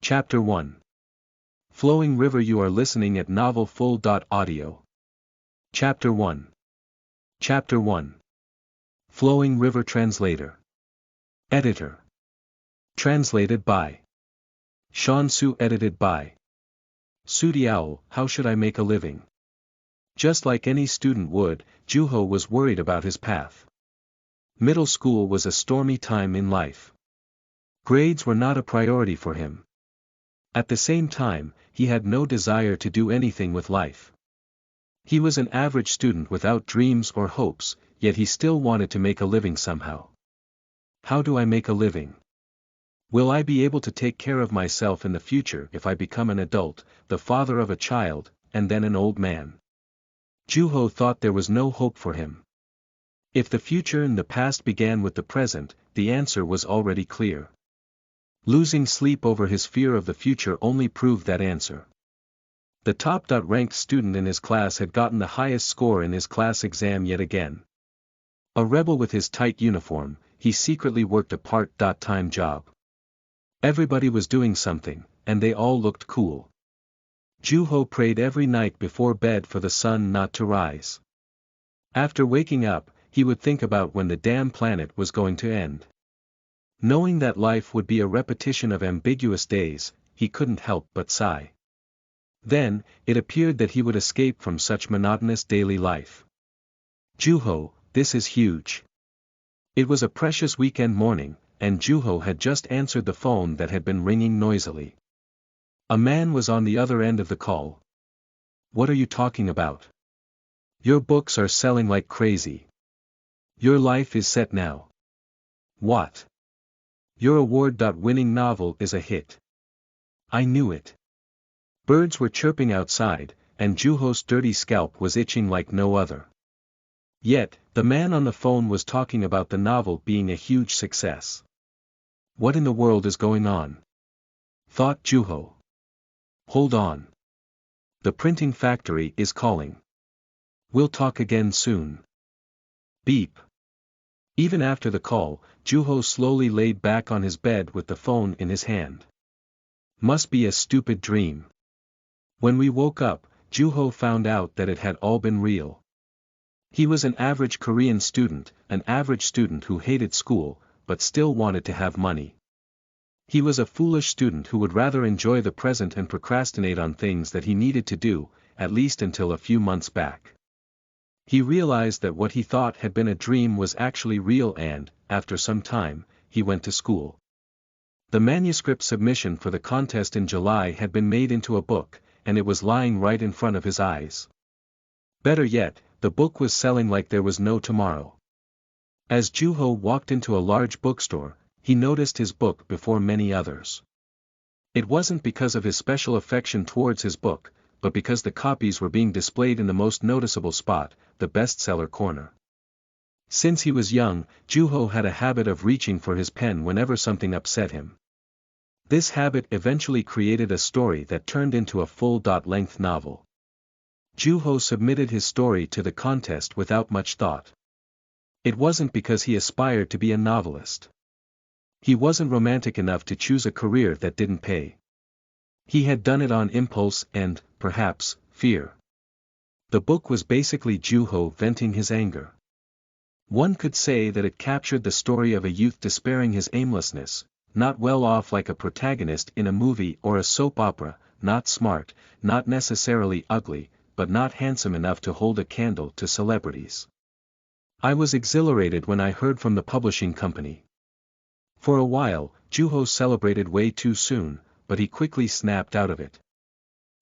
Chapter 1. Flowing River. You are listening at novelfull.audio. Chapter 1. Chapter 1. Flowing River. Translator. Editor. Translated by Sean Su. Edited by Sudi Owl. How should I make a living? Just like any student would, Juho was worried about his path. Middle school was a stormy time in life. Grades were not a priority for him. At the same time, he had no desire to do anything with life. He was an average student without dreams or hopes, yet he still wanted to make a living somehow. How do I make a living? Will I be able to take care of myself in the future if I become an adult, the father of a child, and then an old man? Juho thought there was no hope for him. If the future and the past began with the present, the answer was already clear. Losing sleep over his fear of the future only proved that answer. The top-ranked student in his class had gotten the highest score in his class exam yet again. A rebel with his tight uniform, he secretly worked a part-time job. Everybody was doing something, and they all looked cool. Juho prayed every night before bed for the sun not to rise. After waking up, he would think about when the damn planet was going to end. Knowing that life would be a repetition of ambiguous days, he couldn't help but sigh. Then, it appeared that he would escape from such monotonous daily life. Juho, this is huge. It was a precious weekend morning, and Juho had just answered the phone that had been ringing noisily. A man was on the other end of the call. What are you talking about? Your books are selling like crazy. Your life is set now. What? Your award-winning novel is a hit. I knew it. Birds were chirping outside, and Juho's dirty scalp was itching like no other. Yet, the man on the phone was talking about the novel being a huge success. What in the world is going on? Thought Juho. Hold on. The printing factory is calling. We'll talk again soon. Beep. Even after the call, Juho slowly laid back on his bed with the phone in his hand. Must be a stupid dream. When we woke up, Juho found out that it had all been real. He was an average Korean student, an average student who hated school, but still wanted to have money. He was a foolish student who would rather enjoy the present and procrastinate on things that he needed to do, at least until a few months back. He realized that what he thought had been a dream was actually real and, after some time, he went to school. The manuscript submission for the contest in July had been made into a book, and it was lying right in front of his eyes. Better yet, the book was selling like there was no tomorrow. As Juho walked into a large bookstore, he noticed his book before many others. It wasn't because of his special affection towards his book, but because the copies were being displayed in the most noticeable spot, the bestseller corner. Since he was young, Juho had a habit of reaching for his pen whenever something upset him. This habit eventually created a story that turned into a full-length novel. Juho submitted his story to the contest without much thought. It wasn't because he aspired to be a novelist. He wasn't romantic enough to choose a career that didn't pay. He had done it on impulse and, perhaps, fear. The book was basically Juho venting his anger. One could say that it captured the story of a youth despairing his aimlessness, not well off like a protagonist in a movie or a soap opera, not smart, not necessarily ugly, but not handsome enough to hold a candle to celebrities. I was exhilarated when I heard from the publishing company. For a while, Juho celebrated way too soon, but he quickly snapped out of it.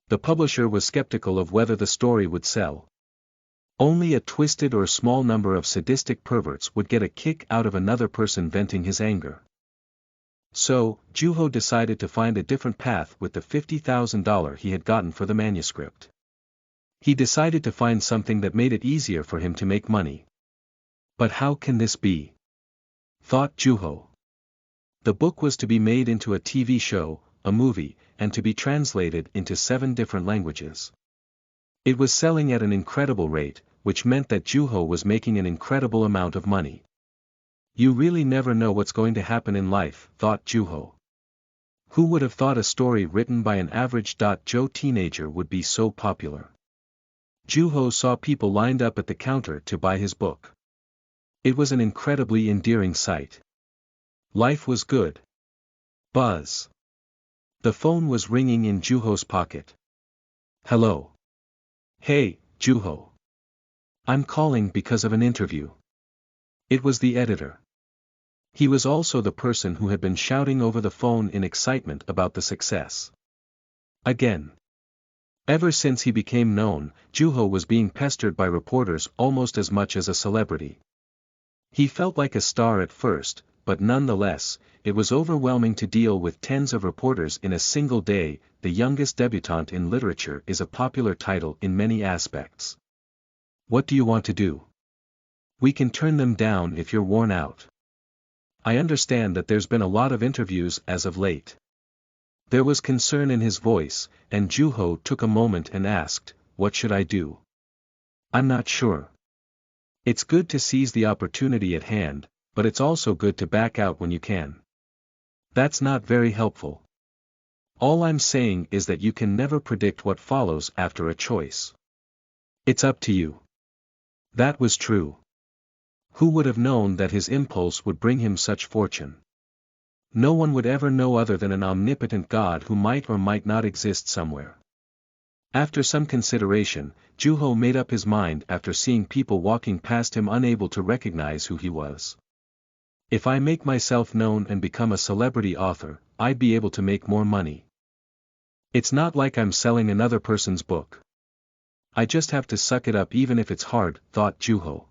The publisher was skeptical of whether the story would sell. Only a twisted or small number of sadistic perverts would get a kick out of another person venting his anger. So, Juho decided to find a different path with the $50,000 he had gotten for the manuscript. He decided to find something that made it easier for him to make money. But how can this be? Thought Juho. The book was to be made into a TV show, a movie, and to be translated into 7 different languages. It was selling at an incredible rate, which meant that Juho was making an incredible amount of money. You really never know what's going to happen in life, thought Juho. Who would have thought a story written by an average Joe teenager would be so popular? Juho saw people lined up at the counter to buy his book. It was an incredibly endearing sight. Life was good. Buzz. The phone was ringing in Juho's pocket. Hello. Hey, Juho. I'm calling because of an interview. It was the editor. He was also the person who had been shouting over the phone in excitement about the success. Again. Ever since he became known, Juho was being pestered by reporters almost as much as a celebrity. He felt like a star at first, but nonetheless, it was overwhelming to deal with tens of reporters in a single day. The youngest debutante in literature is a popular title in many aspects. What do you want to do? We can turn them down if you're worn out. I understand that there's been a lot of interviews as of late. There was concern in his voice, and Juho took a moment and asked, what should I do? I'm not sure. It's good to seize the opportunity at hand, but it's also good to back out when you can. That's not very helpful. All I'm saying is that you can never predict what follows after a choice. It's up to you. That was true. Who would have known that his impulse would bring him such fortune? No one would ever know other than an omnipotent God who might or might not exist somewhere. After some consideration, Juho made up his mind after seeing people walking past him unable to recognize who he was. If I make myself known and become a celebrity author, I'd be able to make more money. It's not like I'm selling another person's book. I just have to suck it up even if it's hard, thought Juho.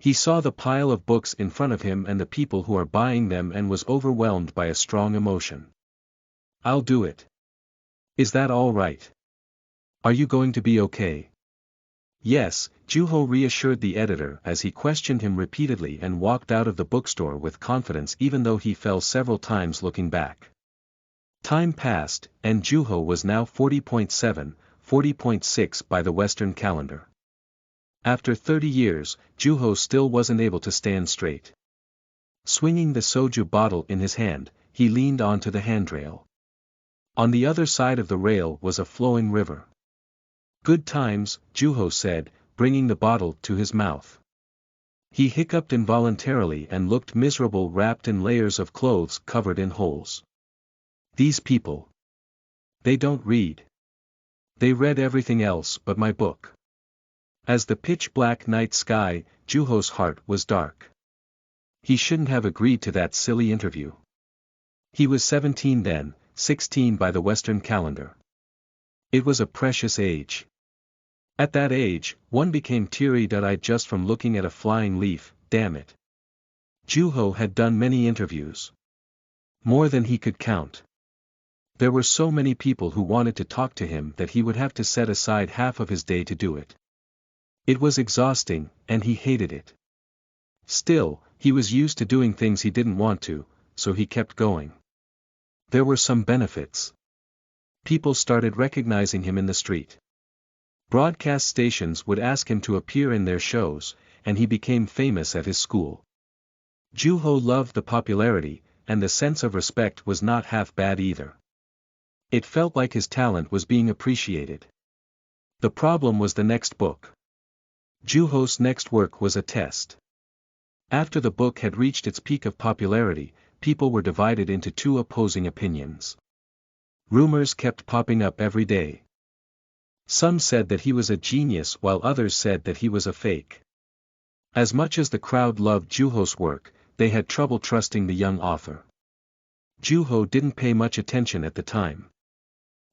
He saw the pile of books in front of him and the people who are buying them and was overwhelmed by a strong emotion. I'll do it. Is that all right? Are you going to be okay? Yes, Juho reassured the editor as he questioned him repeatedly and walked out of the bookstore with confidence even though he fell several times looking back. Time passed, and Juho was now 40.7, 40.6 by the Western calendar. After 30 years, Juho still wasn't able to stand straight. Swinging the soju bottle in his hand, he leaned onto the handrail. On the other side of the rail was a flowing river. Good times, Juho said, bringing the bottle to his mouth. He hiccuped involuntarily and looked miserable wrapped in layers of clothes covered in holes. These people. They don't read. They read everything else but my book. As the pitch-black night sky, Juho's heart was dark. He shouldn't have agreed to that silly interview. He was 17 then, 16 by the Western calendar. It was a precious age. At that age, one became teary-eyed just from looking at a flying leaf, damn it. Juho had done many interviews. More than he could count. There were so many people who wanted to talk to him that he would have to set aside half of his day to do it. It was exhausting, and he hated it. Still, he was used to doing things he didn't want to, so he kept going. There were some benefits. People started recognizing him in the street. Broadcast stations would ask him to appear in their shows, and he became famous at his school. Juho loved the popularity, and the sense of respect was not half bad either. It felt like his talent was being appreciated. The problem was the next book. Juho's next work was a test. After the book had reached its peak of popularity, people were divided into two opposing opinions. Rumors kept popping up every day. Some said that he was a genius while others said that he was a fake. As much as the crowd loved Juho's work, they had trouble trusting the young author. Juho didn't pay much attention at the time.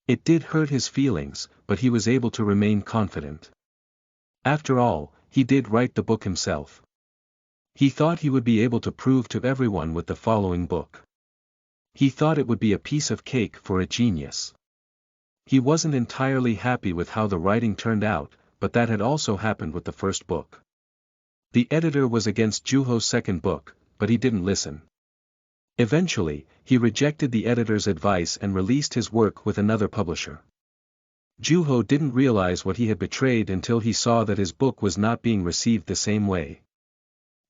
It did hurt his feelings, but he was able to remain confident. After all, he did write the book himself. He thought he would be able to prove to everyone with the following book. He thought it would be a piece of cake for a genius. He wasn't entirely happy with how the writing turned out, but that had also happened with the first book. The editor was against Juho's second book, but he didn't listen. Eventually, he rejected the editor's advice and released his work with another publisher. Juho didn't realize what he had betrayed until he saw that his book was not being received the same way.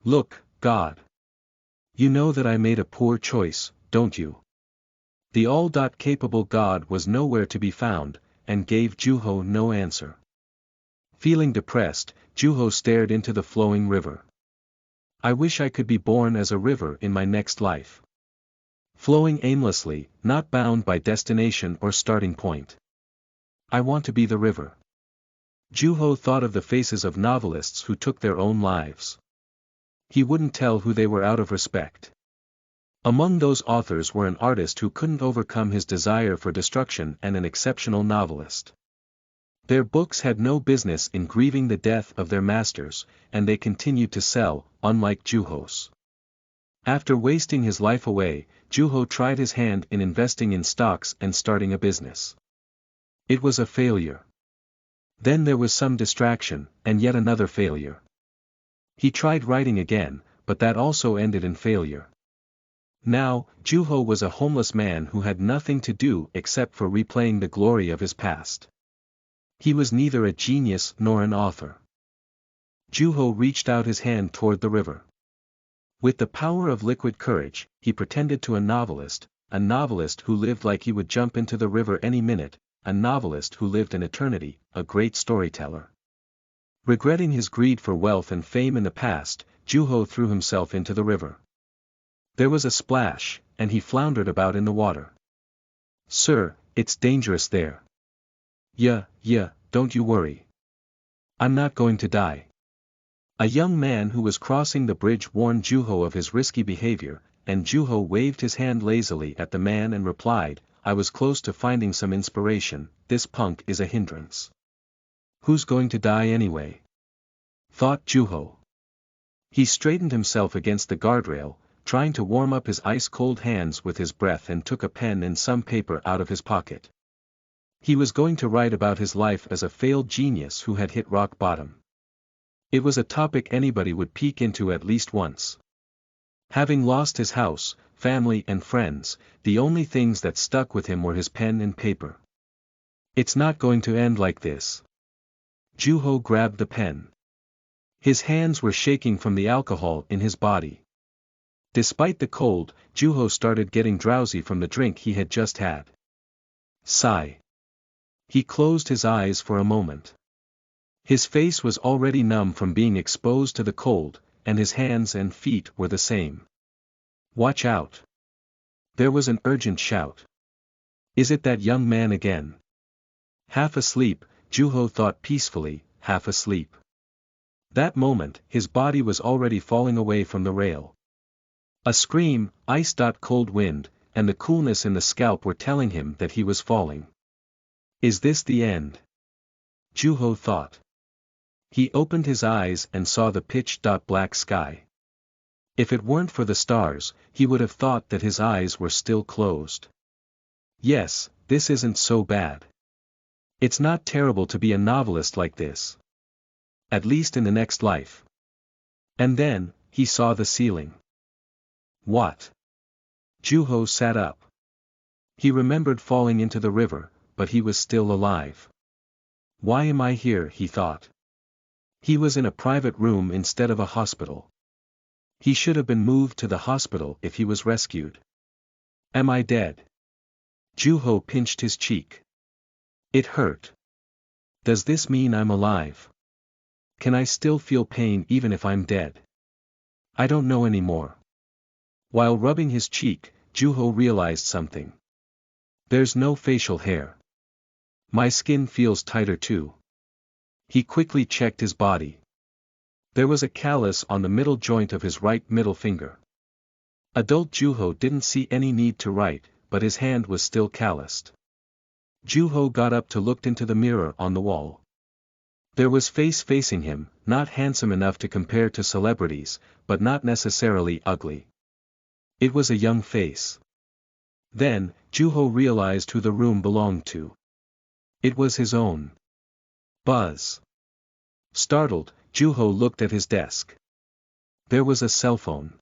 Look, God. You know that I made a poor choice, don't you? The all-capable God was nowhere to be found, and gave Juho no answer. Feeling depressed, Juho stared into the flowing river. I wish I could be born as a river in my next life. Flowing aimlessly, not bound by destination or starting point. I want to be the river. Juho thought of the faces of novelists who took their own lives. He wouldn't tell who they were out of respect. Among those authors were an artist who couldn't overcome his desire for destruction and an exceptional novelist. Their books had no business in grieving the death of their masters, and they continued to sell, unlike Juho's. After wasting his life away, Juho tried his hand in investing in stocks and starting a business. It was a failure. Then there was some distraction, and yet another failure. He tried writing again, but that also ended in failure. Now, Juho was a homeless man who had nothing to do except for replaying the glory of his past. He was neither a genius nor an author. Juho reached out his hand toward the river. With the power of liquid courage, he pretended to a novelist who lived like he would jump into the river any minute, a novelist who lived an eternity, a great storyteller. Regretting his greed for wealth and fame in the past, Juho threw himself into the river. There was a splash, and he floundered about in the water. Sir, it's dangerous there. Yeah, don't you worry. I'm not going to die. A young man who was crossing the bridge warned Juho of his risky behavior, and Juho waved his hand lazily at the man and replied, I was close to finding some inspiration, this punk is a hindrance. Who's going to die anyway? Thought Juho. He straightened himself against the guardrail, trying to warm up his ice-cold hands with his breath, and took a pen and some paper out of his pocket. He was going to write about his life as a failed genius who had hit rock bottom. It was a topic anybody would peek into at least once. Having lost his house, family and friends, the only things that stuck with him were his pen and paper. It's not going to end like this. Juho grabbed the pen. His hands were shaking from the alcohol in his body. Despite the cold, Juho started getting drowsy from the drink he had just had. Sigh. He closed his eyes for a moment. His face was already numb from being exposed to the cold, and his hands and feet were the same. Watch out. There was an urgent shout. Is it that young man again? Half asleep, Juho thought peacefully, half asleep. That moment, his body was already falling away from the rail. A scream, ice-cold wind, and the coolness in the scalp were telling him that he was falling. Is this the end? Juho thought. He opened his eyes and saw the pitch-black sky. If it weren't for the stars, he would have thought that his eyes were still closed. Yes, this isn't so bad. It's not terrible to be a novelist like this. At least in the next life. And then, he saw the ceiling. What? Juho sat up. He remembered falling into the river, but he was still alive. Why am I here, he thought. He was in a private room instead of a hospital. He should have been moved to the hospital if he was rescued. Am I dead? Juho pinched his cheek. It hurt. Does this mean I'm alive? Can I still feel pain even if I'm dead? I don't know anymore. While rubbing his cheek, Juho realized something. There's no facial hair. My skin feels tighter too. He quickly checked his body. There was a callus on the middle joint of his right middle finger. Adult Juho didn't see any need to write, but his hand was still calloused. Juho got up to look into the mirror on the wall. There was face facing him, not handsome enough to compare to celebrities, but not necessarily ugly. It was a young face. Then, Juho realized who the room belonged to. It was his own. Buzz. Startled, Juho looked at his desk. There was a cell phone.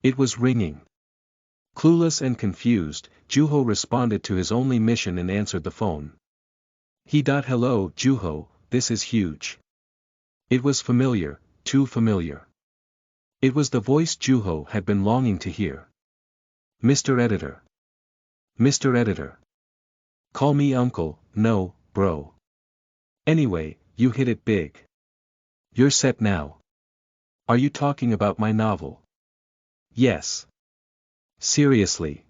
It was ringing. Clueless and confused, Juho responded to his only mission and answered the phone. Hello, Juho, this is huge. It was familiar, too familiar. It was the voice Juho had been longing to hear. Mr. Editor. Mr. Editor. Call me uncle, no, bro. Anyway, you hit it big. You're set now. Are you talking about my novel? Yes. Seriously.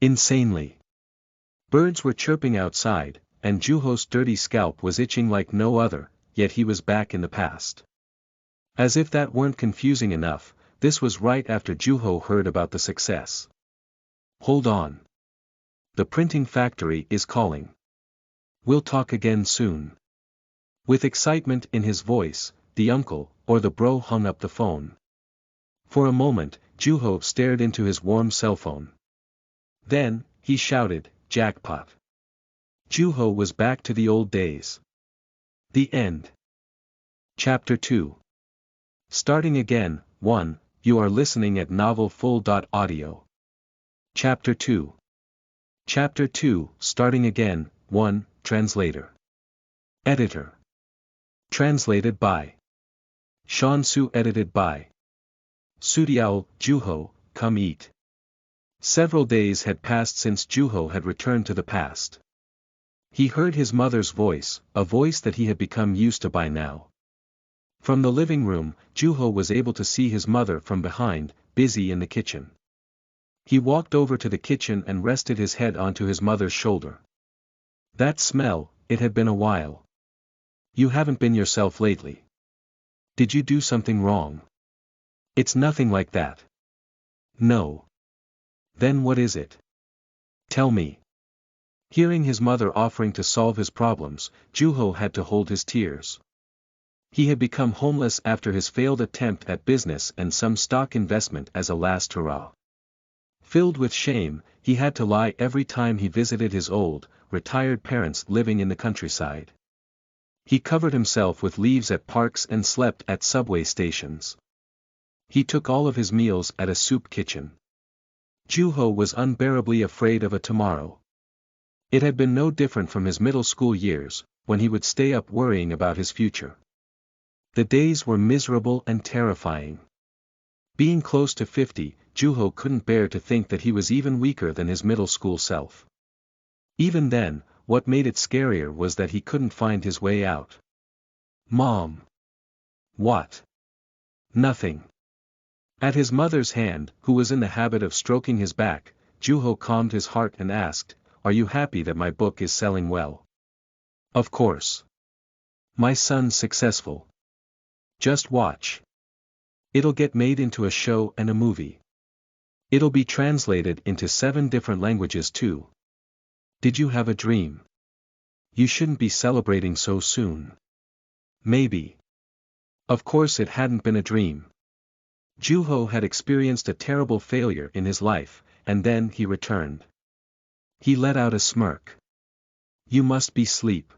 Insanely. Birds were chirping outside, and Juho's dirty scalp was itching like no other, yet he was back in the past. As if that weren't confusing enough, this was right after Juho heard about the success. Hold on. The printing factory is calling. We'll talk again soon. With excitement in his voice, the uncle, or the bro, hung up the phone. For a moment, Juho stared into his warm cell phone. Then, he shouted, "Jackpot." Juho was back to the old days. The end. Chapter 2. Starting again, 1, you are listening at novelfull.audio. Chapter 2. Chapter 2, starting again, 1, translator. Editor. Translated by Sean Su, edited by Sudiao. Juho, come eat. Several days had passed since Juho had returned to the past. He heard his mother's voice, a voice that he had become used to by now. From the living room, Juho was able to see his mother from behind, busy in the kitchen. He walked over to the kitchen and rested his head onto his mother's shoulder. That smell, it had been a while. You haven't been yourself lately. Did you do something wrong? It's nothing like that. No. Then what is it? Tell me. Hearing his mother offering to solve his problems, Juho had to hold his tears. He had become homeless after his failed attempt at business and some stock investment as a last hurrah. Filled with shame, he had to lie every time he visited his old, retired parents living in the countryside. He covered himself with leaves at parks and slept at subway stations. He took all of his meals at a soup kitchen. Juho was unbearably afraid of a tomorrow. It had been no different from his middle school years, when he would stay up worrying about his future. The days were miserable and terrifying. Being close to 50, Juho couldn't bear to think that he was even weaker than his middle school self. Even then, what made it scarier was that he couldn't find his way out. Mom. What? Nothing. At his mother's hand, who was in the habit of stroking his back, Juho calmed his heart and asked, "Are you happy that my book is selling well?" "Of course. My son's successful. Just watch. It'll get made into a show and a movie. It'll be translated into 7 different languages too. Did you have a dream? You shouldn't be celebrating so soon." Maybe. Of course it hadn't been a dream. Juho had experienced a terrible failure in his life, and then he returned. He let out a smirk. "You must be asleep.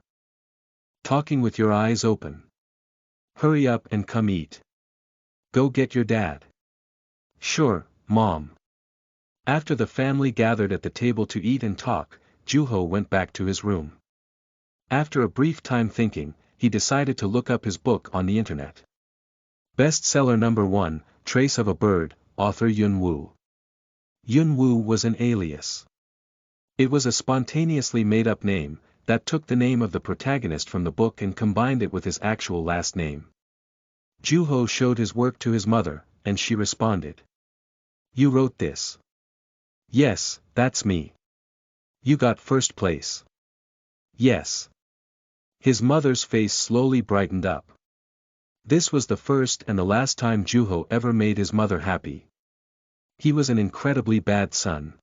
Talking with your eyes open. Hurry up and come eat. Go get your dad." "Sure, Mom." After the family gathered at the table to eat and talk, Juho went back to his room. After a brief time thinking, he decided to look up his book on the internet. Bestseller number 1, Trace of a Bird, author Yun Woo. Yun Woo was an alias. It was a spontaneously made-up name, that took the name of the protagonist from the book and combined it with his actual last name. Juho showed his work to his mother, and she responded. "You wrote this?" "Yes, that's me." "You got first place?" "Yes." His mother's face slowly brightened up. This was the first and the last time Juho ever made his mother happy. He was an incredibly bad son.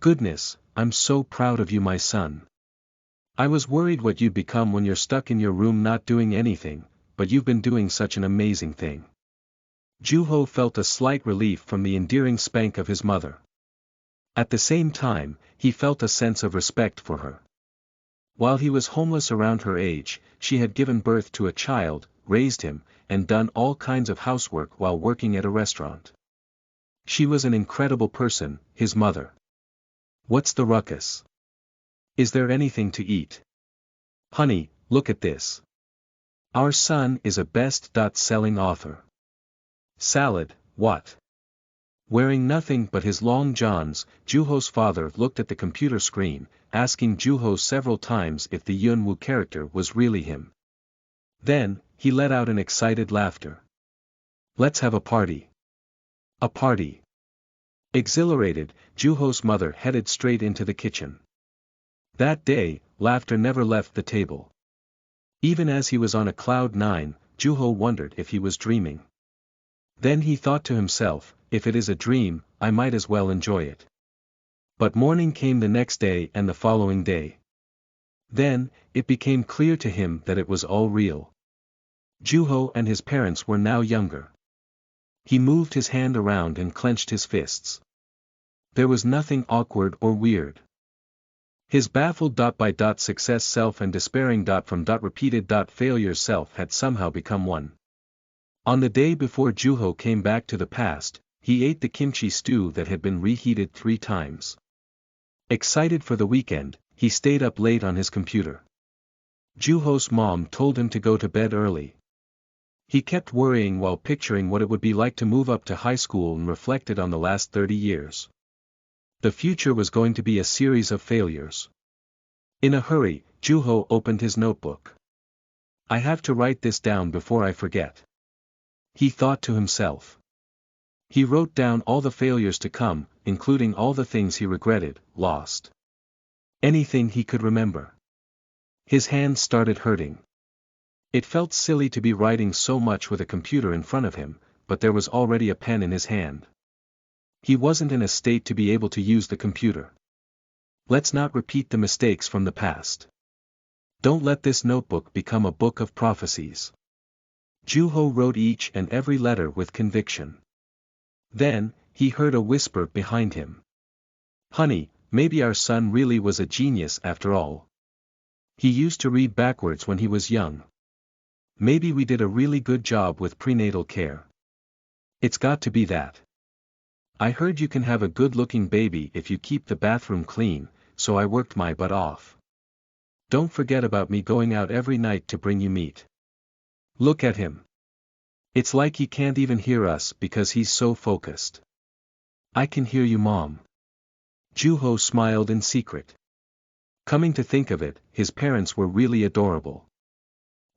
"Goodness, I'm so proud of you, my son. I was worried what you'd become when you're stuck in your room not doing anything, but you've been doing such an amazing thing." Juho felt a slight relief from the endearing spank of his mother. At the same time, he felt a sense of respect for her. While he was homeless around her age, she had given birth to a child, raised him, and done all kinds of housework while working at a restaurant. She was an incredible person, his mother. "What's the ruckus? Is there anything to eat?" "Honey, look at this. Our son is a best-selling author." "Salad, what?" Wearing nothing but his long johns, Juho's father looked at the computer screen, asking Juho several times if the Yunwoo character was really him. Then, he let out an excited laughter. "Let's have a party." A party. Exhilarated, Juho's mother headed straight into the kitchen. That day, laughter never left the table. Even as he was on a cloud nine, Juho wondered if he was dreaming. Then he thought to himself, if it is a dream, I might as well enjoy it. But morning came the next day and the following day. Then, it became clear to him that it was all real. Juho and his parents were now younger. He moved his hand around and clenched his fists. There was nothing awkward or weird. His baffled success self and despairing repeated failure self had somehow become one. On the day before Juho came back to the past, he ate the kimchi stew that had been reheated 3 times. Excited for the weekend, he stayed up late on his computer. Juho's mom told him to go to bed early. He kept worrying while picturing what it would be like to move up to high school and reflected on the last 30 years. The future was going to be a series of failures. In a hurry, Juho opened his notebook. I have to write this down before I forget. He thought to himself. He wrote down all the failures to come, including all the things he regretted, lost. Anything he could remember. His hands started hurting. It felt silly to be writing so much with a computer in front of him, but there was already a pen in his hand. He wasn't in a state to be able to use the computer. Let's not repeat the mistakes from the past. Don't let this notebook become a book of prophecies. Juho wrote each and every letter with conviction. Then, he heard a whisper behind him. Honey, maybe our son really was a genius after all. He used to read backwards when he was young. Maybe we did a really good job with prenatal care. It's got to be that. I heard you can have a good-looking baby if you keep the bathroom clean, so I worked my butt off. Don't forget about me going out every night to bring you meat. Look at him. It's like he can't even hear us because he's so focused. I can hear you, Mom. Juho smiled in secret. Coming to think of it, his parents were really adorable.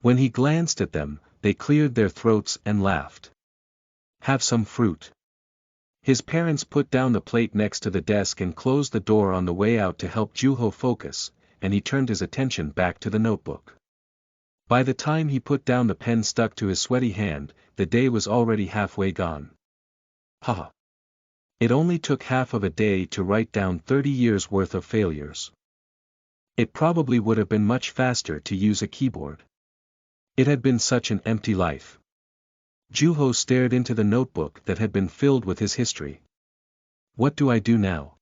When he glanced at them, they cleared their throats and laughed. Have some fruit. His parents put down the plate next to the desk and closed the door on the way out to help Juho focus, and he turned his attention back to the notebook. By the time he put down the pen stuck to his sweaty hand, the day was already halfway gone. Haha. It only took half of a day to write down 30 years worth of failures. It probably would have been much faster to use a keyboard. It had been such an empty life. Juho stared into the notebook that had been filled with his history. What do I do now?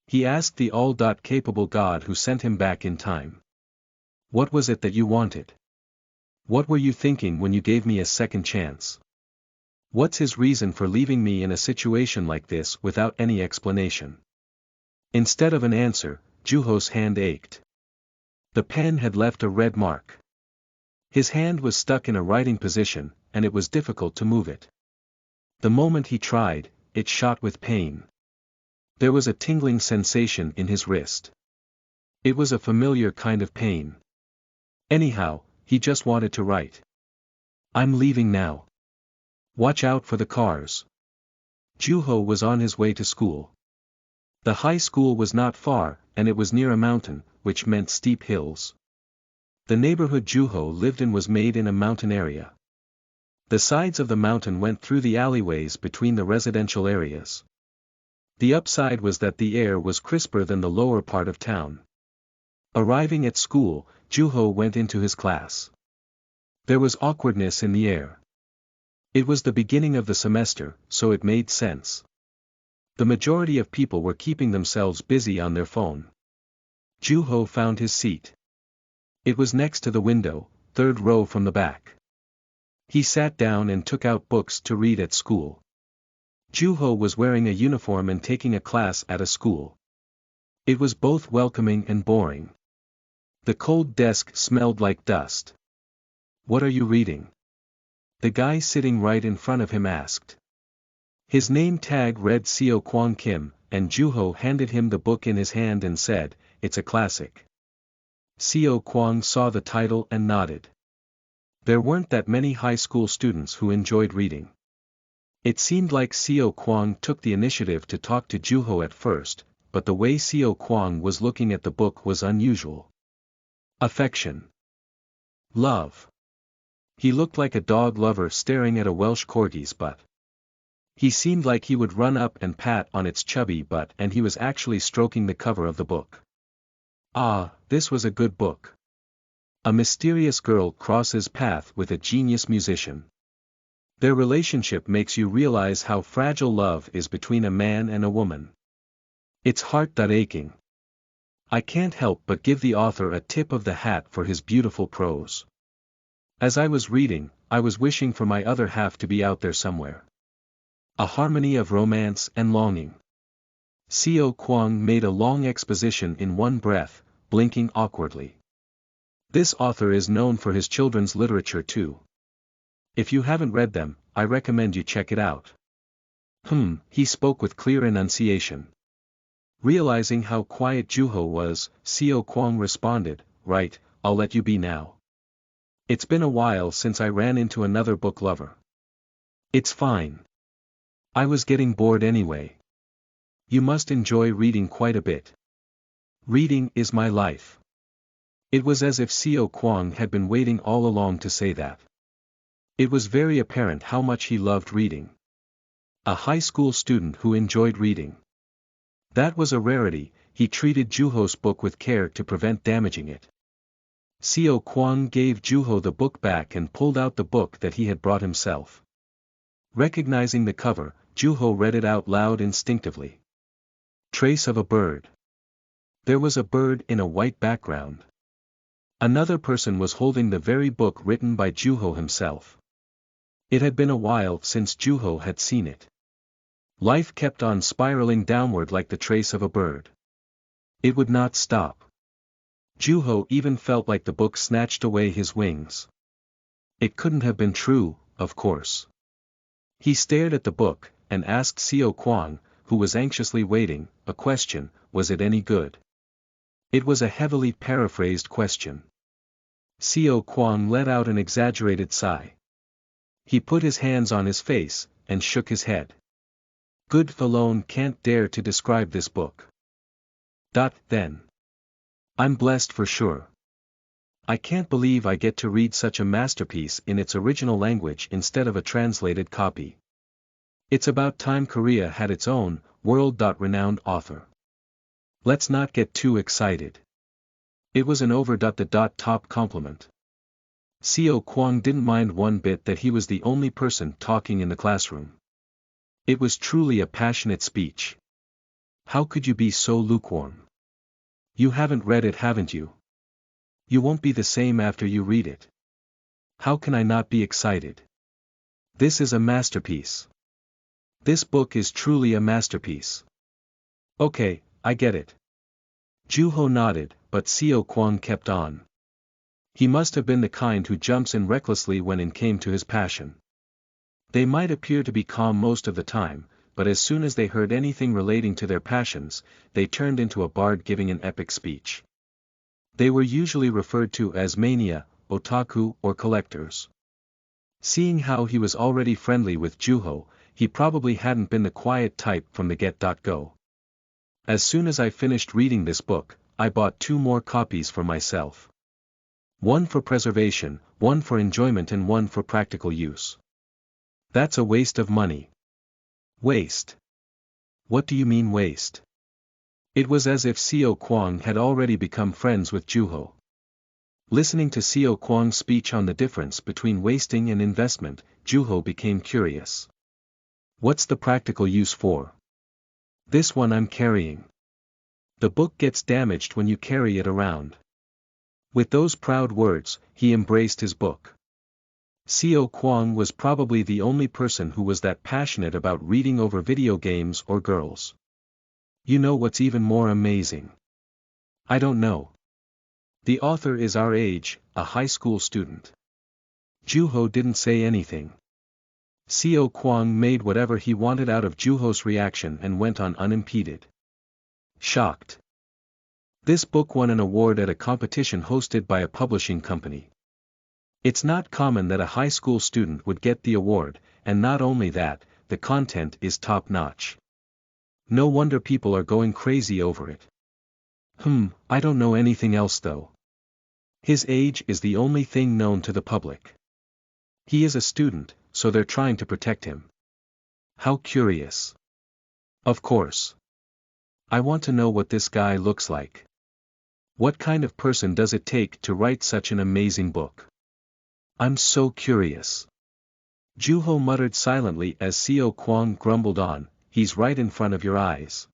He asked the all-capable God who sent him back in time. What was it that you wanted? What were you thinking when you gave me a second chance? What's his reason for leaving me in a situation like this without any explanation? Instead of an answer, Juho's hand ached. The pen had left a red mark. His hand was stuck in a writing position, and it was difficult to move it. The moment he tried, it shot with pain. There was a tingling sensation in his wrist. It was a familiar kind of pain. Anyhow, he just wanted to write. I'm leaving now. Watch out for the cars. Juho was on his way to school. The high school was not far, and it was near a mountain, which meant steep hills. The neighborhood Juho lived in was made in a mountain area. The sides of the mountain went through the alleyways between the residential areas. The upside was that the air was crisper than the lower part of town. Arriving at school, Juho went into his class. There was awkwardness in the air. It was the beginning of the semester, so it made sense. The majority of people were keeping themselves busy on their phone. Juho found his seat. It was next to the window, 3rd row from the back. He sat down and took out books to read at school. Juho was wearing a uniform and taking a class at a school. It was both welcoming and boring. The cold desk smelled like dust. What are you reading? The guy sitting right in front of him asked. His name tag read Seo Kwang Kim, and Juho handed him the book in his hand and said, "It's a classic." Seo Kwang saw the title and nodded. There weren't that many high school students who enjoyed reading. It seemed like Seo Kwang took the initiative to talk to Juho at first, but the way Seo Kwang was looking at the book was unusual. Affection. Love. He looked like a dog lover staring at a Welsh corgi's butt. He seemed like he would run up and pat on its chubby butt, and he was actually stroking the cover of the book. Ah, this was a good book. A mysterious girl crosses path with a genius musician. Their relationship makes you realize how fragile love is between a man and a woman. It's heart-aching. I can't help but give the author a tip of the hat for his beautiful prose. As I was reading, I was wishing for my other half to be out there somewhere. A harmony of romance and longing. Seo Kwang made a long exposition in one breath, blinking awkwardly. This author is known for his children's literature too. If you haven't read them, I recommend you check it out. He spoke with clear enunciation. Realizing how quiet Juho was, Seo Kwang responded, "Right, I'll let you be now. It's been a while since I ran into another book lover. It's fine. I was getting bored anyway. You must enjoy reading quite a bit. Reading is my life." It was as if Seo Kwang had been waiting all along to say that. It was very apparent how much he loved reading. A high school student who enjoyed reading. That was a rarity. He treated Juho's book with care to prevent damaging it. Seo Kwang gave Juho the book back and pulled out the book that he had brought himself. Recognizing the cover, Juho read it out loud instinctively. Trace of a bird. There was a bird in a white background. Another person was holding the very book written by Juho himself. It had been a while since Juho had seen it. Life kept on spiraling downward like the trace of a bird. It would not stop. Juho even felt like the book snatched away his wings. It couldn't have been true, of course. He stared at the book, and asked Seo Kwang, who was anxiously waiting, a question: was it any good? It was a heavily paraphrased question. Seo Kwang let out an exaggerated sigh. He put his hands on his face, and shook his head. Good alone can't dare to describe this book. Then. I'm blessed for sure. I can't believe I get to read such a masterpiece in its original language instead of a translated copy. It's about time Korea had its own, world-renowned author. Let's not get too excited. It was an over-the-top compliment. Seo Kwang didn't mind one bit that he was the only person talking in the classroom. It was truly a passionate speech. How could you be so lukewarm? You haven't read it, haven't you? You won't be the same after you read it. How can I not be excited? This is a masterpiece. This book is truly a masterpiece. Okay, I get it. Juho nodded, but Seo Kwang kept on. He must have been the kind who jumps in recklessly when it came to his passion. They might appear to be calm most of the time, but as soon as they heard anything relating to their passions, they turned into a bard giving an epic speech. They were usually referred to as mania, otaku, or collectors. Seeing how he was already friendly with Juho, he probably hadn't been the quiet type from the get-go. As soon as I finished reading this book, I bought 2 more copies for myself. One for preservation, one for enjoyment, and one for practical use. That's a waste of money. Waste? What do you mean waste? It was as if Seo Kwang had already become friends with Juho. Listening to Seo Kwang's speech on the difference between wasting and investment, Juho became curious. What's the practical use for? This one I'm carrying. The book gets damaged when you carry it around. With those proud words, he embraced his book. Seo Kwang was probably the only person who was that passionate about reading over video games or girls. You know what's even more amazing? I don't know. The author is our age, a high school student. Juho didn't say anything. Seo Kwang made whatever he wanted out of Juho's reaction and went on unimpeded. Shocked. This book won an award at a competition hosted by a publishing company. It's not common that a high school student would get the award, and not only that, the content is top-notch. No wonder people are going crazy over it. I don't know anything else though. His age is the only thing known to the public. He is a student, so they're trying to protect him. How curious. Of course. I want to know what this guy looks like. What kind of person does it take to write such an amazing book? I'm so curious. Juho muttered silently as Seo Kwang grumbled on, he's right in front of your eyes.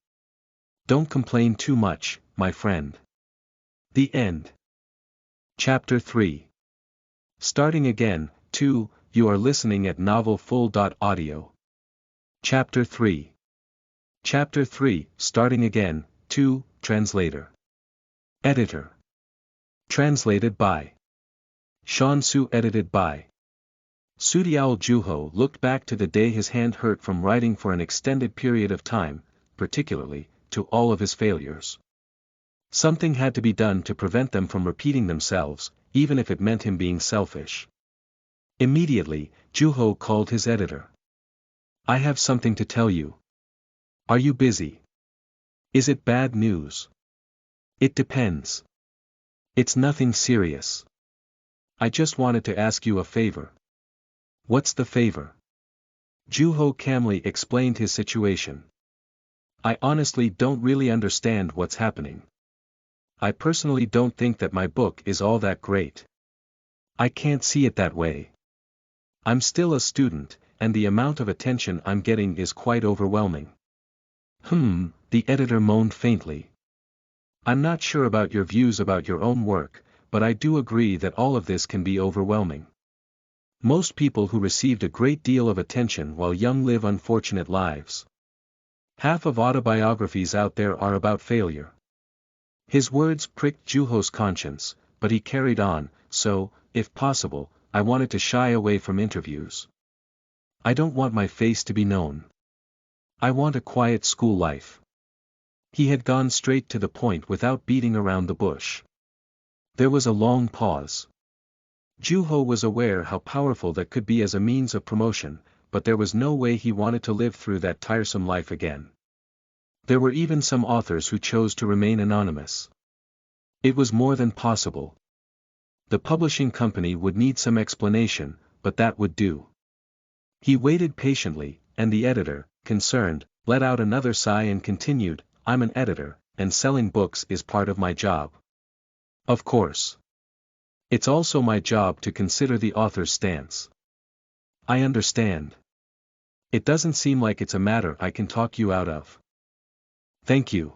Don't complain too much, my friend. The end. Chapter 3. Starting again, 2, you are listening at novelfull.audio. Chapter 3. Chapter 3, starting again, 2, translator. Editor. Translated by Sean Su. Edited by Sudiaul. Juho looked back to the day his hand hurt from writing for an extended period of time, particularly, to all of his failures. Something had to be done to prevent them from repeating themselves, even if it meant him being selfish. Immediately, Juho called his editor. I have something to tell you. Are you busy? Is it bad news? It depends. It's nothing serious. I just wanted to ask you a favor. What's the favor? Juho calmly explained his situation. I honestly don't really understand what's happening. I personally don't think that my book is all that great. I can't see it that way. I'm still a student, and the amount of attention I'm getting is quite overwhelming. The editor moaned faintly. I'm not sure about your views about your own work, but I do agree that all of this can be overwhelming. Most people who received a great deal of attention while young live unfortunate lives. Half of autobiographies out there are about failure. His words pricked Juho's conscience, but he carried on, so, if possible, I wanted to shy away from interviews. I don't want my face to be known. I want a quiet school life. He had gone straight to the point without beating around the bush. There was a long pause. Juho was aware how powerful that could be as a means of promotion, but there was no way he wanted to live through that tiresome life again. There were even some authors who chose to remain anonymous. It was more than possible. The publishing company would need some explanation, but that would do. He waited patiently, and the editor, concerned, let out another sigh and continued, I'm an editor, and selling books is part of my job. Of course. It's also my job to consider the author's stance. I understand. It doesn't seem like it's a matter I can talk you out of. Thank you.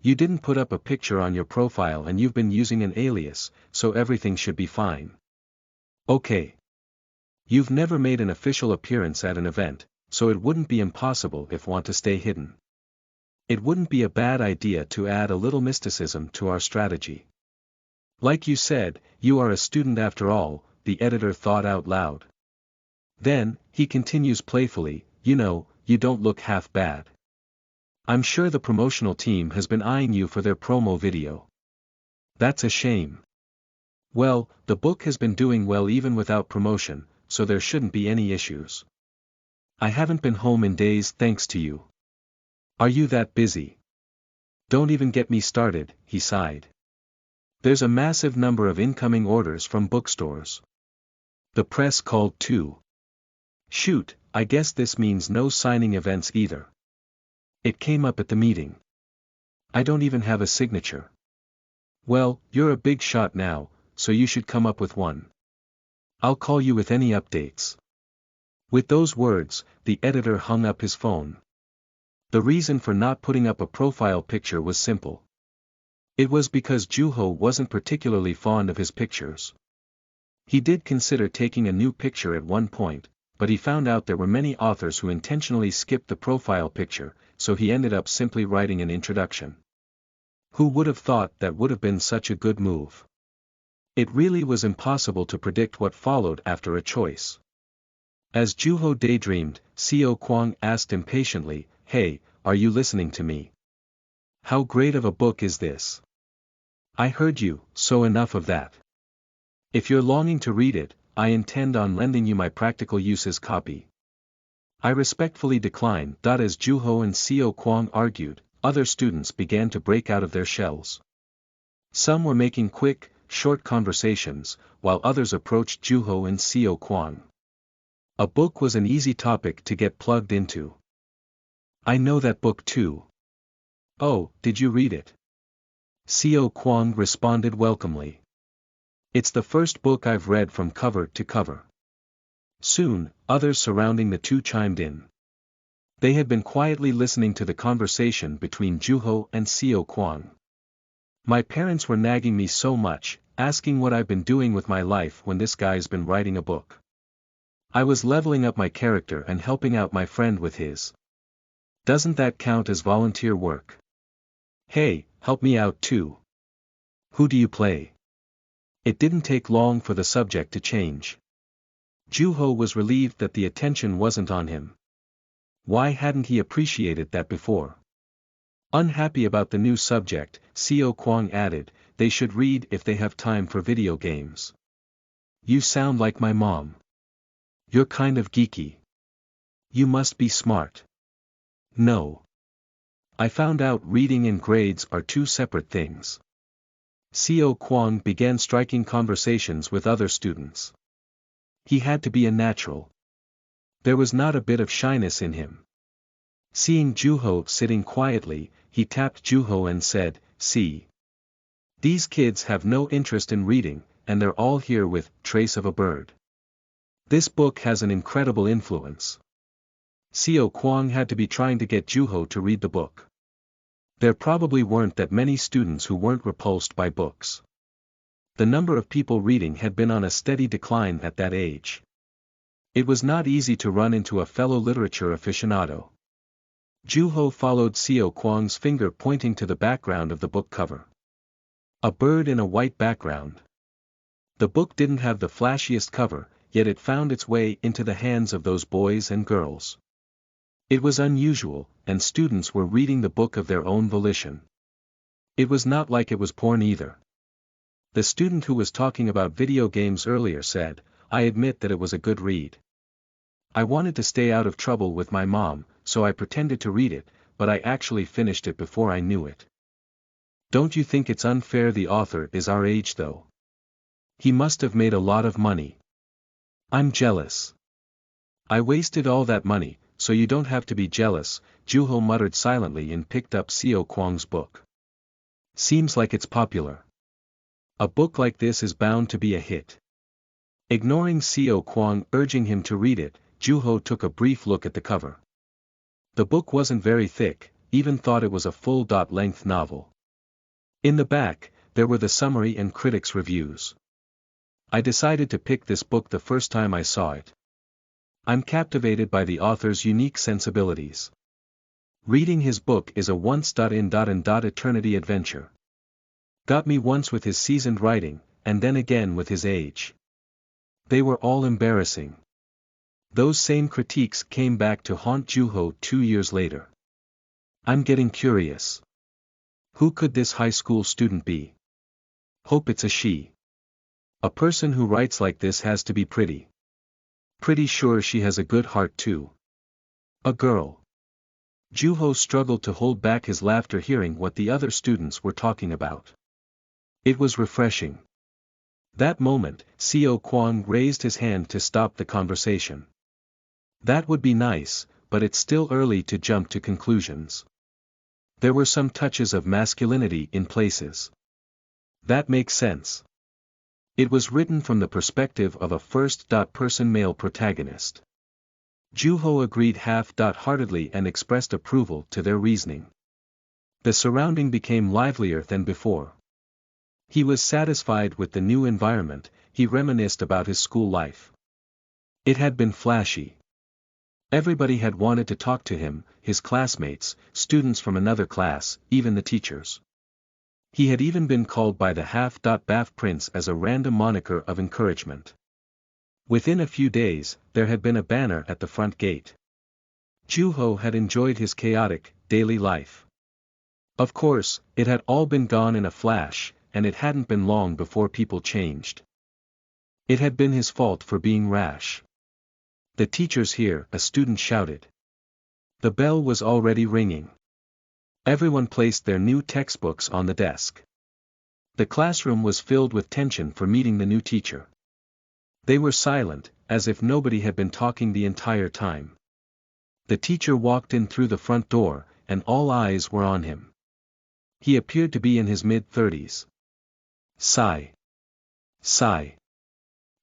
You didn't put up a picture on your profile and you've been using an alias, so everything should be fine. Okay. You've never made an official appearance at an event, so it wouldn't be impossible if want to stay hidden. It wouldn't be a bad idea to add a little mysticism to our strategy. Like you said, you are a student after all, the editor thought out loud. Then, he continues playfully, you don't look half bad. I'm sure the promotional team has been eyeing you for their promo video. That's a shame. Well, the book has been doing well even without promotion, so there shouldn't be any issues. I haven't been home in days thanks to you. Are you that busy? Don't even get me started, he sighed. There's a massive number of incoming orders from bookstores. The press called too. Shoot, I guess this means no signing events either. It came up at the meeting. I don't even have a signature. Well, you're a big shot now, so you should come up with one. I'll call you with any updates. With those words, the editor hung up his phone. The reason for not putting up a profile picture was simple. It was because Juho wasn't particularly fond of his pictures. He did consider taking a new picture at one point, but he found out there were many authors who intentionally skipped the profile picture, so he ended up simply writing an introduction. Who would have thought that would have been such a good move? It really was impossible to predict what followed after a choice. As Juho daydreamed, Seo Kwang asked impatiently, "Hey, are you listening to me? How great of a book is this? I heard you, so enough of that. If you're longing to read it, I intend on lending you my practical uses copy." I respectfully decline. As Juho and Seo Kwang argued, other students began to break out of their shells. Some were making quick, short conversations, while others approached Juho and Seo Kwang. A book was an easy topic to get plugged into. "I know that book too." "Oh, did you read it?" Seo Kwang responded welcomely. "It's the first book I've read from cover to cover." Soon, others surrounding the two chimed in. They had been quietly listening to the conversation between Juho and Seo Kwang. "My parents were nagging me so much, asking what I've been doing with my life when this guy's been writing a book. I was leveling up my character and helping out my friend with his. Doesn't that count as volunteer work? Hey, help me out too. Who do you play?" It didn't take long for the subject to change. Juho was relieved that the attention wasn't on him. Why hadn't he appreciated that before? Unhappy about the new subject, Seo Kwang added, "They should read if they have time for video games." "You sound like my mom. You're kind of geeky. You must be smart." "No. I found out reading and grades are two separate things." Seo Kwang began striking conversations with other students. He had to be a natural. There was not a bit of shyness in him. Seeing Juho sitting quietly, he tapped Juho and said, "See. These kids have no interest in reading, and they're all here with Trace of a Bird. This book has an incredible influence." Seo Kwang had to be trying to get Juho to read the book. There probably weren't that many students who weren't repulsed by books. The number of people reading had been on a steady decline at that age. It was not easy to run into a fellow literature aficionado. Juho followed Seo Kwang's finger pointing to the background of the book cover. A bird in a white background. The book didn't have the flashiest cover, yet it found its way into the hands of those boys and girls. It was unusual, and students were reading the book of their own volition. It was not like it was porn either. The student who was talking about video games earlier said, "I admit that it was a good read. I wanted to stay out of trouble with my mom, so I pretended to read it, but I actually finished it before I knew it." Don't you think it's unfair the author is our age though? He must have made a lot of money. I'm jealous. I wasted all that money, so you don't have to be jealous, Juho muttered silently and picked up Seo Kwang's book. Seems like it's popular. A book like this is bound to be a hit. Ignoring Seo Kwang urging him to read it, Juho took a brief look at the cover. The book wasn't very thick, even thought it was a full-length novel. In the back, there were the summary and critics' reviews. I decided to pick this book the first time I saw it. I'm captivated by the author's unique sensibilities. Reading his book is a once-in-eternity adventure. Got me once with his seasoned writing, and then again with his age. They were all embarrassing. Those same critiques came back to haunt Juho 2 years later. I'm getting curious. Who could this high school student be? Hope it's a she. A person who writes like this has to be pretty. Pretty sure she has a good heart too. A girl. Juho struggled to hold back his laughter hearing what the other students were talking about. It was refreshing. That moment, Seo Kwang raised his hand to stop the conversation. That would be nice, but it's still early to jump to conclusions. There were some touches of masculinity in places. That makes sense. It was written from the perspective of a first-person male protagonist. Juho agreed half-heartedly and expressed approval to their reasoning. The surrounding became livelier than before. He was satisfied with the new environment, he reminisced about his school life. It had been flashy. Everybody had wanted to talk to him, his classmates, students from another class, even the teachers. He had even been called by the half-bath prince as a random moniker of encouragement. Within a few days, there had been a banner at the front gate. Juho had enjoyed his chaotic, daily life. Of course, it had all been gone in a flash, and it hadn't been long before people changed. It had been his fault for being rash. "The teacher's here," a student shouted. The bell was already ringing. Everyone placed their new textbooks on the desk. The classroom was filled with tension for meeting the new teacher. They were silent, as if nobody had been talking the entire time. The teacher walked in through the front door, and all eyes were on him. He appeared to be in his mid-30s. Sigh. Sigh.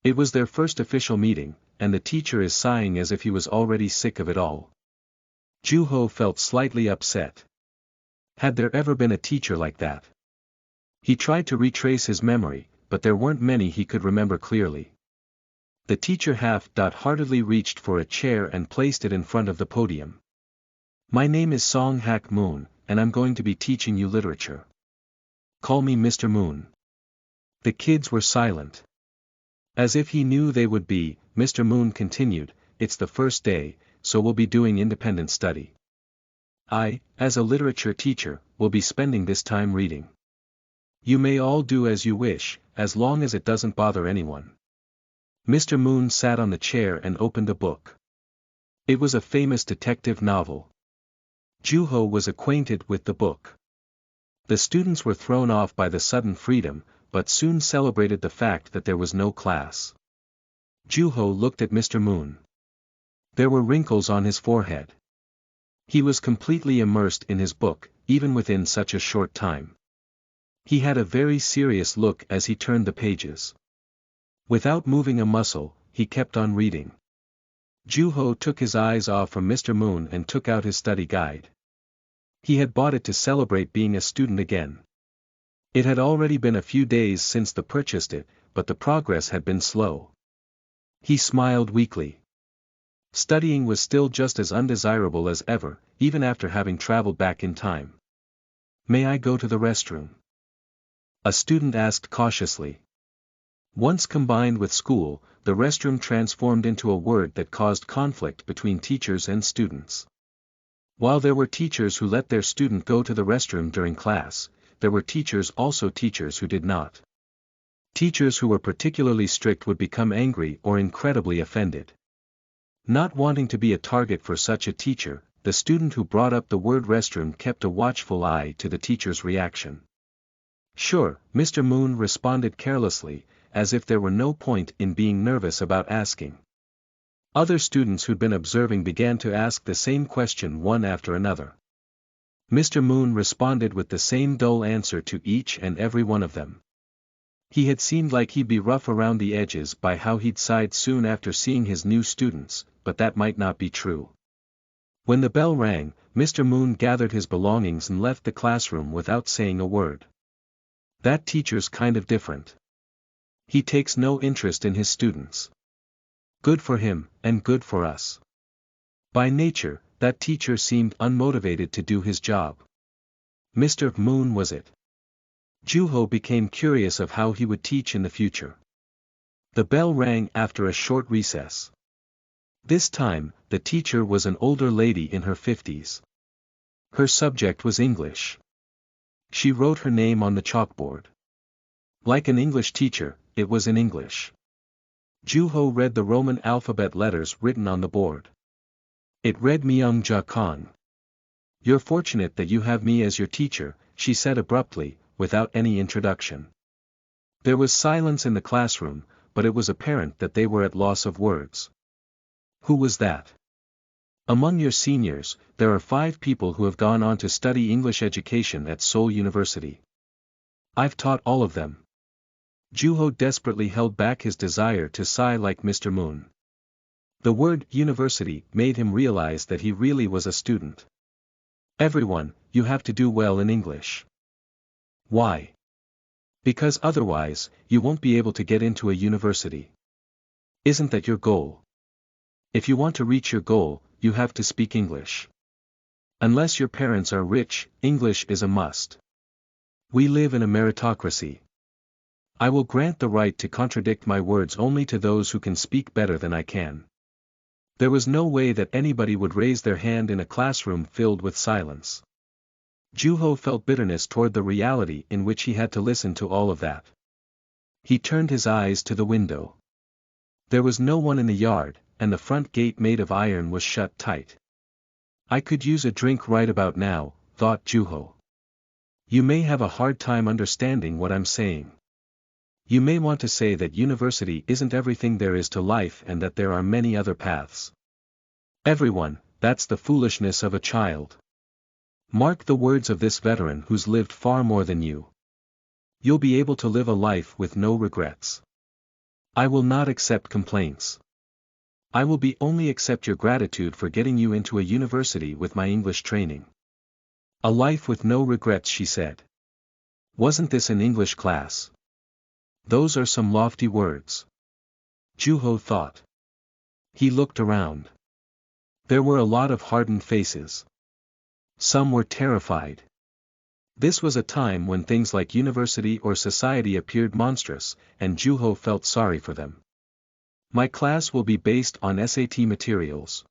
It was their first official meeting, and the teacher is sighing as if he was already sick of it all. Juho felt slightly upset. Had there ever been a teacher like that? He tried to retrace his memory, but there weren't many he could remember clearly. The teacher half-heartedly reached for a chair and placed it in front of the podium. "My name is Song Hak Moon, and I'm going to be teaching you literature. Call me Mr. Moon." The kids were silent. As if he knew they would be, Mr. Moon continued, "It's the first day, so we'll be doing independent study. I, as a literature teacher, will be spending this time reading. You may all do as you wish, as long as it doesn't bother anyone." Mr. Moon sat on the chair and opened a book. It was a famous detective novel. Juho was acquainted with the book. The students were thrown off by the sudden freedom, but soon celebrated the fact that there was no class. Juho looked at Mr. Moon. There were wrinkles on his forehead. He was completely immersed in his book, even within such a short time. He had a very serious look as he turned the pages. Without moving a muscle, he kept on reading. Juho took his eyes off from Mr. Moon and took out his study guide. He had bought it to celebrate being a student again. It had already been a few days since they purchased it, but the progress had been slow. He smiled weakly. Studying was still just as undesirable as ever, even after having traveled back in time. "May I go to the restroom?" a student asked cautiously. Once combined with school, the restroom transformed into a word that caused conflict between teachers and students. While there were teachers who let their student go to the restroom during class, there were also teachers who did not. Teachers who were particularly strict would become angry or incredibly offended. Not wanting to be a target for such a teacher, the student who brought up the word restroom kept a watchful eye to the teacher's reaction. "Sure," Mr. Moon responded carelessly, as if there were no point in being nervous about asking. Other students who'd been observing began to ask the same question one after another. Mr. Moon responded with the same dull answer to each and every one of them. He had seemed like he'd be rough around the edges by how he'd sighed soon after seeing his new students, but that might not be true. When the bell rang, Mr. Moon gathered his belongings and left the classroom without saying a word. That teacher's kind of different. He takes no interest in his students. Good for him, and good for us. By nature, that teacher seemed unmotivated to do his job. Mr. Moon was it. Juho became curious of how he would teach in the future. The bell rang after a short recess. This time, the teacher was an older lady in her 50s. Her subject was English. She wrote her name on the chalkboard. Like an English teacher, it was in English. Juho read the Roman alphabet letters written on the board. It read Myung Ja Kong. "You're fortunate that you have me as your teacher," she said abruptly, without any introduction. There was silence in the classroom, but it was apparent that they were at loss of words. "Who was that?" "Among your seniors, there are 5 people who have gone on to study English education at Seoul University. I've taught all of them." Juho desperately held back his desire to sigh like Mr. Moon. The word university made him realize that he really was a student. "Everyone, you have to do well in English." "Why?" "Because otherwise, you won't be able to get into a university. Isn't that your goal? If you want to reach your goal, you have to speak English. Unless your parents are rich, English is a must. We live in a meritocracy. I will grant the right to contradict my words only to those who can speak better than I can. There was no way that anybody would raise their hand in a classroom filled with silence. Juho felt bitterness toward the reality in which he had to listen to all of that. He turned his eyes to the window. There was no one in the yard, and the front gate made of iron was shut tight. I could use a drink right about now, thought Juho. You may have a hard time understanding what I'm saying. You may want to say that university isn't everything there is to life and that there are many other paths. Everyone, that's the foolishness of a child. Mark the words of this veteran who's lived far more than you. You'll be able to live a life with no regrets. I will not accept complaints. I will only accept your gratitude for getting you into a university with my English training. A life with no regrets, she said. Wasn't this an English class? Those are some lofty words. Juho thought. He looked around. There were a lot of hardened faces. Some were terrified. This was a time when things like university or society appeared monstrous, and Juho felt sorry for them. My class will be based on SAT materials.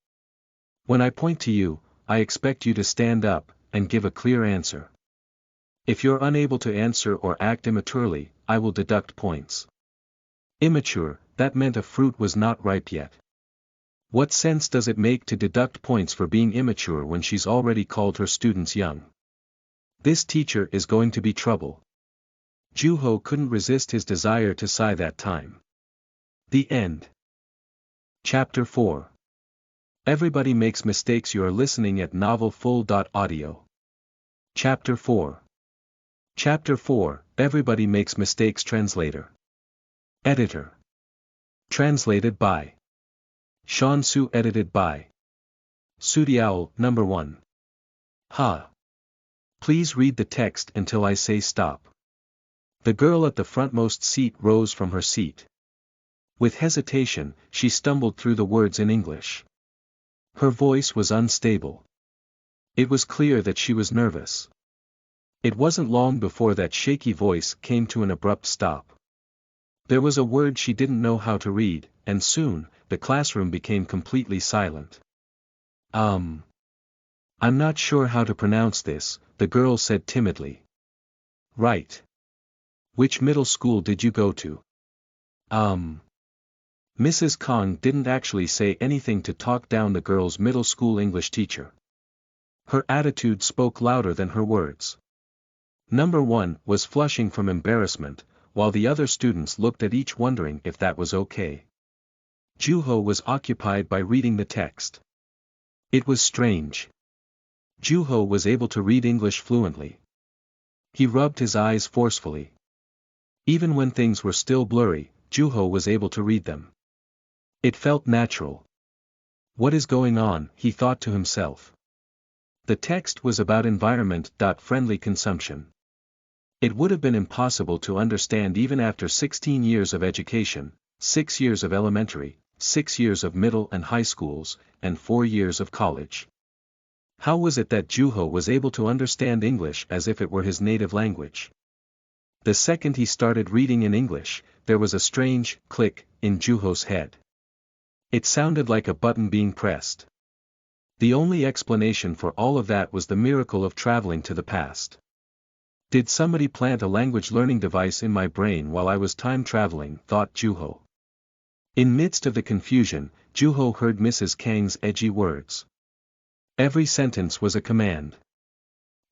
When I point to you, I expect you to stand up and give a clear answer. If you're unable to answer or act immaturely, I will deduct points. Immature, that meant a fruit was not ripe yet. What sense does it make to deduct points for being immature when she's already called her students young? This teacher is going to be trouble. Juho couldn't resist his desire to sigh that time. The end. Chapter 4. Everybody makes mistakes. You are listening at novelfull.audio. Chapter 4. Chapter 4, Everybody Makes Mistakes. Translator. Editor. Translated by Sean Su. Edited by Sudiowl, Number 1. Please read the text until I say stop. The girl at the frontmost seat rose from her seat. With hesitation, she stumbled through the words in English. Her voice was unstable. It was clear that she was nervous. It wasn't long before that shaky voice came to an abrupt stop. There was a word she didn't know how to read, and soon, the classroom became completely silent. I'm not sure how to pronounce this, the girl said timidly. Right. Which middle school did you go to? Mrs. Kong didn't actually say anything to talk down the girl's middle school English teacher. Her attitude spoke louder than her words. Number 1 was flushing from embarrassment, while the other students looked at each wondering if that was okay. Juho was occupied by reading the text. It was strange. Juho was able to read English fluently. He rubbed his eyes forcefully. Even when things were still blurry, Juho was able to read them. It felt natural. What is going on, he thought to himself. The text was about environment-friendly consumption. It would have been impossible to understand even after 16 years of education, 6 years of elementary, 6 years of middle and high schools, and 4 years of college. How was it that Juho was able to understand English as if it were his native language? The second he started reading in English, there was a strange click in Juho's head. It sounded like a button being pressed. The only explanation for all of that was the miracle of traveling to the past. Did somebody plant a language learning device in my brain while I was time traveling, thought Juho. In midst of the confusion, Juho heard Mrs. Kang's edgy words. Every sentence was a command.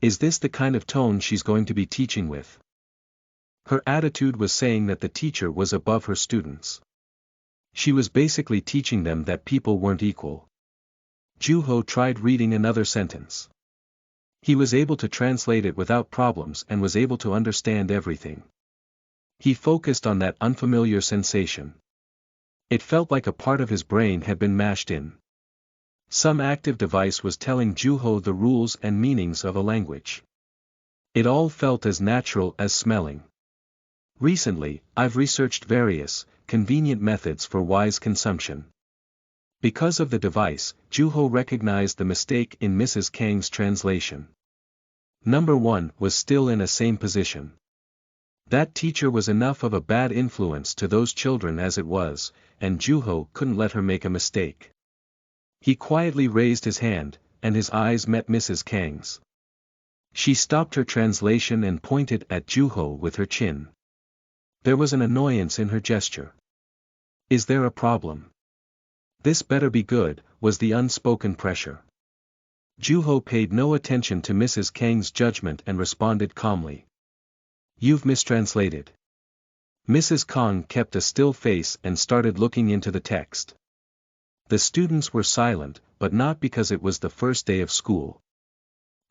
Is this the kind of tone she's going to be teaching with? Her attitude was saying that the teacher was above her students. She was basically teaching them that people weren't equal. Juho tried reading another sentence. He was able to translate it without problems and was able to understand everything. He focused on that unfamiliar sensation. It felt like a part of his brain had been mashed in. Some active device was telling Juho the rules and meanings of a language. It all felt as natural as smelling. Recently, I've researched various, convenient methods for wise consumption. Because of the device, Juho recognized the mistake in Mrs. Kang's translation. Number 1 was still in a same position. That teacher was enough of a bad influence to those children as it was, and Juho couldn't let her make a mistake. He quietly raised his hand, and his eyes met Mrs. Kang's. She stopped her translation and pointed at Juho with her chin. There was an annoyance in her gesture. Is there a problem? This better be good, was the unspoken pressure. Juho paid no attention to Mrs. Kang's judgment and responded calmly. You've mistranslated. Mrs. Kang kept a still face and started looking into the text. The students were silent, but not because it was the first day of school.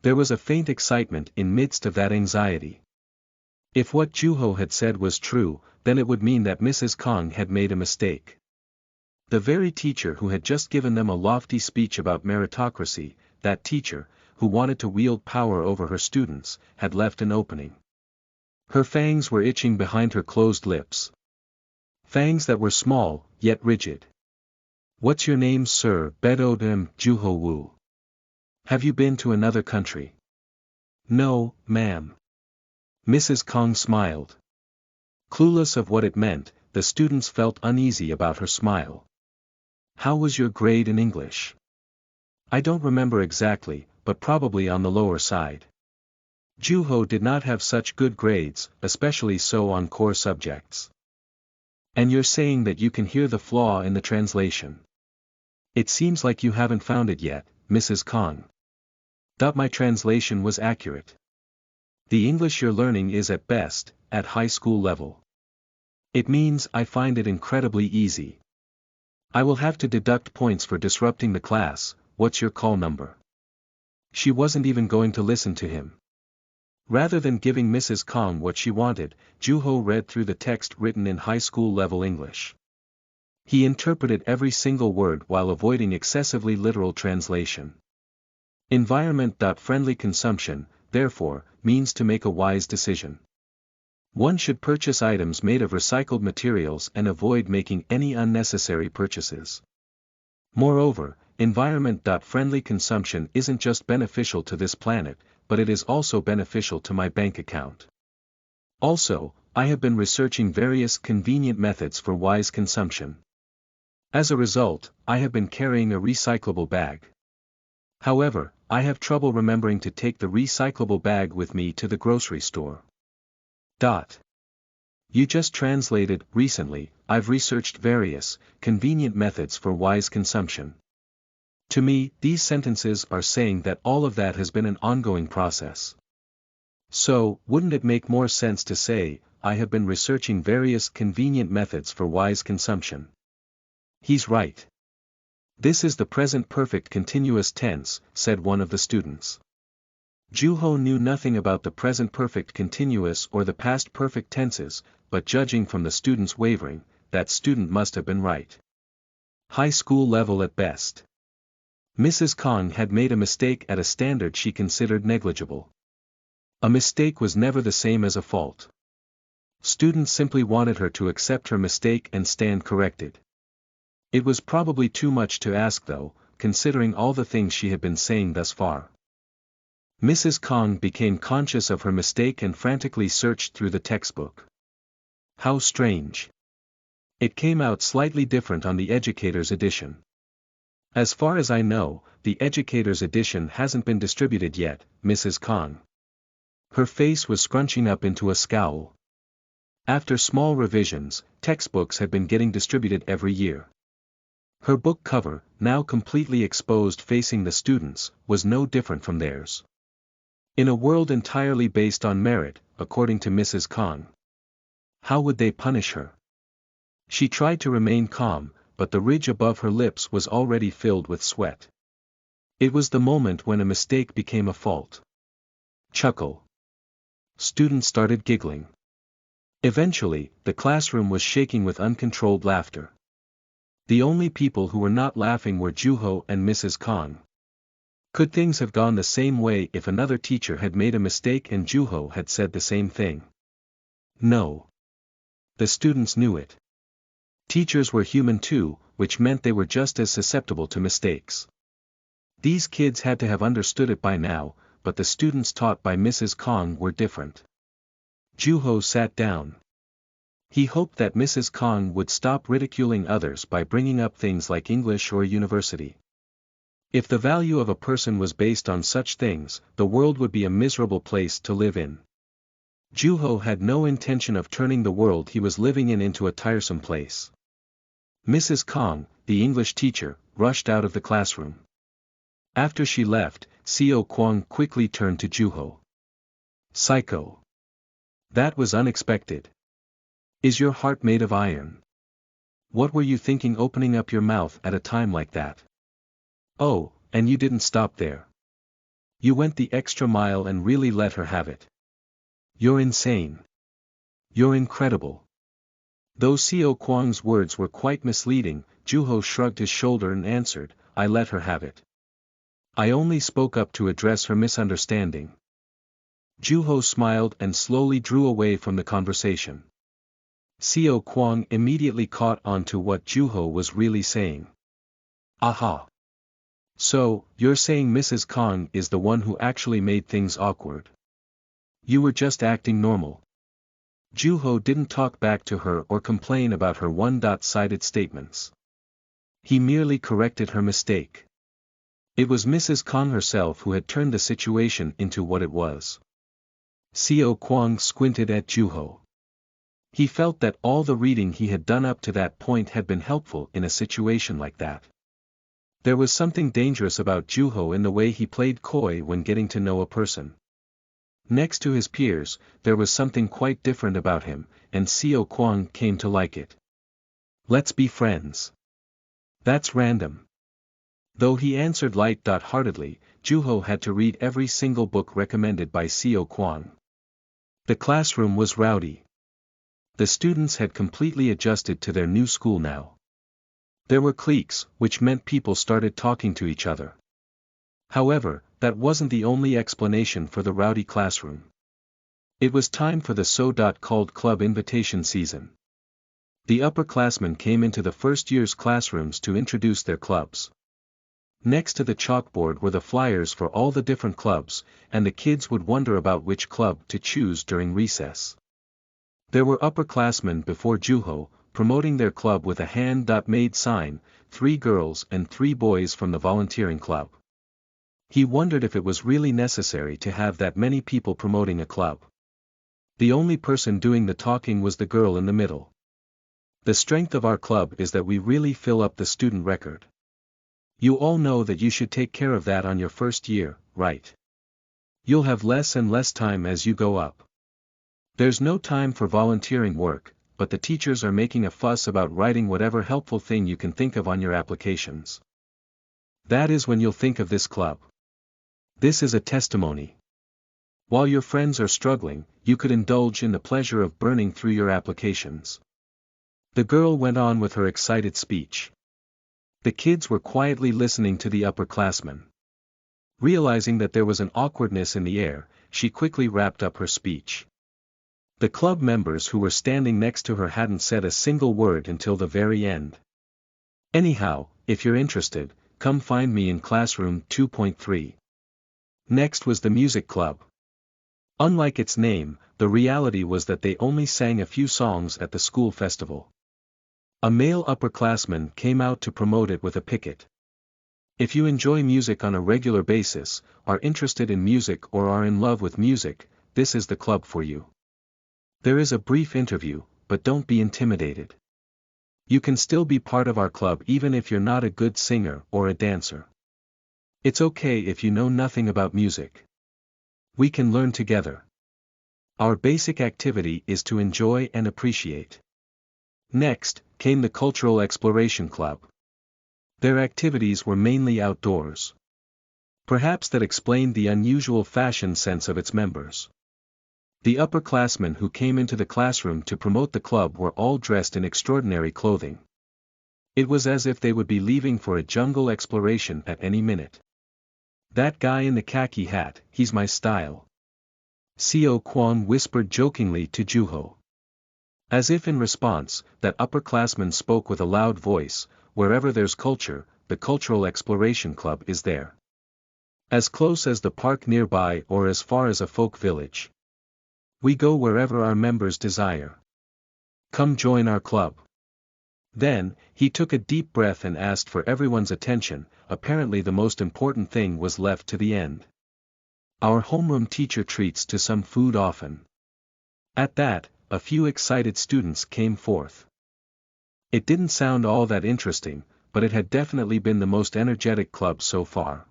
There was a faint excitement in midst of that anxiety. If what Juho had said was true, then it would mean that Mrs. Kang had made a mistake. The very teacher who had just given them a lofty speech about meritocracy, that teacher, who wanted to wield power over her students, had left an opening. Her fangs were itching behind her closed lips. Fangs that were small, yet rigid. What's your name, sir? Bedouin Juho Wu. Have you been to another country? No, ma'am. Mrs. Kang smiled. Clueless of what it meant, the students felt uneasy about her smile. How was your grade in English? I don't remember exactly, but probably on the lower side. Juho did not have such good grades, especially so on core subjects. And you're saying that you can hear the flaw in the translation. It seems like you haven't found it yet, Mrs. Kang. Thought my translation was accurate. The English you're learning is at best, at high school level. It means I find it incredibly easy. I will have to deduct points for disrupting the class. What's your call number? She wasn't even going to listen to him. Rather than giving Mrs. Kang what she wanted, Juho read through the text written in high school level English. He interpreted every single word while avoiding excessively literal translation. Environment-friendly consumption, therefore, means to make a wise decision. One should purchase items made of recycled materials and avoid making any unnecessary purchases. Moreover, environment-friendly consumption isn't just beneficial to this planet, but it is also beneficial to my bank account. Also, I have been researching various convenient methods for wise consumption. As a result, I have been carrying a recyclable bag. However, I have trouble remembering to take the recyclable bag with me to the grocery store. You just translated. Recently, I've researched various, convenient methods for wise consumption. To me, these sentences are saying that all of that has been an ongoing process. So, wouldn't it make more sense to say, I have been researching various convenient methods for wise consumption? He's right. This is the present perfect continuous tense, said one of the students. Juho knew nothing about the present perfect continuous or the past perfect tenses, but judging from the student's wavering, that student must have been right. High school level at best. Mrs. Kang had made a mistake at a standard she considered negligible. A mistake was never the same as a fault. Students simply wanted her to accept her mistake and stand corrected. It was probably too much to ask though, considering all the things she had been saying thus far. Mrs. Kang became conscious of her mistake and frantically searched through the textbook. How strange. It came out slightly different on the educator's edition. As far as I know, the educator's edition hasn't been distributed yet, Mrs. Kang. Her face was scrunching up into a scowl. After small revisions, textbooks had been getting distributed every year. Her book cover, now completely exposed facing the students, was no different from theirs. In a world entirely based on merit, according to Mrs. Kang. How would they punish her? She tried to remain calm, but the ridge above her lips was already filled with sweat. It was the moment when a mistake became a fault. Chuckle. Students started giggling. Eventually, the classroom was shaking with uncontrolled laughter. The only people who were not laughing were Juho and Mrs. Kang. Could things have gone the same way if another teacher had made a mistake and Juho had said the same thing? No. The students knew it. Teachers were human too, which meant they were just as susceptible to mistakes. These kids had to have understood it by now, but the students taught by Mrs. Kang were different. Juho sat down. He hoped that Mrs. Kong would stop ridiculing others by bringing up things like English or university. If the value of a person was based on such things, the world would be a miserable place to live in. Juho had no intention of turning the world he was living in into a tiresome place. Mrs. Kong, the English teacher, rushed out of the classroom. After she left, Seo Kwang quickly turned to Juho. Psycho. That was unexpected. Is your heart made of iron? What were you thinking opening up your mouth at a time like that? Oh, and you didn't stop there. You went the extra mile and really let her have it. You're insane. You're incredible. Though Seo Kwang's words were quite misleading, Juho shrugged his shoulder and answered, I let her have it. I only spoke up to address her misunderstanding. Juho smiled and slowly drew away from the conversation. Seo Kwang immediately caught on to what Juho was really saying. Aha! So, you're saying Mrs. Kong is the one who actually made things awkward. You were just acting normal. Juho didn't talk back to her or complain about her one-sided statements. He merely corrected her mistake. It was Mrs. Kong herself who had turned the situation into what it was. Seo Kwang squinted at Juho. He felt that all the reading he had done up to that point had been helpful in a situation like that. There was something dangerous about Juho in the way he played coy when getting to know a person. Next to his peers, there was something quite different about him, and Seo Kwang came to like it. Let's be friends. That's random. Though he answered light-heartedly, Juho had to read every single book recommended by Seo Kwang. The classroom was rowdy. The students had completely adjusted to their new school now. There were cliques, which meant people started talking to each other. However, that wasn't the only explanation for the rowdy classroom. It was time for the so-called club invitation season. The upperclassmen came into the first year's classrooms to introduce their clubs. Next to the chalkboard were the flyers for all the different clubs, and the kids would wonder about which club to choose during recess. There were upperclassmen before Juho, promoting their club with a hand-made sign, 3 girls and 3 boys from the volunteering club. He wondered if it was really necessary to have that many people promoting a club. The only person doing the talking was the girl in the middle. The strength of our club is that we really fill up the student record. You all know that you should take care of that on your first year, right? You'll have less and less time as you go up. There's no time for volunteering work, but the teachers are making a fuss about writing whatever helpful thing you can think of on your applications. That is when you'll think of this club. This is a testimony. While your friends are struggling, you could indulge in the pleasure of burning through your applications. The girl went on with her excited speech. The kids were quietly listening to the upperclassmen. Realizing that there was an awkwardness in the air, she quickly wrapped up her speech. The club members who were standing next to her hadn't said a single word until the very end. Anyhow, if you're interested, come find me in classroom 2.3. Next was the music club. Unlike its name, the reality was that they only sang a few songs at the school festival. A male upperclassman came out to promote it with a picket. If you enjoy music on a regular basis, are interested in music or are in love with music, this is the club for you. There is a brief interview, but don't be intimidated. You can still be part of our club even if you're not a good singer or a dancer. It's okay if you know nothing about music. We can learn together. Our basic activity is to enjoy and appreciate. Next, came the Cultural Exploration Club. Their activities were mainly outdoors. Perhaps that explained the unusual fashion sense of its members. The upperclassmen who came into the classroom to promote the club were all dressed in extraordinary clothing. It was as if they would be leaving for a jungle exploration at any minute. That guy in the khaki hat, he's my style. Seo Kwang whispered jokingly to Juho. As if in response, that upperclassman spoke with a loud voice, wherever there's culture, the Cultural Exploration Club is there. As close as the park nearby or as far as a folk village. We go wherever our members desire. Come join our club. Then, he took a deep breath and asked for everyone's attention. Apparently the most important thing was left to the end. Our homeroom teacher treats to some food often. At that, a few excited students came forth. It didn't sound all that interesting, but it had definitely been the most energetic club so far.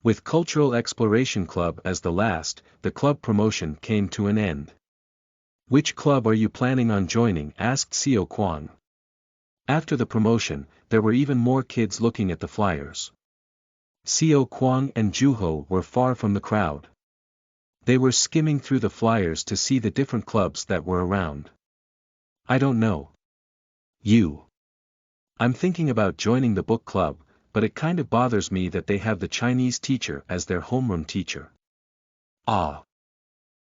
With Cultural Exploration Club as the last, the club promotion came to an end. Which club are you planning on joining? Asked Xiao Kwang. After the promotion, there were even more kids looking at the flyers. Xiao Kwang and Juho were far from the crowd. They were skimming through the flyers to see the different clubs that were around. I don't know. I'm thinking about joining the book club, but it kind of bothers me that they have the Chinese teacher as their homeroom teacher. Ah.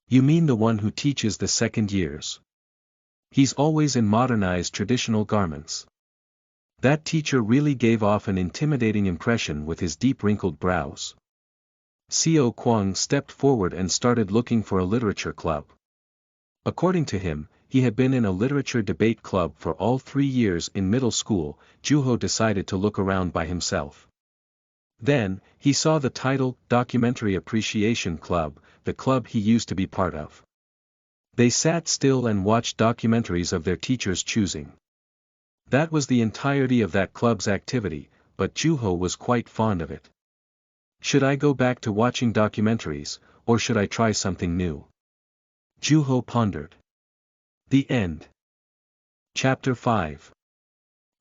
You mean the one who teaches the second years? He's always in modernized traditional garments. That teacher really gave off an intimidating impression with his deep wrinkled brows. Xiao Kwang stepped forward and started looking for a literature club. According to him, he had been in a literature debate club for all 3 years in middle school. Juho decided to look around by himself. Then, he saw the title, Documentary Appreciation Club, the club he used to be part of. They sat still and watched documentaries of their teachers' choosing. That was the entirety of that club's activity, but Juho was quite fond of it. Should I go back to watching documentaries, or should I try something new? Juho pondered. The end. Chapter 5.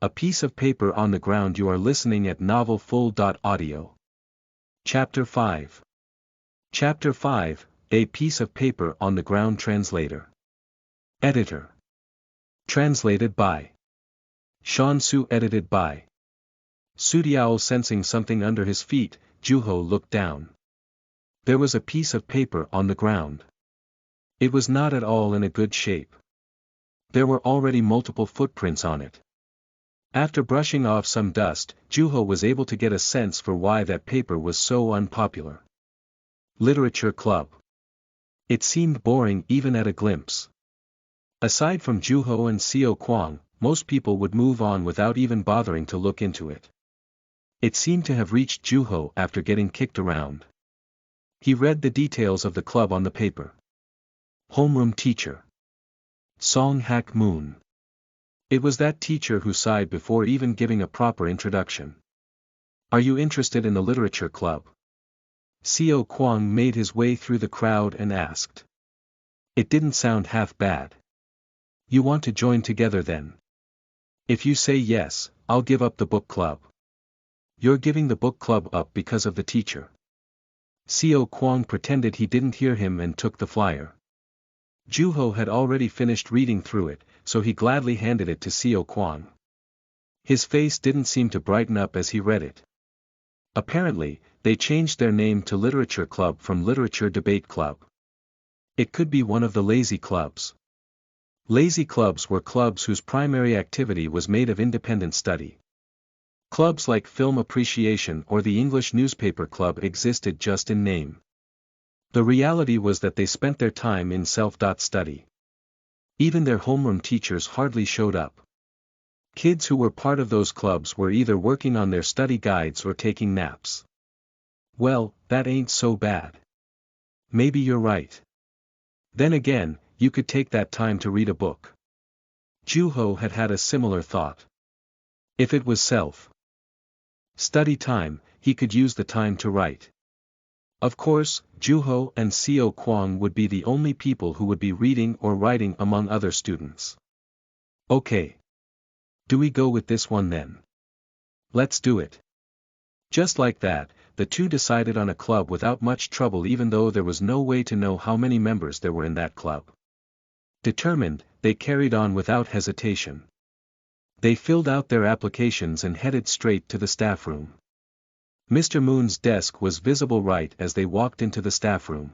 A piece of paper on the ground. You are listening at novelfull.audio. Chapter 5. Chapter 5, A Piece of Paper on the Ground. Translator. Editor. Translated by Sean Su. Edited by Sudiao. Sensing something under his feet, Juho looked down. There was a piece of paper on the ground. It was not at all in a good shape. There were already multiple footprints on it. After brushing off some dust, Juho was able to get a sense for why that paper was so unpopular. Literature club. It seemed boring even at a glimpse. Aside from Juho and Xiao Kwang, most people would move on without even bothering to look into it. It seemed to have reached Juho after getting kicked around. He read the details of the club on the paper. Homeroom teacher. Song Hak Moon. It was that teacher who sighed before even giving a proper introduction. Are you interested in the literature club? Xiao Kwang made his way through the crowd and asked. It didn't sound half bad. You want to join together then? If you say yes, I'll give up the book club. You're giving the book club up because of the teacher. Xiao Kwang pretended he didn't hear him and took the flyer. Juho had already finished reading through it, so he gladly handed it to Xiao Kwang. His face didn't seem to brighten up as he read it. Apparently, they changed their name to Literature Club from Literature Debate Club. It could be one of the lazy clubs. Lazy clubs were clubs whose primary activity was made of independent study. Clubs like Film Appreciation or the English Newspaper Club existed just in name. The reality was that they spent their time in self-study. Even their homeroom teachers hardly showed up. Kids who were part of those clubs were either working on their study guides or taking naps. Well, that ain't so bad. Maybe you're right. Then again, you could take that time to read a book. Juho had had a similar thought. If it was self-study time, he could use the time to write. Of course, Juho and Xiao Kwang would be the only people who would be reading or writing among other students. Okay. Do we go with this one then? Let's do it. Just like that, the two decided on a club without much trouble, even though there was no way to know how many members there were in that club. Determined, they carried on without hesitation. They filled out their applications and headed straight to the staff room. Mr. Moon's desk was visible right as they walked into the staff room.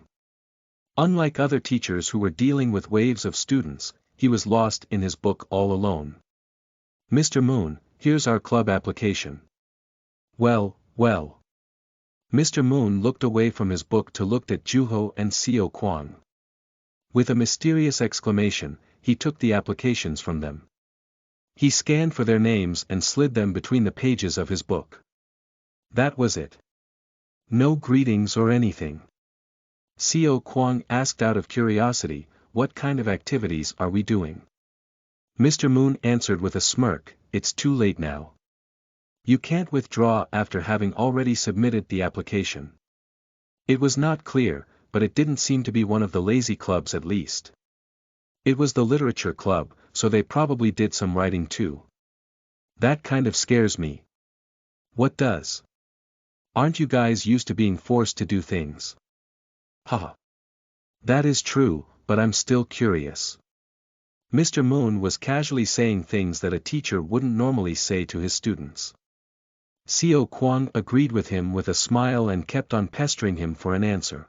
Unlike other teachers who were dealing with waves of students, he was lost in his book all alone. Mr. Moon, here's our club application. Well. Mr. Moon looked away from his book to look at Juho and Xiao Kwang. With a mysterious exclamation, he took the applications from them. He scanned for their names and slid them between the pages of his book. That was it. No greetings or anything. Xiao Kuang asked out of curiosity, "What kind of activities are we doing?" Mr. Moon answered with a smirk, "It's too late now. You can't withdraw after having already submitted the application." It was not clear, but it didn't seem to be one of the lazy clubs at least. It was the literature club, so they probably did some writing too. That kind of scares me. What does? Aren't you guys used to being forced to do things? Haha. That is true, but I'm still curious. Mr. Moon was casually saying things that a teacher wouldn't normally say to his students. Xiao Kuang agreed with him with a smile and kept on pestering him for an answer.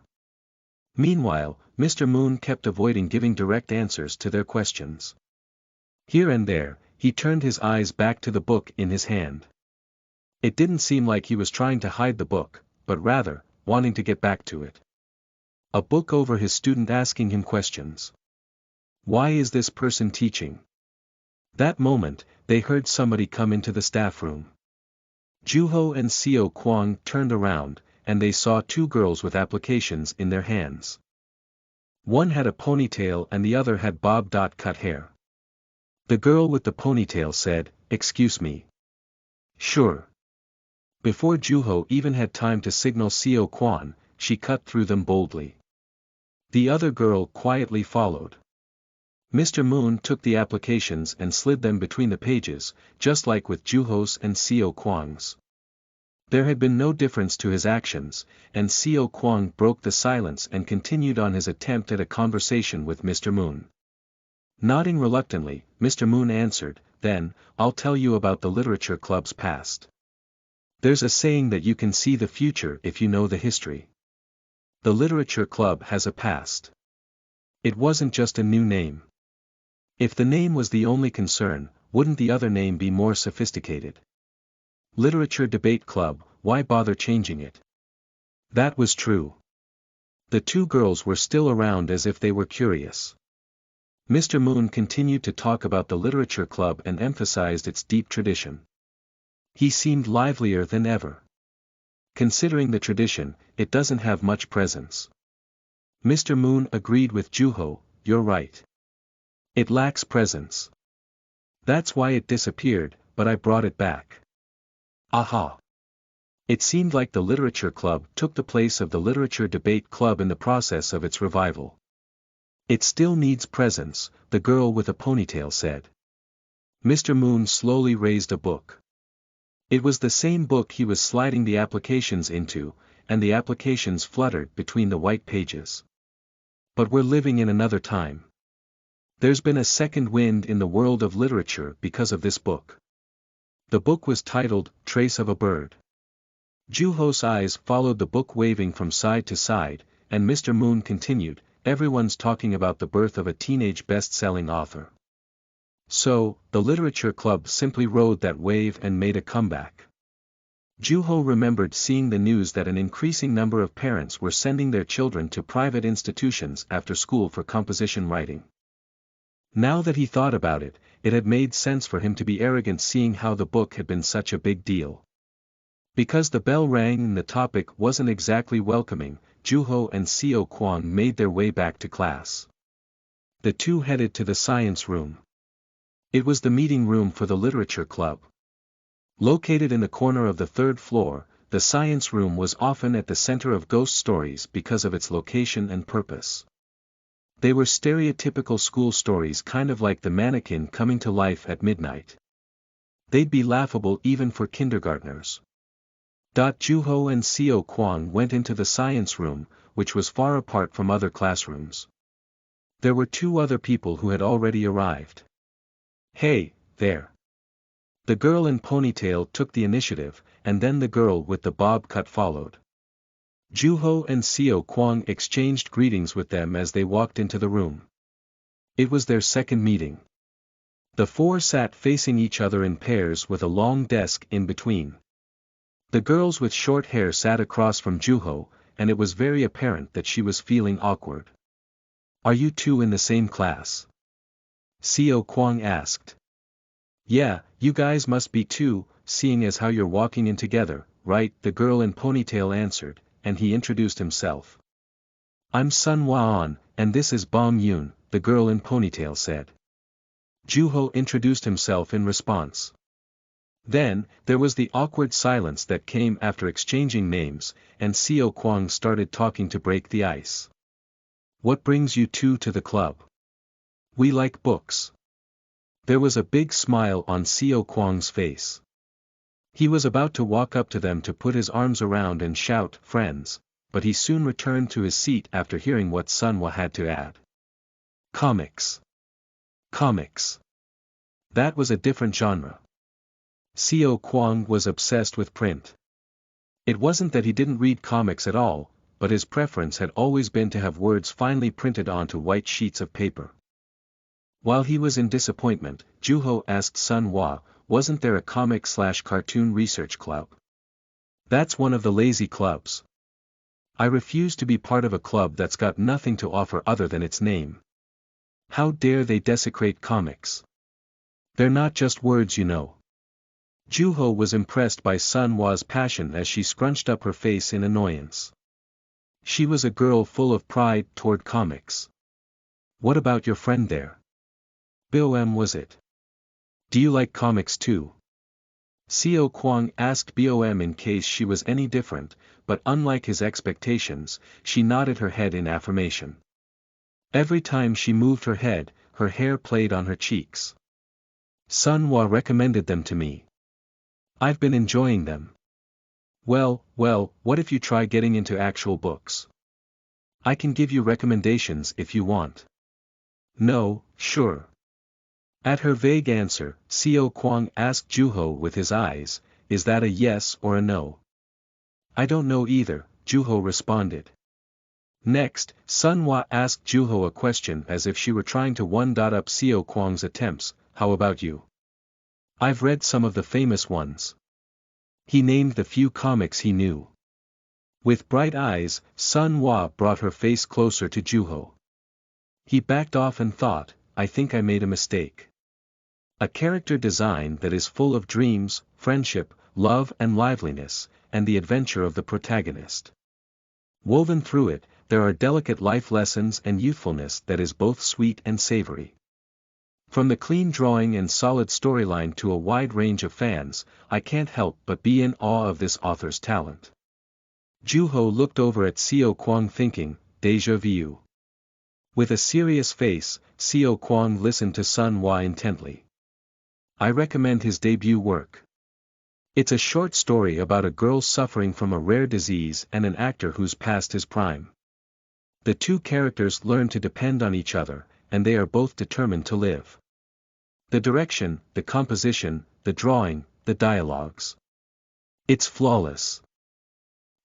Meanwhile, Mr. Moon kept avoiding giving direct answers to their questions. Here and there, he turned his eyes back to the book in his hand. It didn't seem like he was trying to hide the book, but rather, wanting to get back to it. A book over his student asking him questions. Why is this person teaching? That moment, they heard somebody come into the staff room. Juho and Xiao Kuang turned around, and they saw two girls with applications in their hands. One had a ponytail and the other had bob-cut hair. The girl with the ponytail said, "Excuse me." "Sure." Before Juho even had time to signal Xiao Kuang, she cut through them boldly. The other girl quietly followed. Mr. Moon took the applications and slid them between the pages, just like with Juho's and Xiao Kuang's. There had been no difference to his actions, and Xiao Kuang broke the silence and continued on his attempt at a conversation with Mr. Moon. Nodding reluctantly, Mr. Moon answered, "Then, I'll tell you about the literature club's past. There's a saying that you can see the future if you know the history. The literature club has a past. It wasn't just a new name. If the name was the only concern, wouldn't the other name be more sophisticated? Literature Debate Club, why bother changing it?" That was true. The two girls were still around as if they were curious. Mr. Moon continued to talk about the literature club and emphasized its deep tradition. He seemed livelier than ever. Considering the tradition, it doesn't have much presence. Mr. Moon agreed with Juho, "You're right. It lacks presence. That's why it disappeared, but I brought it back." Aha! It seemed like the literature club took the place of the literature debate club in the process of its revival. "It still needs presence," the girl with a ponytail said. Mr. Moon slowly raised a book. It was the same book he was sliding the applications into, and the applications fluttered between the white pages. But we're living in another time. There's been a second wind in the world of literature because of this book. The book was titled, Trace of a Bird. Juho's eyes followed the book waving from side to side, and Mr. Moon continued, "Everyone's talking about the birth of a teenage best-selling author. So, the literature club simply rode that wave and made a comeback." Juho remembered seeing the news that an increasing number of parents were sending their children to private institutions after school for composition writing. Now that he thought about it, it had made sense for him to be arrogant seeing how the book had been such a big deal. Because the bell rang and the topic wasn't exactly welcoming, Juho and Xiao Kuang made their way back to class. The two headed to the science room. It was the meeting room for the literature club. Located in the corner of the third floor, the science room was often at the center of ghost stories because of its location and purpose. They were stereotypical school stories, kind of like the mannequin coming to life at midnight. They'd be laughable even for kindergartners. Juho and Xiao Kuang went into the science room, which was far apart from other classrooms. There were two other people who had already arrived. "Hey, there." The girl in ponytail took the initiative, and then the girl with the bob cut followed. Juho and Xiao Kuang exchanged greetings with them as they walked into the room. It was their second meeting. The four sat facing each other in pairs with a long desk in between. The girls with short hair sat across from Juho, and it was very apparent that she was feeling awkward. Are you two in the same class? Xiao Kuang asked. Yeah, you guys must be too, seeing as how you're walking in together, right? The girl in ponytail answered, and he introduced himself. I'm Sun Hua-an, and this is Bong Yoon, the girl in ponytail said. Juho introduced himself in response. Then, there was the awkward silence that came after exchanging names, and Xiao Kuang started talking to break the ice. What brings you two to the club? We like books. There was a big smile on Xiao Kuang's face. He was about to walk up to them to put his arms around and shout, friends, but he soon returned to his seat after hearing what Sun Hua had to add. Comics. Comics. That was a different genre. Xiao Kuang was obsessed with print. It wasn't that he didn't read comics at all, but his preference had always been to have words finely printed onto white sheets of paper. While he was in disappointment, Juho asked Sun Hua, wasn't there a comic/cartoon research club? That's one of the lazy clubs. I refuse to be part of a club that's got nothing to offer other than its name. How dare they desecrate comics? They're not just words, you know. Juho was impressed by Sun Hua's passion as she scrunched up her face in annoyance. She was a girl full of pride toward comics. What about your friend there? Bom was it? Do you like comics too? Xiao Kuang asked Bom in case she was any different, but unlike his expectations, she nodded her head in affirmation. Every time she moved her head, her hair played on her cheeks. Sun Hua recommended them to me. I've been enjoying them. Well, what if you try getting into actual books? I can give you recommendations if you want. No, sure. At her vague answer, Xiao Kuang asked Juho with his eyes, is that a yes or a no? I don't know either, Juho responded. Next, Sun Hua asked Juho a question as if she were trying to one-up Xiao Kuang's attempts, how about you? I've read some of the famous ones. He named the few comics he knew. With bright eyes, Sun Hua brought her face closer to Juho. He backed off and thought, I think I made a mistake. A character design that is full of dreams, friendship, love and liveliness, and the adventure of the protagonist. Woven through it, there are delicate life lessons and youthfulness that is both sweet and savory. From the clean drawing and solid storyline to a wide range of fans, I can't help but be in awe of this author's talent. Juho looked over at Xiao Kuang thinking, déjà vu. With a serious face, Xiao Kuang listened to Sun Hua intently. I recommend his debut work. It's a short story about a girl suffering from a rare disease and an actor who's past his prime. The two characters learn to depend on each other, and they are both determined to live. The direction, the composition, the drawing, the dialogues. It's flawless.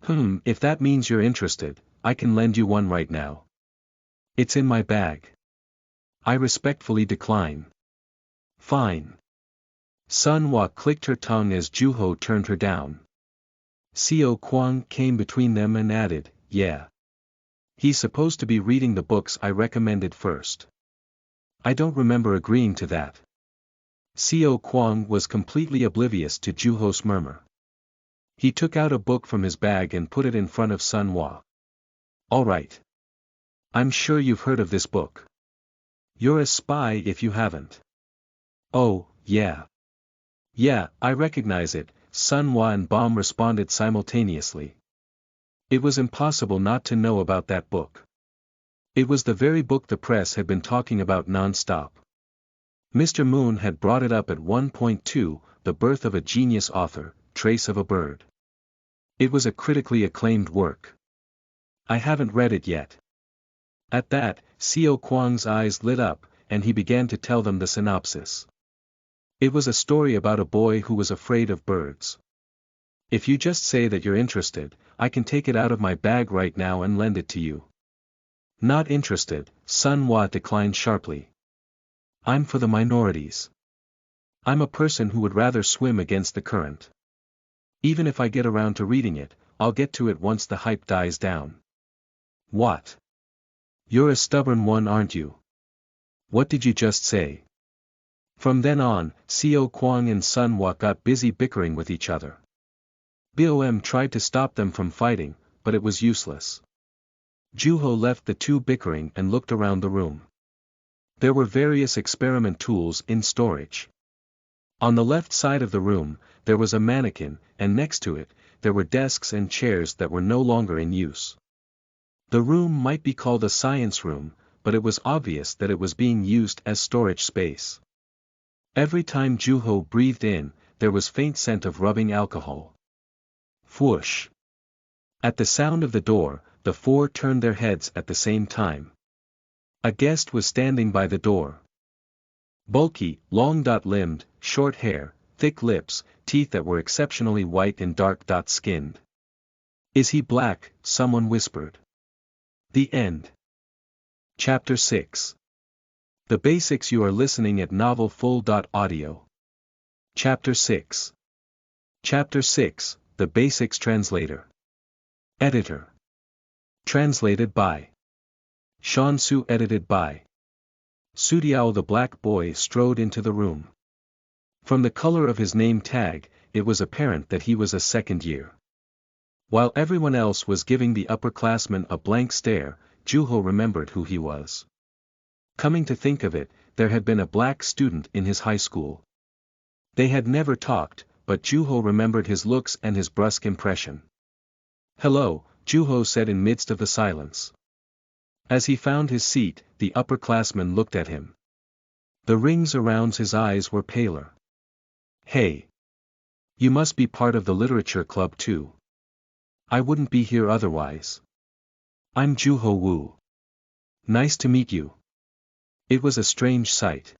If that means you're interested, I can lend you one right now. It's in my bag. I respectfully decline. Fine. Sun Hua clicked her tongue as Juho turned her down. Xiao Kuang came between them and added, yeah. He's supposed to be reading the books I recommended first. I don't remember agreeing to that. Xiao Kuang was completely oblivious to Juho's murmur. He took out a book from his bag and put it in front of Sun Hua. All right. I'm sure you've heard of this book. You're a spy if you haven't. Oh, yeah. Yeah, I recognize it, Sun Hua and Bom responded simultaneously. It was impossible not to know about that book. It was the very book the press had been talking about non-stop. Mr. Moon had brought it up at one point too, The Birth of a Genius Author, Trace of a Bird. It was a critically acclaimed work. I haven't read it yet. At that, Xiao Kuang's eyes lit up, and he began to tell them the synopsis. It was a story about a boy who was afraid of birds. If you just say that you're interested, I can take it out of my bag right now and lend it to you. Not interested, Sun Hua declined sharply. I'm for the minorities. I'm a person who would rather swim against the current. Even if I get around to reading it, I'll get to it once the hype dies down. What? You're a stubborn one, aren't you? What did you just say? From then on, Seo Kwang and Sun Wha got busy bickering with each other. Bom tried to stop them from fighting, but it was useless. Juho left the two bickering and looked around the room. There were various experiment tools in storage. On the left side of the room, there was a mannequin, and next to it, there were desks and chairs that were no longer in use. The room might be called a science room, but it was obvious that it was being used as storage space. Every time Juho breathed in, there was faint scent of rubbing alcohol. Whoosh! At the sound of the door, the four turned their heads at the same time. A guest was standing by the door. Bulky, long-limbed, short hair, thick lips, teeth that were exceptionally white and dark-skinned. Is he black? Someone whispered. The end. Chapter 6. The Basics. You are listening at novelfull.audio. Chapter 6. Chapter 6, The Basics Translator. Editor. Translated by Sean Su. Edited by Sudiao. The black boy strode into the room. From the color of his name tag, it was apparent that he was a second year. While everyone else was giving the upperclassman a blank stare, Juho remembered who he was. Coming to think of it, there had been a black student in his high school. They had never talked, but Juho remembered his looks and his brusque impression. Hello, Juho said in midst of the silence. As he found his seat, the upperclassman looked at him. The rings around his eyes were paler. Hey! You must be part of the literature club too. I wouldn't be here otherwise. I'm Juho Woo. Nice to meet you. It was a strange sight.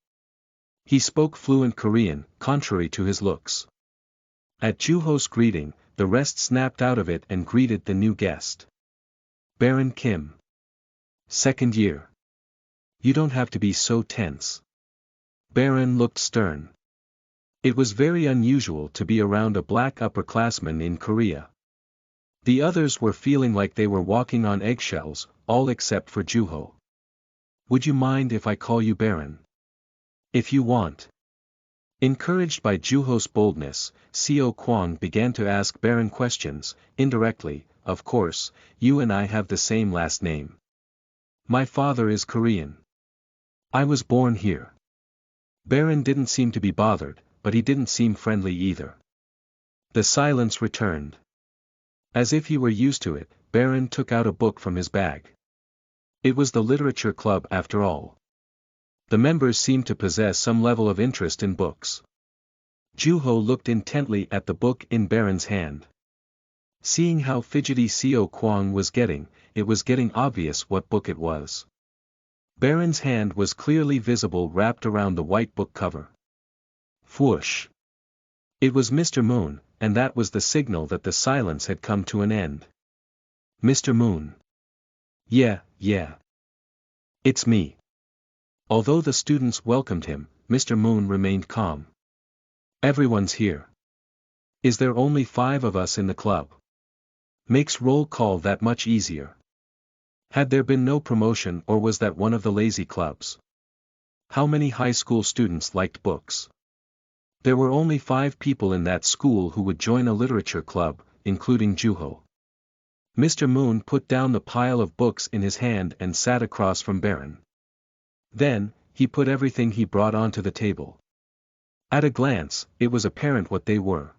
He spoke fluent Korean, contrary to his looks. At Juho's greeting, the rest snapped out of it and greeted the new guest. Baron Kim. Second year. You don't have to be so tense. Baron looked stern. It was very unusual to be around a black upperclassman in Korea. The others were feeling like they were walking on eggshells, all except for Juho. Would you mind if I call you Baron? If you want. Encouraged by Juho's boldness, Seo Kwang began to ask Baron questions, indirectly. Of course, you and I have the same last name. My father is Korean. I was born here. Baron didn't seem to be bothered, but he didn't seem friendly either. The silence returned. As if he were used to it, Baron took out a book from his bag. It was the literature club after all. The members seemed to possess some level of interest in books. Juho looked intently at the book in Baron's hand. Seeing how fidgety Seo Kwang was getting, it was getting obvious what book it was. Baron's hand was clearly visible wrapped around the white book cover. Whoosh! It was Mr. Moon, and that was the signal that the silence had come to an end. Mr. Moon. Yeah. It's me. Although the students welcomed him, Mr. Moon remained calm. Everyone's here. Is there only 5 of us in the club? Makes roll call that much easier. Had there been no promotion, or was that one of the lazy clubs? How many high school students liked books? There were only 5 people in that school who would join a literature club, including Juho. Mr. Moon put down the pile of books in his hand and sat across from Baron. Then, he put everything he brought onto the table. At a glance, it was apparent what they were.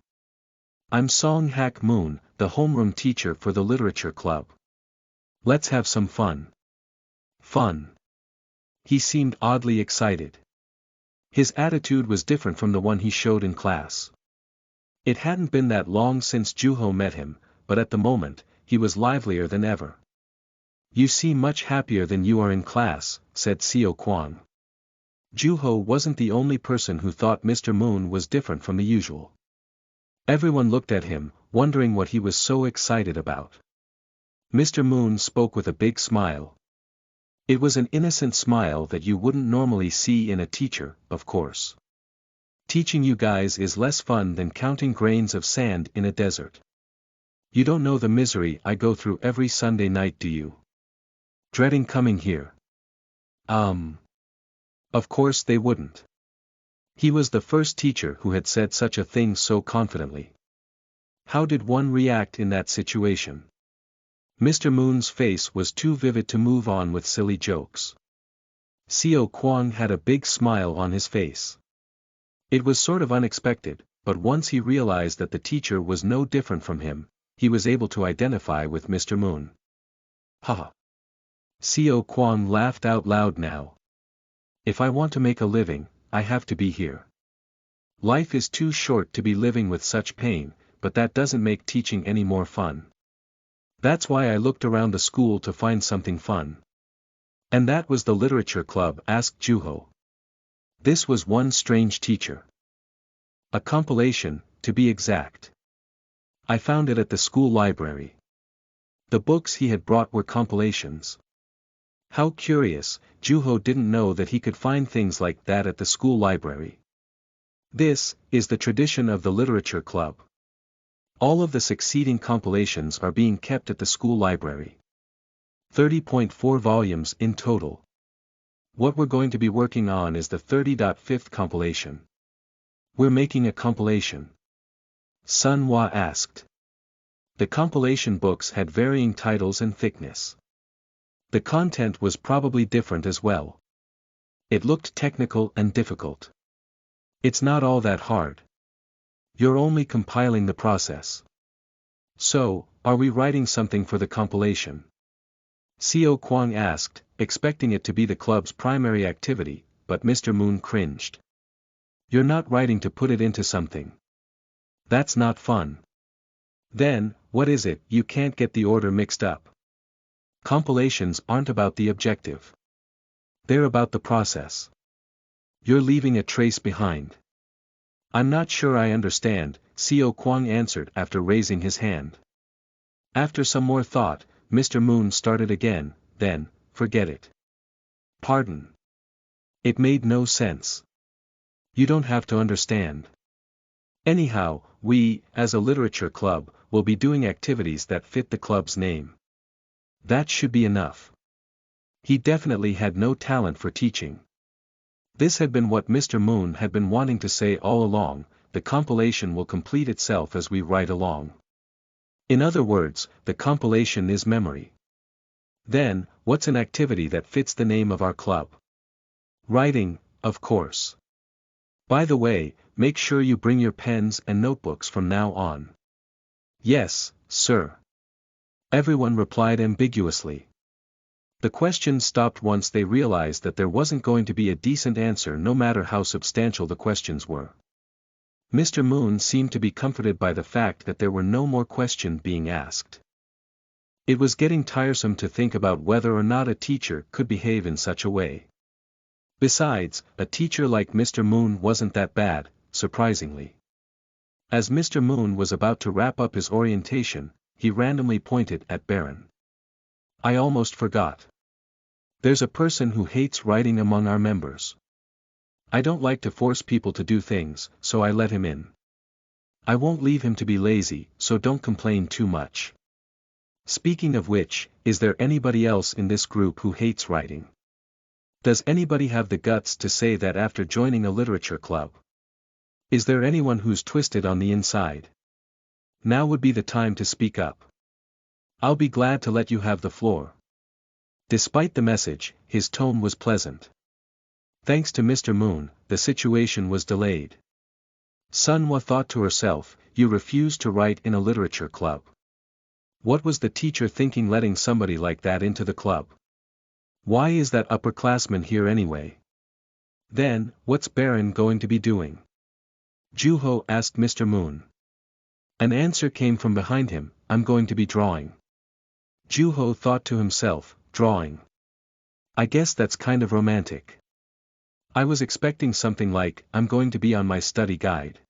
I'm Song Hak Moon, the homeroom teacher for the literature club. Let's have some fun. Fun. He seemed oddly excited. His attitude was different from the one he showed in class. It hadn't been that long since Juho met him, but at the moment, he was livelier than ever. You seem much happier than you are in class, said Seo Kwang. Juho wasn't the only person who thought Mr. Moon was different from the usual. Everyone looked at him, wondering what he was so excited about. Mr. Moon spoke with a big smile. It was an innocent smile that you wouldn't normally see in a teacher, of course. Teaching you guys is less fun than counting grains of sand in a desert. You don't know the misery I go through every Sunday night, do you? dreading coming here. Of course they wouldn't. He was the first teacher who had said such a thing so confidently. How did one react in that situation? Mr. Moon's face was too vivid to move on with silly jokes. Xiao Kuang had a big smile on his face. It was sort of unexpected, but once he realized that the teacher was no different from him, he was able to identify with Mr. Moon. Haha. Xiao Kuang laughed out loud now. If I want to make a living, I have to be here. Life is too short to be living with such pain, but that doesn't make teaching any more fun. That's why I looked around the school to find something fun. And that was the literature club, asked Juho. This was one strange teacher. A compilation, to be exact. I found it at the school library. The books he had brought were compilations. How curious, Juho didn't know that he could find things like that at the school library. This is the tradition of the literature club. All of the succeeding compilations are being kept at the school library. 30.4 volumes in total. What we're going to be working on is the 30.5th compilation. We're making a compilation. Sun Hua asked. The compilation books had varying titles and thickness. The content was probably different as well. It looked technical and difficult. It's not all that hard. You're only compiling the process. So, are we writing something for the compilation? Xiao Kuang asked, expecting it to be the club's primary activity, but Mr. Moon cringed. You're not writing to put it into something. That's not fun. Then, what is it? You can't get the order mixed up. Compilations aren't about the objective. They're about the process. You're leaving a trace behind. I'm not sure I understand, Xiao Kuang answered after raising his hand. After some more thought, Mr. Moon started again, then, forget it. Pardon. It made no sense. You don't have to understand. Anyhow, we, as a literature club, will be doing activities that fit the club's name. That should be enough. He definitely had no talent for teaching. This had been what Mr. Moon had been wanting to say all along, the compilation will complete itself as we write along. In other words, the compilation is memory. Then, what's an activity that fits the name of our club? Writing, of course. By the way, make sure you bring your pens and notebooks from now on. Yes, sir. Everyone replied ambiguously. The question stopped once they realized that there wasn't going to be a decent answer no matter how substantial the questions were. Mr. Moon seemed to be comforted by the fact that there were no more questions being asked. It was getting tiresome to think about whether or not a teacher could behave in such a way. Besides, a teacher like Mr. Moon wasn't that bad, surprisingly. As Mr. Moon was about to wrap up his orientation, he randomly pointed at Baron. I almost forgot. There's a person who hates writing among our members. I don't like to force people to do things, so I let him in. I won't leave him to be lazy, so don't complain too much. Speaking of which, is there anybody else in this group who hates writing? Does anybody have the guts to say that after joining a literature club? Is there anyone who's twisted on the inside? Now would be the time to speak up. I'll be glad to let you have the floor. Despite the message, his tone was pleasant. Thanks to Mr. Moon, the situation was delayed. Sun Hua thought to herself, you refuse to write in a literature club. What was the teacher thinking letting somebody like that into the club? Why is that upperclassman here anyway? Then, what's Baron going to be doing? Juho asked Mr. Moon. An answer came from behind him, I'm going to be drawing. Juho thought to himself, drawing. I guess that's kind of romantic. I was expecting something like, I'm going to be on my study guide.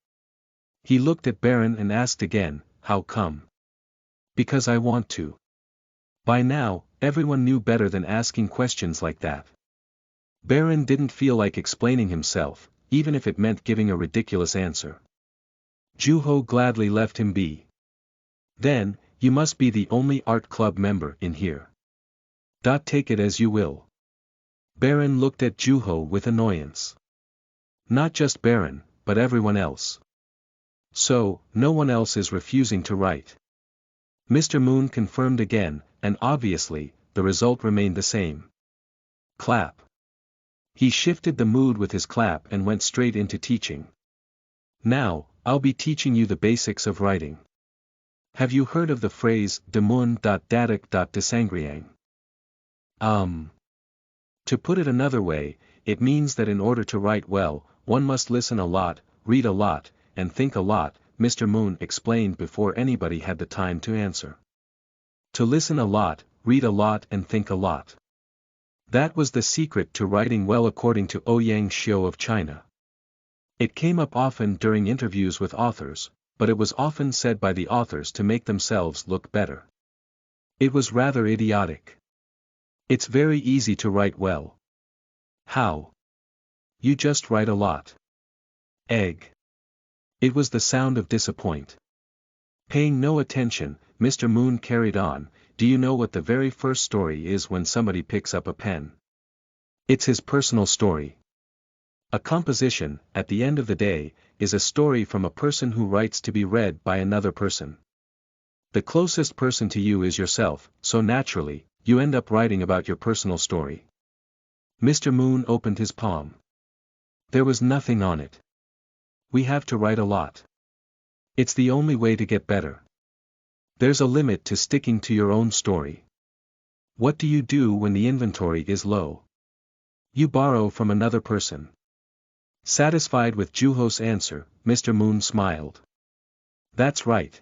He looked at Baron and asked again, how come? Because I want to. By now, everyone knew better than asking questions like that. Baron didn't feel like explaining himself, even if it meant giving a ridiculous answer. Juho gladly left him be. Then, you must be the only art club member in here. Take it as you will. Baron looked at Juho with annoyance. Not just Baron, but everyone else. So, no one else is refusing to write. Mr. Moon confirmed again, and obviously, the result remained the same. Clap. He shifted the mood with his clap and went straight into teaching. Now, I'll be teaching you the basics of writing. Have you heard of the phrase, demun dadak desangriang? To put it another way, it means that in order to write well, one must listen a lot, read a lot, and think a lot, Mr. Moon explained before anybody had the time to answer. To listen a lot, read a lot and think a lot. That was the secret to writing well according to Ouyang Xiu of China. It came up often during interviews with authors, but it was often said by the authors to make themselves look better. It was rather idiotic. It's very easy to write well. How? You just write a lot. Egg. It was the sound of disappoint. Paying no attention, Mr. Moon carried on. Do you know what the very first story is when somebody picks up a pen? It's his personal story. A composition, at the end of the day, is a story from a person who writes to be read by another person. The closest person to you is yourself, so naturally, you end up writing about your personal story. Mr. Moon opened his palm. There was nothing on it. We have to write a lot. It's the only way to get better. There's a limit to sticking to your own story. What do you do when the inventory is low? You borrow from another person. Satisfied with Juho's answer, Mr. Moon smiled. That's right.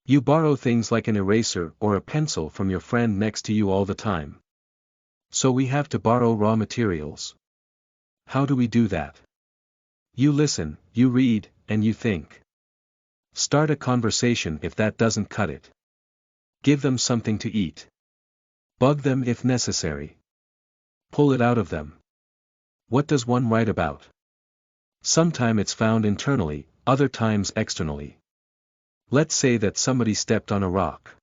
You borrow things like an eraser or a pencil from your friend next to you all the time. So we have to borrow raw materials. How do we do that? You listen, you read, and you think. Start a conversation if that doesn't cut it. Give them something to eat. Bug them if necessary. Pull it out of them. What does one write about? Sometimes it's found internally, other times externally. Let's say that somebody stepped on a rock.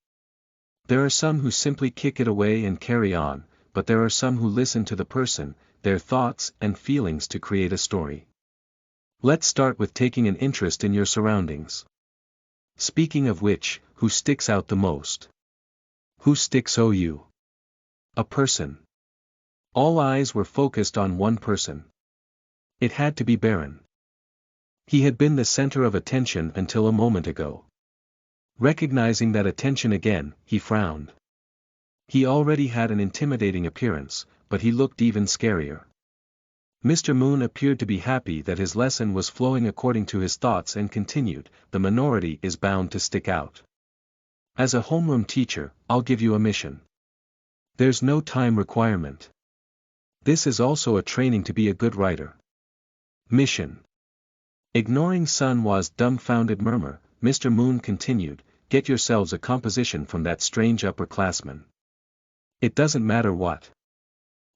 There are some who simply kick it away and carry on, but there are some who listen to the person, their thoughts and feelings to create a story. Let's start with taking an interest in your surroundings. Speaking of which, who sticks out the most? Who sticks you? A person. All eyes were focused on one person. It had to be Baron. He had been the center of attention until a moment ago. Recognizing that attention again, he frowned. He already had an intimidating appearance, but he looked even scarier. Mr. Moon appeared to be happy that his lesson was flowing according to his thoughts and continued, the minority is bound to stick out. As a homeroom teacher, I'll give you a mission. There's no time requirement. This is also a training to be a good writer. Mission. Ignoring Sun Wa's dumbfounded murmur, Mr. Moon continued, get yourselves a composition from that strange upperclassman. It doesn't matter what.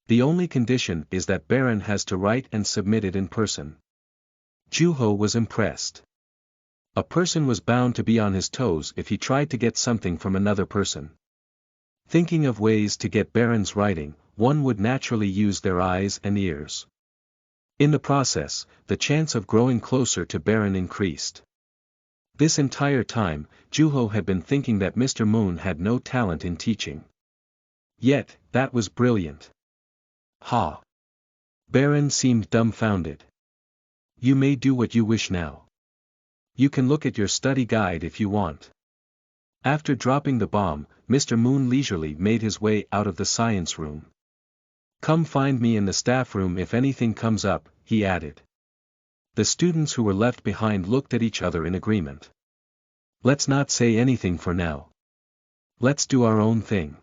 The only condition is that Baron has to write and submit it in person. Juho was impressed. A person was bound to be on his toes if he tried to get something from another person. Thinking of ways to get Baron's writing, one would naturally use their eyes and ears. In the process, the chance of growing closer to Baron increased. This entire time, Juho had been thinking that Mr. Moon had no talent in teaching. Yet, that was brilliant. Ha! Baron seemed dumbfounded. You may do what you wish now. You can look at your study guide if you want. After dropping the bomb, Mr. Moon leisurely made his way out of the science room. Come find me in the staff room if anything comes up, he added. The students who were left behind looked at each other in agreement. Let's not say anything for now. Let's do our own thing.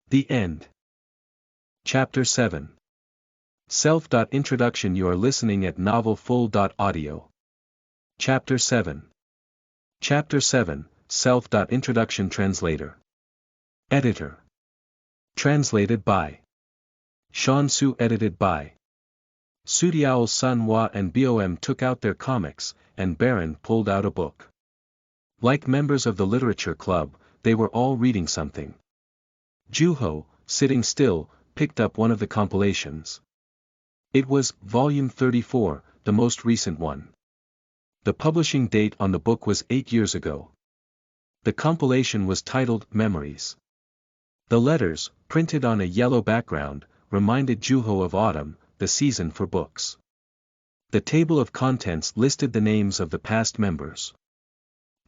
The end. Chapter 7. Self-introduction. You are listening at novelfull.audio. Chapter 7. Chapter 7, Self-introduction. Translator. Editor. Translated by Sean Su. Edited by Sudiao. Sun Wa and Bom took out their comics, and Baron pulled out a book. Like members of the literature club, they were all reading something. Juho, sitting still, picked up one of the compilations. It was volume 34, the most recent one. The publishing date on the book was 8 years ago. The compilation was titled Memories. The letters, printed on a yellow background, reminded Juho of autumn, the season for books. The table of contents listed the names of the past members.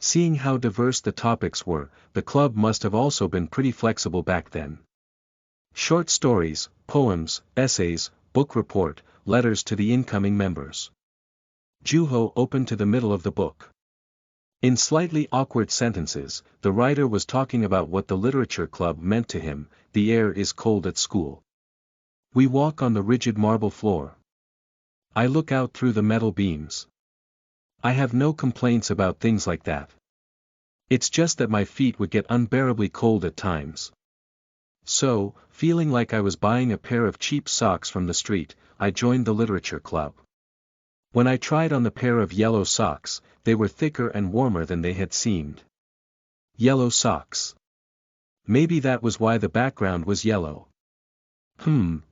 Seeing how diverse the topics were, the club must have also been pretty flexible back then. Short stories, poems, essays, book report, letters to the incoming members. Juho opened to the middle of the book. In slightly awkward sentences, the writer was talking about what the literature club meant to him. The air is cold at school. We walk on the rigid marble floor. I look out through the metal beams. I have no complaints about things like that. It's just that my feet would get unbearably cold at times. So, feeling like I was buying a pair of cheap socks from the street, I joined the literature club. When I tried on the pair of yellow socks, they were thicker and warmer than they had seemed. Yellow socks. Maybe that was why the background was yellow.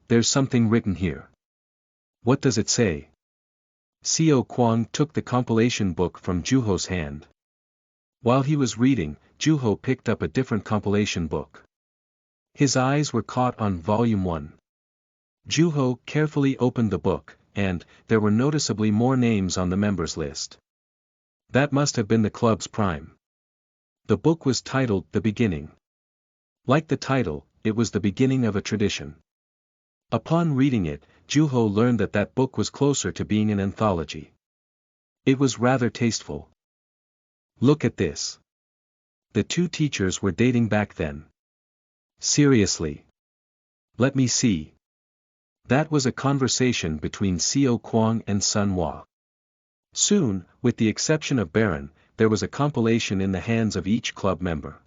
There's something written here. What does it say? Seo Kwang took the compilation book from Juho's hand. While he was reading, Juho picked up a different compilation book. His eyes were caught on volume 1. Juho carefully opened the book, and there were noticeably more names on the members list. That must have been the club's prime. The book was titled The Beginning. Like the title, it was the beginning of a tradition. Upon reading it, Juho learned that that book was closer to being an anthology. It was rather tasteful. Look at this. The two teachers were dating back then. Seriously. Let me see. That was a conversation between Seo Kwang and Sun Hwa. Soon, with the exception of Baron, there was a compilation in the hands of each club member.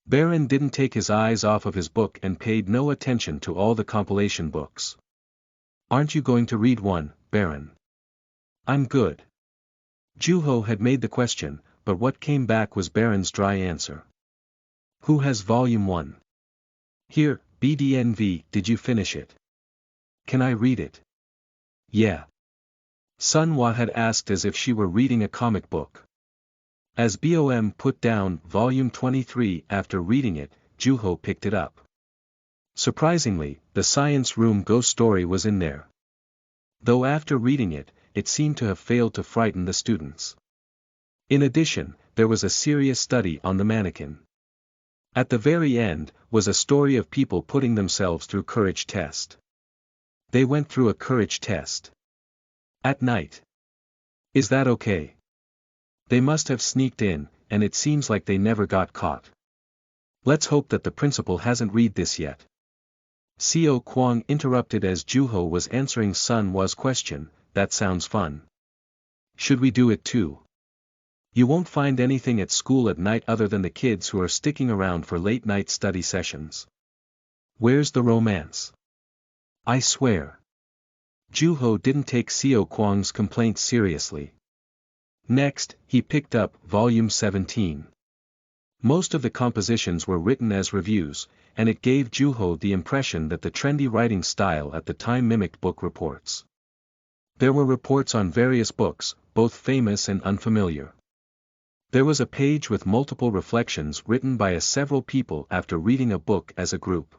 Baron didn't take his eyes off of his book and paid no attention to all the compilation books. Aren't you going to read one, Baron? I'm good. Juho had made the question, but what came back was Baron's dry answer. Who has volume 1? Here, BDNV, did you finish it? Can I read it? Yeah. Sun Hwa had asked as if she were reading a comic book. As BOM put down volume 23 after reading it, Juho picked it up. Surprisingly, the science room ghost story was in there. Though after reading it, it seemed to have failed to frighten the students. In addition, there was a serious study on the mannequin. At the very end, was a story of people putting themselves through courage test. They went through a courage test. At night. Is that okay? They must have sneaked in, and it seems like they never got caught. Let's hope that the principal hasn't read this yet. Seo Kwang interrupted as Juho was answering Sun Hwa's question. That sounds fun. Should we do it too? You won't find anything at school at night other than the kids who are sticking around for late night study sessions. Where's the romance? I swear. Juho didn't take Seo Kwang's complaints seriously. Next, he picked up volume 17. Most of the compositions were written as reviews, and it gave Juho the impression that the trendy writing style at the time mimicked book reports. There were reports on various books, both famous and unfamiliar. There was a page with multiple reflections written by several people after reading a book as a group.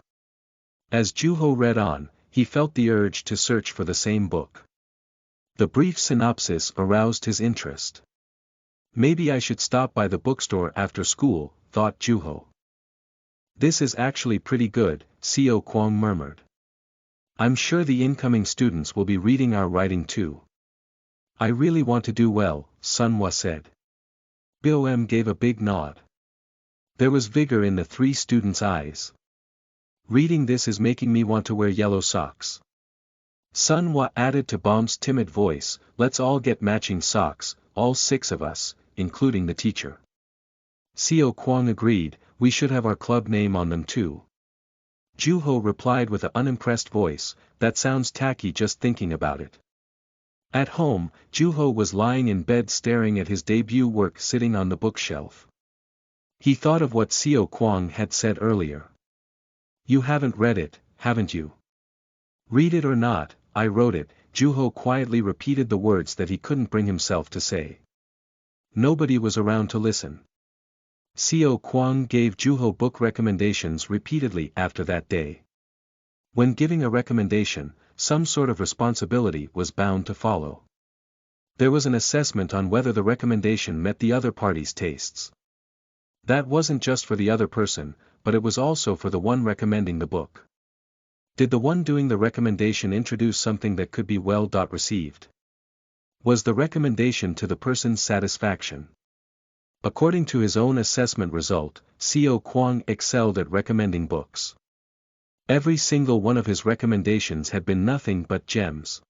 As Juho read on, he felt the urge to search for the same book. The brief synopsis aroused his interest. Maybe I should stop by the bookstore after school, thought Juho. This is actually pretty good, Seo Kwang murmured. I'm sure the incoming students will be reading our writing too. I really want to do well, Sun Hwa said. BOM gave a big nod. There was vigor in the three students' eyes. Reading this is making me want to wear yellow socks. Sun Hwa added to BOM's timid voice, let's all get matching socks, all 6 of us, including the teacher. Seo Kwang agreed, we should have our club name on them too. Juho replied with an unimpressed voice, that sounds tacky just thinking about it. At home, Juho was lying in bed staring at his debut work sitting on the bookshelf. He thought of what Seo Kwang had said earlier. You haven't read it, haven't you? Read it or not, I wrote it, Juho quietly repeated the words that he couldn't bring himself to say. Nobody was around to listen. Seo Kwang gave Juho book recommendations repeatedly after that day. When giving a recommendation, some sort of responsibility was bound to follow. There was an assessment on whether the recommendation met the other party's tastes. That wasn't just for the other person, but it was also for the one recommending the book. Did the one doing the recommendation introduce something that could be well received? Was the recommendation to the person's satisfaction? According to his own assessment result, Seo Kwang excelled at recommending books. Every single one of his recommendations had been nothing but gems.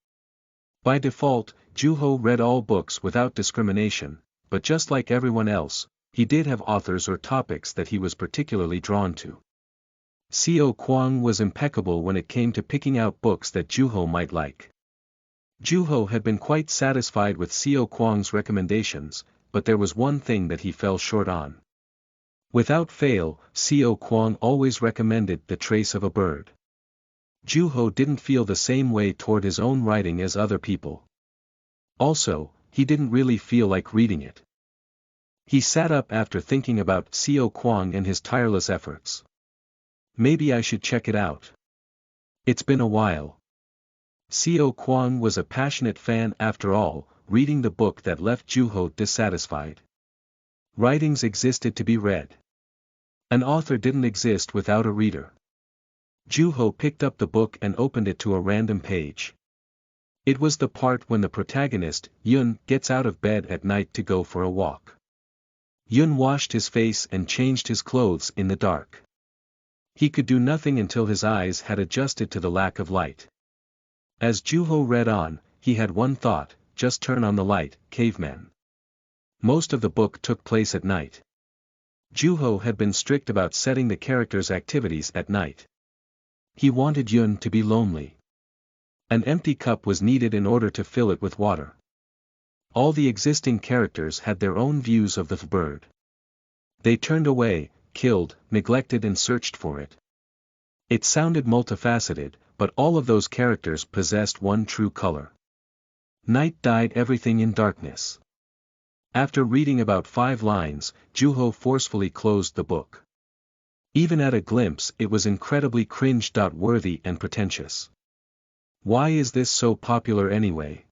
By default, Juho read all books without discrimination, but just like everyone else, he did have authors or topics that he was particularly drawn to. Seo Kwang was impeccable when it came to picking out books that Juho might like. Juho had been quite satisfied with Seo Kwang's recommendations, but there was one thing that he fell short on. Without fail, Seo Kwang always recommended The Trace of a Bird. Juho didn't feel the same way toward his own writing as other people. Also, he didn't really feel like reading it. He sat up after thinking about Seo Kwang and his tireless efforts. Maybe I should check it out. It's been a while. Seo Kwang was a passionate fan after all, reading the book that left Juho dissatisfied. Writings existed to be read. An author didn't exist without a reader. Juho picked up the book and opened it to a random page. It was the part when the protagonist, Yun, gets out of bed at night to go for a walk. Yun washed his face and changed his clothes in the dark. He could do nothing until his eyes had adjusted to the lack of light. As Juho read on, he had one thought: just turn on the light, caveman. Most of the book took place at night. Juho had been strict about setting the characters' activities at night. He wanted Yun to be lonely. An empty cup was needed in order to fill it with water. All the existing characters had their own views of the bird. They turned away, killed, neglected and searched for it. It sounded multifaceted, but all of those characters possessed one true color. Night dyed everything in darkness. After reading about 5 lines, Juho forcefully closed the book. Even at a glimpse it was incredibly cringe-worthy and pretentious. Why is this so popular anyway?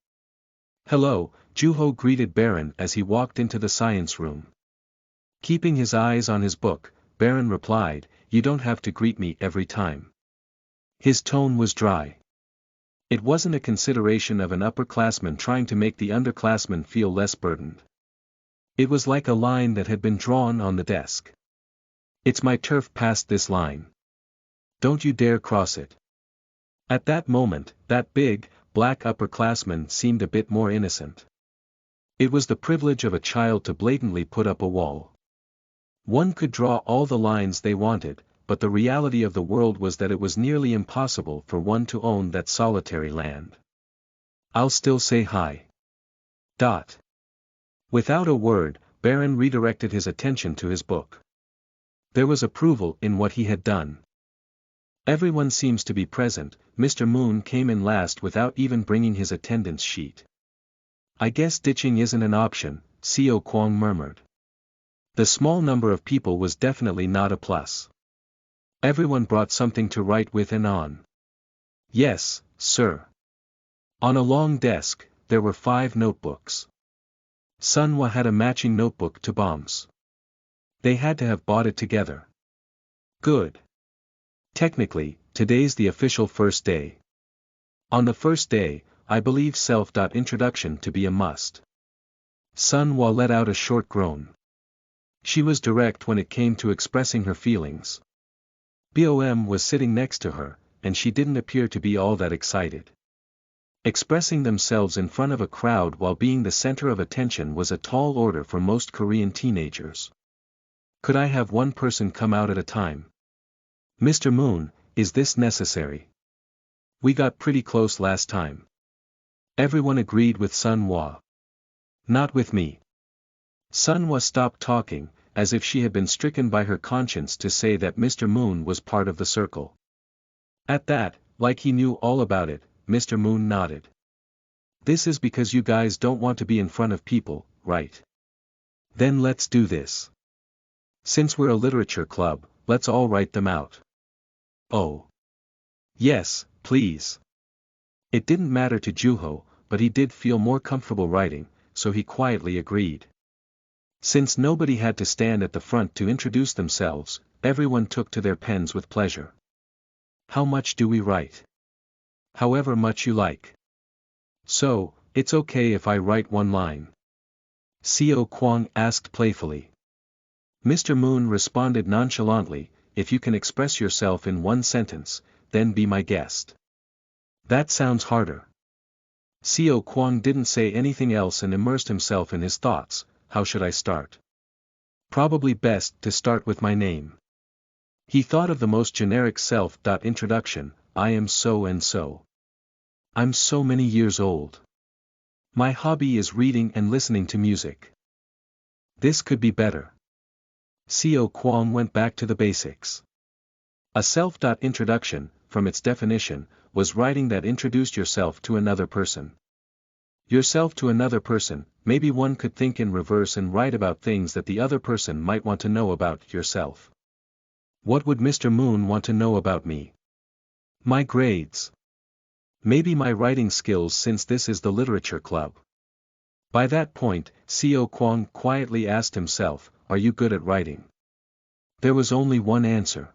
Hello, Juho greeted Baron as he walked into the science room. Keeping his eyes on his book, Baron replied, "You don't have to greet me every time." His tone was dry. It wasn't a consideration of an upperclassman trying to make the underclassman feel less burdened. It was like a line that had been drawn on the desk. "It's my turf past this line. Don't you dare cross it." At that moment, that big, black upperclassman seemed a bit more innocent. It was the privilege of a child to blatantly put up a wall. One could draw all the lines they wanted, but the reality of the world was that it was nearly impossible for one to own that solitary land. "I'll still say hi." Without a word, Baron redirected his attention to his book. There was approval in what he had done. "Everyone seems to be present." Mr. Moon came in last without even bringing his attendance sheet. "I guess ditching isn't an option," Seo Kwang murmured. The small number of people was definitely not a plus. Everyone brought something to write with and on. "Yes, sir." On a long desk, there were 5 notebooks. Sunwa had a matching notebook to Bomb's. They had to have bought it together. Good. Technically, today's the official first day. On the first day, I believe self-introduction to be a must. Sunwa let out a short groan. She was direct when it came to expressing her feelings. Bom was sitting next to her, and she didn't appear to be all that excited. Expressing themselves in front of a crowd while being the center of attention was a tall order for most Korean teenagers. "Could I have one person come out at a time?" "Mr. Moon, is this necessary? We got pretty close last time." Everyone agreed with Sunwa. "Not with me." Sunwa stopped talking, as if she had been stricken by her conscience to say that Mr. Moon was part of the circle. At that, like he knew all about it, Mr. Moon nodded. This is because you guys don't want to be in front of people, right? Then let's do this. Since we're a literature club, let's all write them out. Oh. Yes, please. It didn't matter to Juho, but he did feel more comfortable writing, so he quietly agreed. Since nobody had to stand at the front to introduce themselves, everyone took to their pens with pleasure. How much do we write? However much you like. So, it's okay if I write one line? Seo Kwang asked playfully. Mr. Moon responded nonchalantly, if you can express yourself in one sentence, then be my guest. That sounds harder. Seo Kwang didn't say anything else and immersed himself in his thoughts. How should I start? Probably best to start with my name. He thought of the most generic self-introduction, I am so and so. I'm so many years old. My hobby is reading and listening to music. This could be better. Seo Kwang went back to the basics. A self-introduction, from its definition, was writing that introduced yourself to another person. Yourself to another person, maybe one could think in reverse and write about things that the other person might want to know about yourself. What would Mr. Moon want to know about me? My grades. Maybe my writing skills since this is the literature club. By that point, Seo Kwang quietly asked himself, are you good at writing? There was only one answer.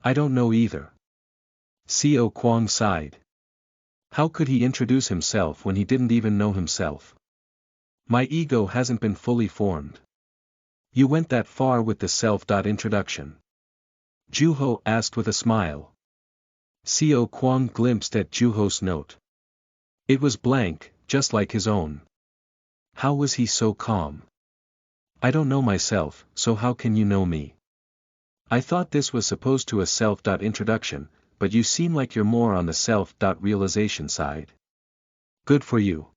I don't know either. Seo Kwang sighed. How could he introduce himself when he didn't even know himself? My ego hasn't been fully formed. You went that far with the self-introduction? Juho asked with a smile. Seo Kwang glimpsed at Juho's note. It was blank, just like his own. How was he so calm? I don't know myself, so how can you know me? I thought this was supposed to a self-introduction, but you seem like you're more on the self-realization side. Good for you.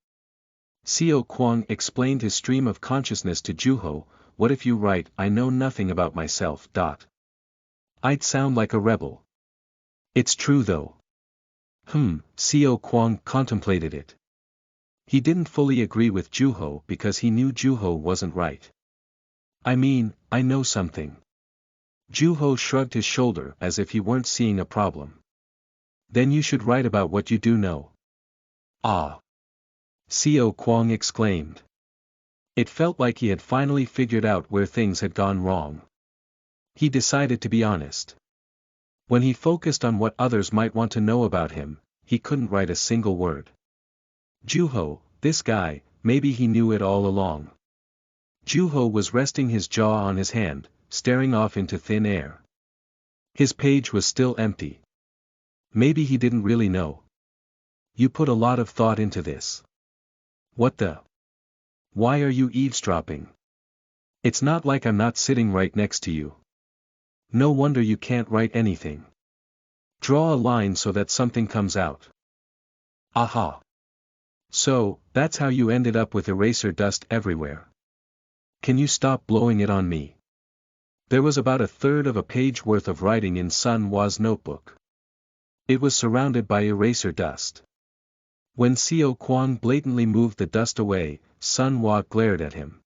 Seo Kwang explained his stream of consciousness to Juho, what if you write, I know nothing about myself. I'd sound like a rebel. It's true though. Seo Kwang contemplated it. He didn't fully agree with Juho because he knew Juho wasn't right. I mean, I know something. Juho shrugged his shoulder as if he weren't seeing a problem. Then you should write about what you do know. Ah! Seo Kwang exclaimed. It felt like he had finally figured out where things had gone wrong. He decided to be honest. When he focused on what others might want to know about him, he couldn't write a single word. Juho, this guy, maybe he knew it all along. Juho was resting his jaw on his hand, staring off into thin air. His page was still empty. Maybe he didn't really know. You put a lot of thought into this. What the? Why are you eavesdropping? It's not like I'm not sitting right next to you. No wonder you can't write anything. Draw a line so that something comes out. Aha. So, that's how you ended up with eraser dust everywhere. Can you stop blowing it on me? There was about a third of a page worth of writing in Sun Wa's notebook. It was surrounded by eraser dust. When Seo Kwang blatantly moved the dust away, Sun Wa glared at him.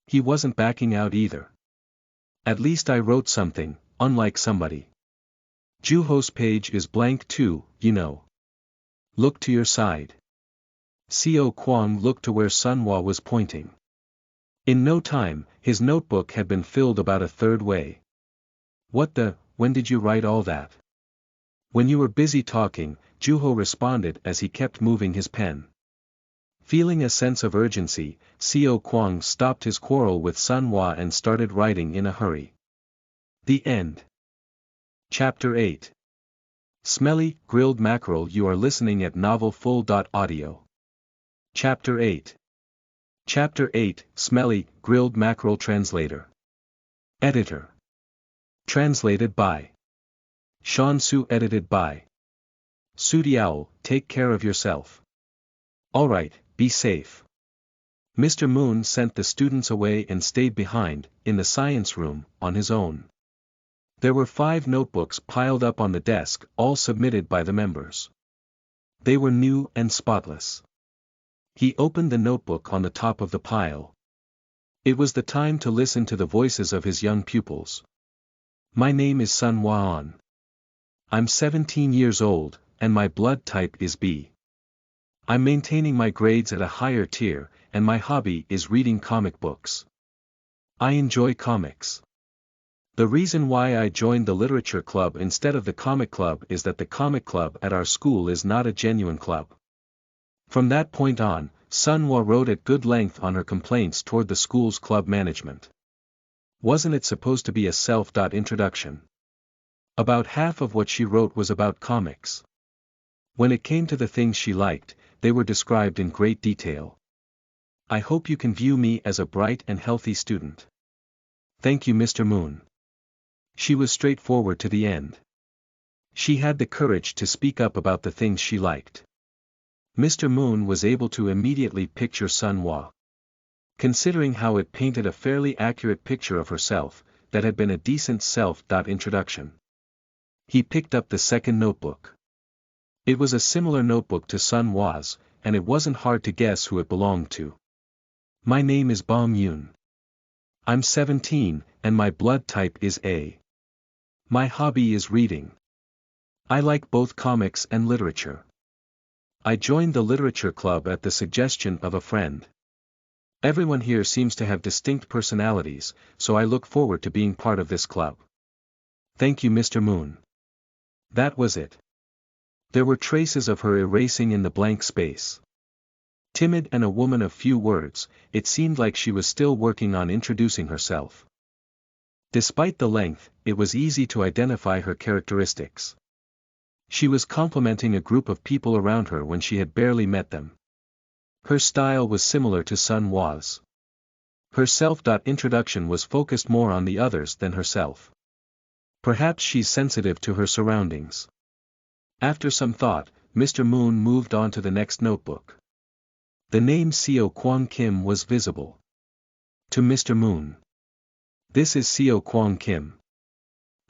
He wasn't backing out either. At least I wrote something, unlike somebody. Juho's page is blank too, you know. Look to your side. Seo Kwang looked to where Sun Wa was pointing. In no time, his notebook had been filled about a third way. When did you write all that? When you were busy talking, Juho responded as he kept moving his pen. Feeling a sense of urgency, Seo Kwang stopped his quarrel with Sun Wa and started writing in a hurry. The end. Chapter 8. Smelly, grilled mackerel. You are listening at novelfull.audio. Chapter 8. Chapter 8, Smelly, Grilled Mackerel. Translator. Editor. Translated by Sean Su. Edited by Sooty Owl. Take care of yourself. Alright, be safe. Mr. Moon sent the students away and stayed behind, in the science room, on his own. There were 5 notebooks piled up on the desk, all submitted by the members. They were new and spotless. He opened the notebook on the top of the pile. It was the time to listen to the voices of his young pupils. My name is Sun Hwa-an. I'm 17 years old, and my blood type is B. I'm maintaining my grades at a higher tier, and my hobby is reading comic books. I enjoy comics. The reason why I joined the literature club instead of the comic club is that the comic club at our school is not a genuine club. From that point on, Sun Hwa wrote at good length on her complaints toward the school's club management. Wasn't it supposed to be a self-introduction? About half of what she wrote was about comics. When it came to the things she liked, they were described in great detail. I hope you can view me as a bright and healthy student. Thank you, Mr. Moon. She was straightforward to the end. She had the courage to speak up about the things she liked. Mr. Moon was able to immediately picture Sun Hwa. Considering how it painted a fairly accurate picture of herself, that had been a decent self-introduction. He picked up the second notebook. It was a similar notebook to Sun Hwa's, and it wasn't hard to guess who it belonged to. My name is Bom Yoon. I'm 17, and my blood type is A. My hobby is reading. I like both comics and literature. I joined the literature club at the suggestion of a friend. Everyone here seems to have distinct personalities, so I look forward to being part of this club. Thank you, Mr. Moon. That was it. There were traces of her erasing in the blank space. Timid and a woman of few words, it seemed like she was still working on introducing herself. Despite the length, it was easy to identify her characteristics. She was complimenting a group of people around her when she had barely met them. Her style was similar to Sun Hwa's. Her self-introduction was focused more on the others than herself. Perhaps she's sensitive to her surroundings. After some thought, Mr. Moon moved on to the next notebook. The name Seo Kwang Kim was visible. To Mr. Moon. This is Seo Kwang Kim.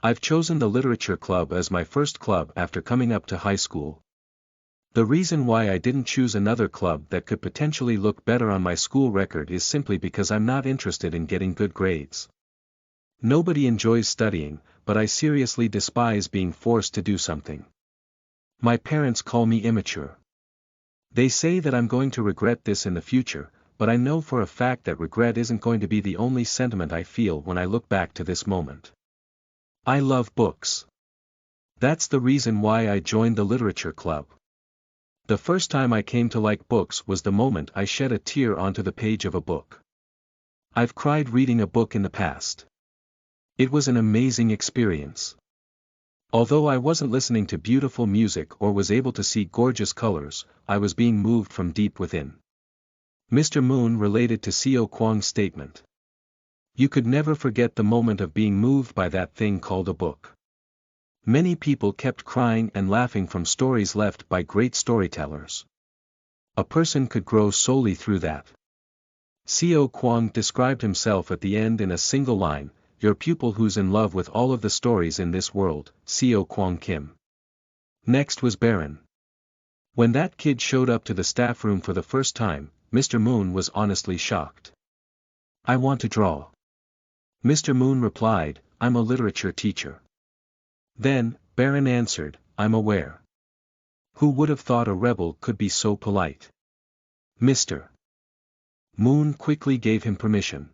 I've chosen the literature club as my first club after coming up to high school. The reason why I didn't choose another club that could potentially look better on my school record is simply because I'm not interested in getting good grades. Nobody enjoys studying, but I seriously despise being forced to do something. My parents call me immature. They say that I'm going to regret this in the future, but I know for a fact that regret isn't going to be the only sentiment I feel when I look back to this moment. I love books. That's the reason why I joined the literature club. The first time I came to like books was the moment I shed a tear onto the page of a book. I've cried reading a book in the past. It was an amazing experience. Although I wasn't listening to beautiful music or was able to see gorgeous colors, I was being moved from deep within. Mr. Moon related to Seo Kwang's statement. You could never forget the moment of being moved by that thing called a book. Many people kept crying and laughing from stories left by great storytellers. A person could grow solely through that. Seo Kwang described himself at the end in a single line, your pupil who's in love with all of the stories in this world, Seo Kwang Kim. Next was Baron. When that kid showed up to the staff room for the first time, Mr. Moon was honestly shocked. I want to draw. Mr. Moon replied, I'm a literature teacher. Then, Baron answered, I'm aware. Who would have thought a rebel could be so polite? Mr. Moon quickly gave him permission.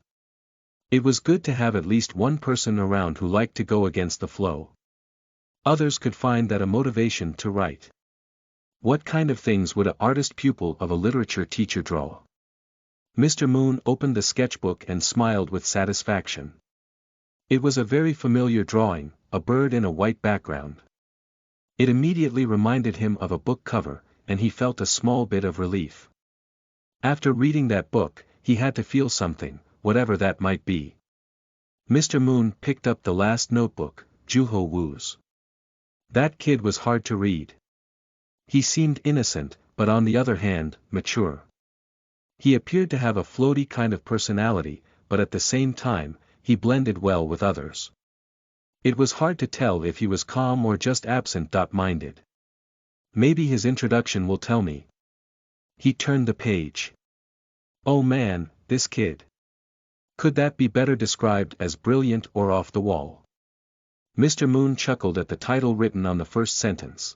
It was good to have at least one person around who liked to go against the flow. Others could find that a motivation to write. What kind of things would an artist pupil of a literature teacher draw? Mr. Moon opened the sketchbook and smiled with satisfaction. It was a very familiar drawing, a bird in a white background. It immediately reminded him of a book cover, and he felt a small bit of relief. After reading that book, he had to feel something, whatever that might be. Mr. Moon picked up the last notebook, Juho Woo's. That kid was hard to read. He seemed innocent, but on the other hand, mature. He appeared to have a floaty kind of personality, but at the same time, he blended well with others. It was hard to tell if he was calm or just absent-minded. Maybe his introduction will tell me. He turned the page. Oh man, this kid. Could that be better described as brilliant or off the wall? Mr. Moon chuckled at the title written on the first sentence.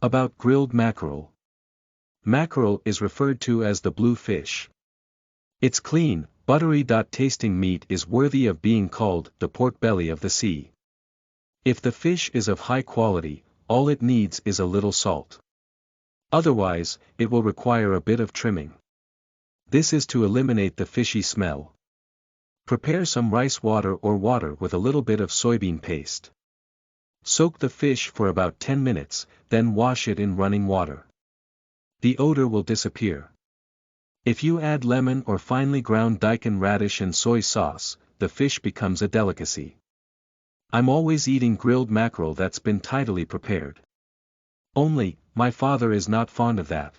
About grilled mackerel. Mackerel is referred to as the blue fish. Its clean, buttery-tasting meat is worthy of being called the pork belly of the sea. If the fish is of high quality, all it needs is a little salt. Otherwise, it will require a bit of trimming. This is to eliminate the fishy smell. Prepare some rice water or water with a little bit of soybean paste. Soak the fish for about 10 minutes, then wash it in running water. The odor will disappear. If you add lemon or finely ground daikon radish and soy sauce, the fish becomes a delicacy. I'm always eating grilled mackerel that's been tidily prepared. Only, my father is not fond of that.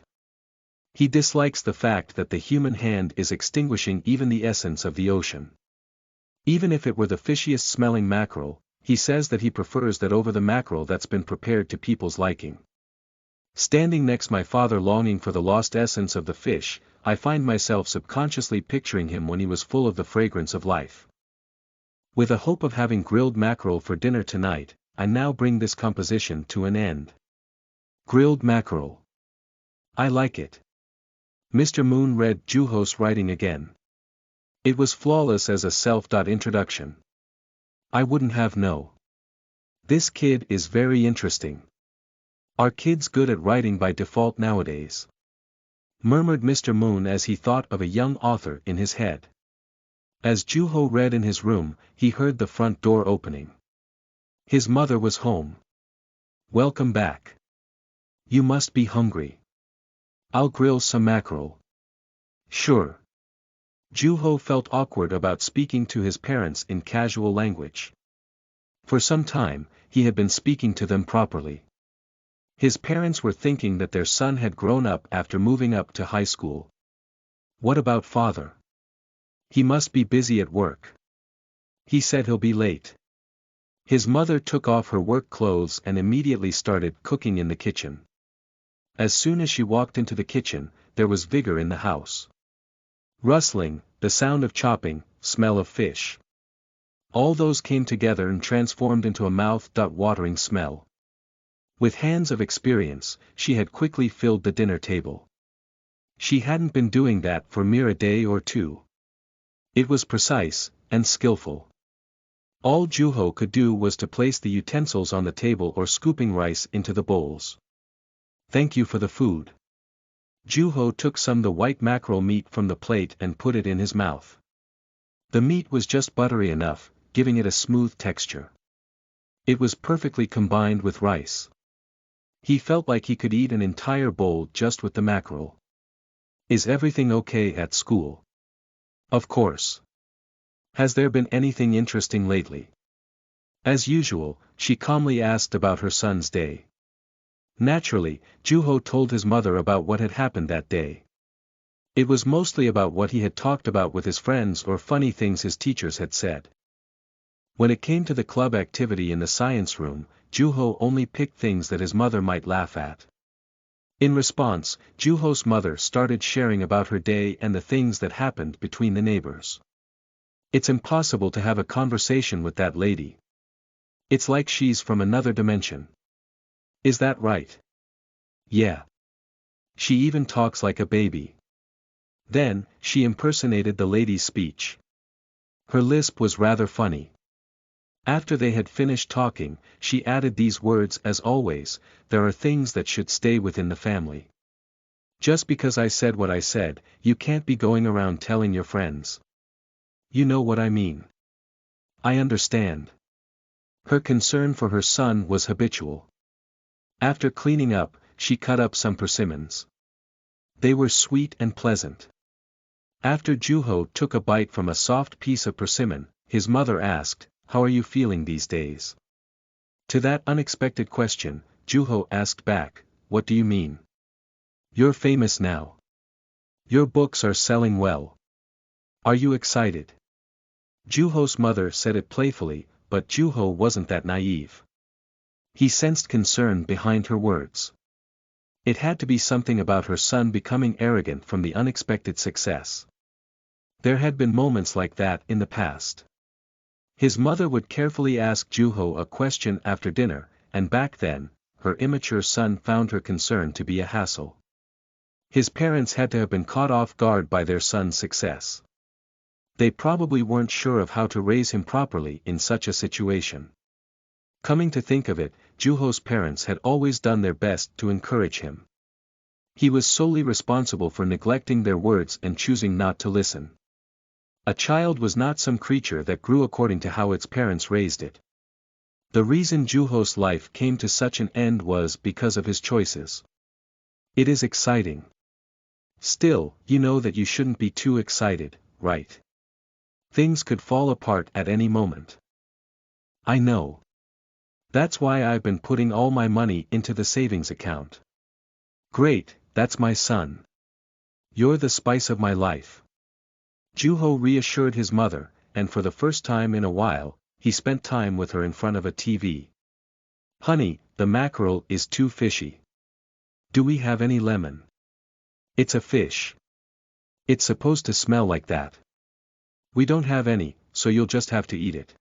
He dislikes the fact that the human hand is extinguishing even the essence of the ocean. Even if it were the fishiest smelling mackerel, he says that he prefers that over the mackerel that's been prepared to people's liking. Standing next my father longing for the lost essence of the fish, I find myself subconsciously picturing him when he was full of the fragrance of life. With a hope of having grilled mackerel for dinner tonight, I now bring this composition to an end. Grilled mackerel. I like it. Mr. Moon read Juho's writing again. It was flawless as a self-introduction. I wouldn't have no. This kid is very interesting. Are kids good at writing by default nowadays? Murmured Mr. Moon as he thought of a young author in his head. As Juho read in his room, he heard the front door opening. His mother was home. Welcome back. You must be hungry. I'll grill some mackerel. Sure. Juho felt awkward about speaking to his parents in casual language. For some time, he had been speaking to them properly. His parents were thinking that their son had grown up after moving up to high school. What about father? He must be busy at work. He said he'll be late. His mother took off her work clothes and immediately started cooking in the kitchen. As soon as she walked into the kitchen, there was vigor in the house. Rustling, the sound of chopping, smell of fish. All those came together and transformed into a mouth-watering smell. With hands of experience, she had quickly filled the dinner table. She hadn't been doing that for mere a day or two. It was precise, and skillful. All Juho could do was to place the utensils on the table or scooping rice into the bowls. Thank you for the food. Juho took some the white mackerel meat from the plate and put it in his mouth. The meat was just buttery enough, giving it a smooth texture. It was perfectly combined with rice. He felt like he could eat an entire bowl just with the mackerel. Is everything okay at school? Of course. Has there been anything interesting lately? As usual, she calmly asked about her son's day. Naturally, Juho told his mother about what had happened that day. It was mostly about what he had talked about with his friends or funny things his teachers had said. When it came to the club activity in the science room, Juho only picked things that his mother might laugh at. In response, Juho's mother started sharing about her day and the things that happened between the neighbors. It's impossible to have a conversation with that lady. It's like she's from another dimension. Is that right? Yeah. She even talks like a baby. Then, she impersonated the lady's speech. Her lisp was rather funny. After they had finished talking, she added these words: as always, there are things that should stay within the family. Just because I said what I said, you can't be going around telling your friends. You know what I mean. I understand. Her concern for her son was habitual. After cleaning up, she cut up some persimmons. They were sweet and pleasant. After Juho took a bite from a soft piece of persimmon, his mother asked, "How are you feeling these days?" To that unexpected question, Juho asked back, "What do you mean? You're famous now. Your books are selling well. Are you excited? Juho's mother said it playfully, but Juho wasn't that naive. He sensed concern behind her words. It had to be something about her son becoming arrogant from the unexpected success. There had been moments like that in the past. His mother would carefully ask Juho a question after dinner, and back then, her immature son found her concern to be a hassle. His parents had to have been caught off guard by their son's success. They probably weren't sure of how to raise him properly in such a situation. Coming to think of it, Juho's parents had always done their best to encourage him. He was solely responsible for neglecting their words and choosing not to listen. A child was not some creature that grew according to how its parents raised it. The reason Juho's life came to such an end was because of his choices. It is exciting. Still, you know that you shouldn't be too excited, right? Things could fall apart at any moment. I know. That's why I've been putting all my money into the savings account. Great, that's my son. You're the spice of my life. Juho reassured his mother, and for the first time in a while, he spent time with her in front of a TV. Honey, the mackerel is too fishy. Do we have any lemon? It's a fish. It's supposed to smell like that. We don't have any, so you'll just have to eat it.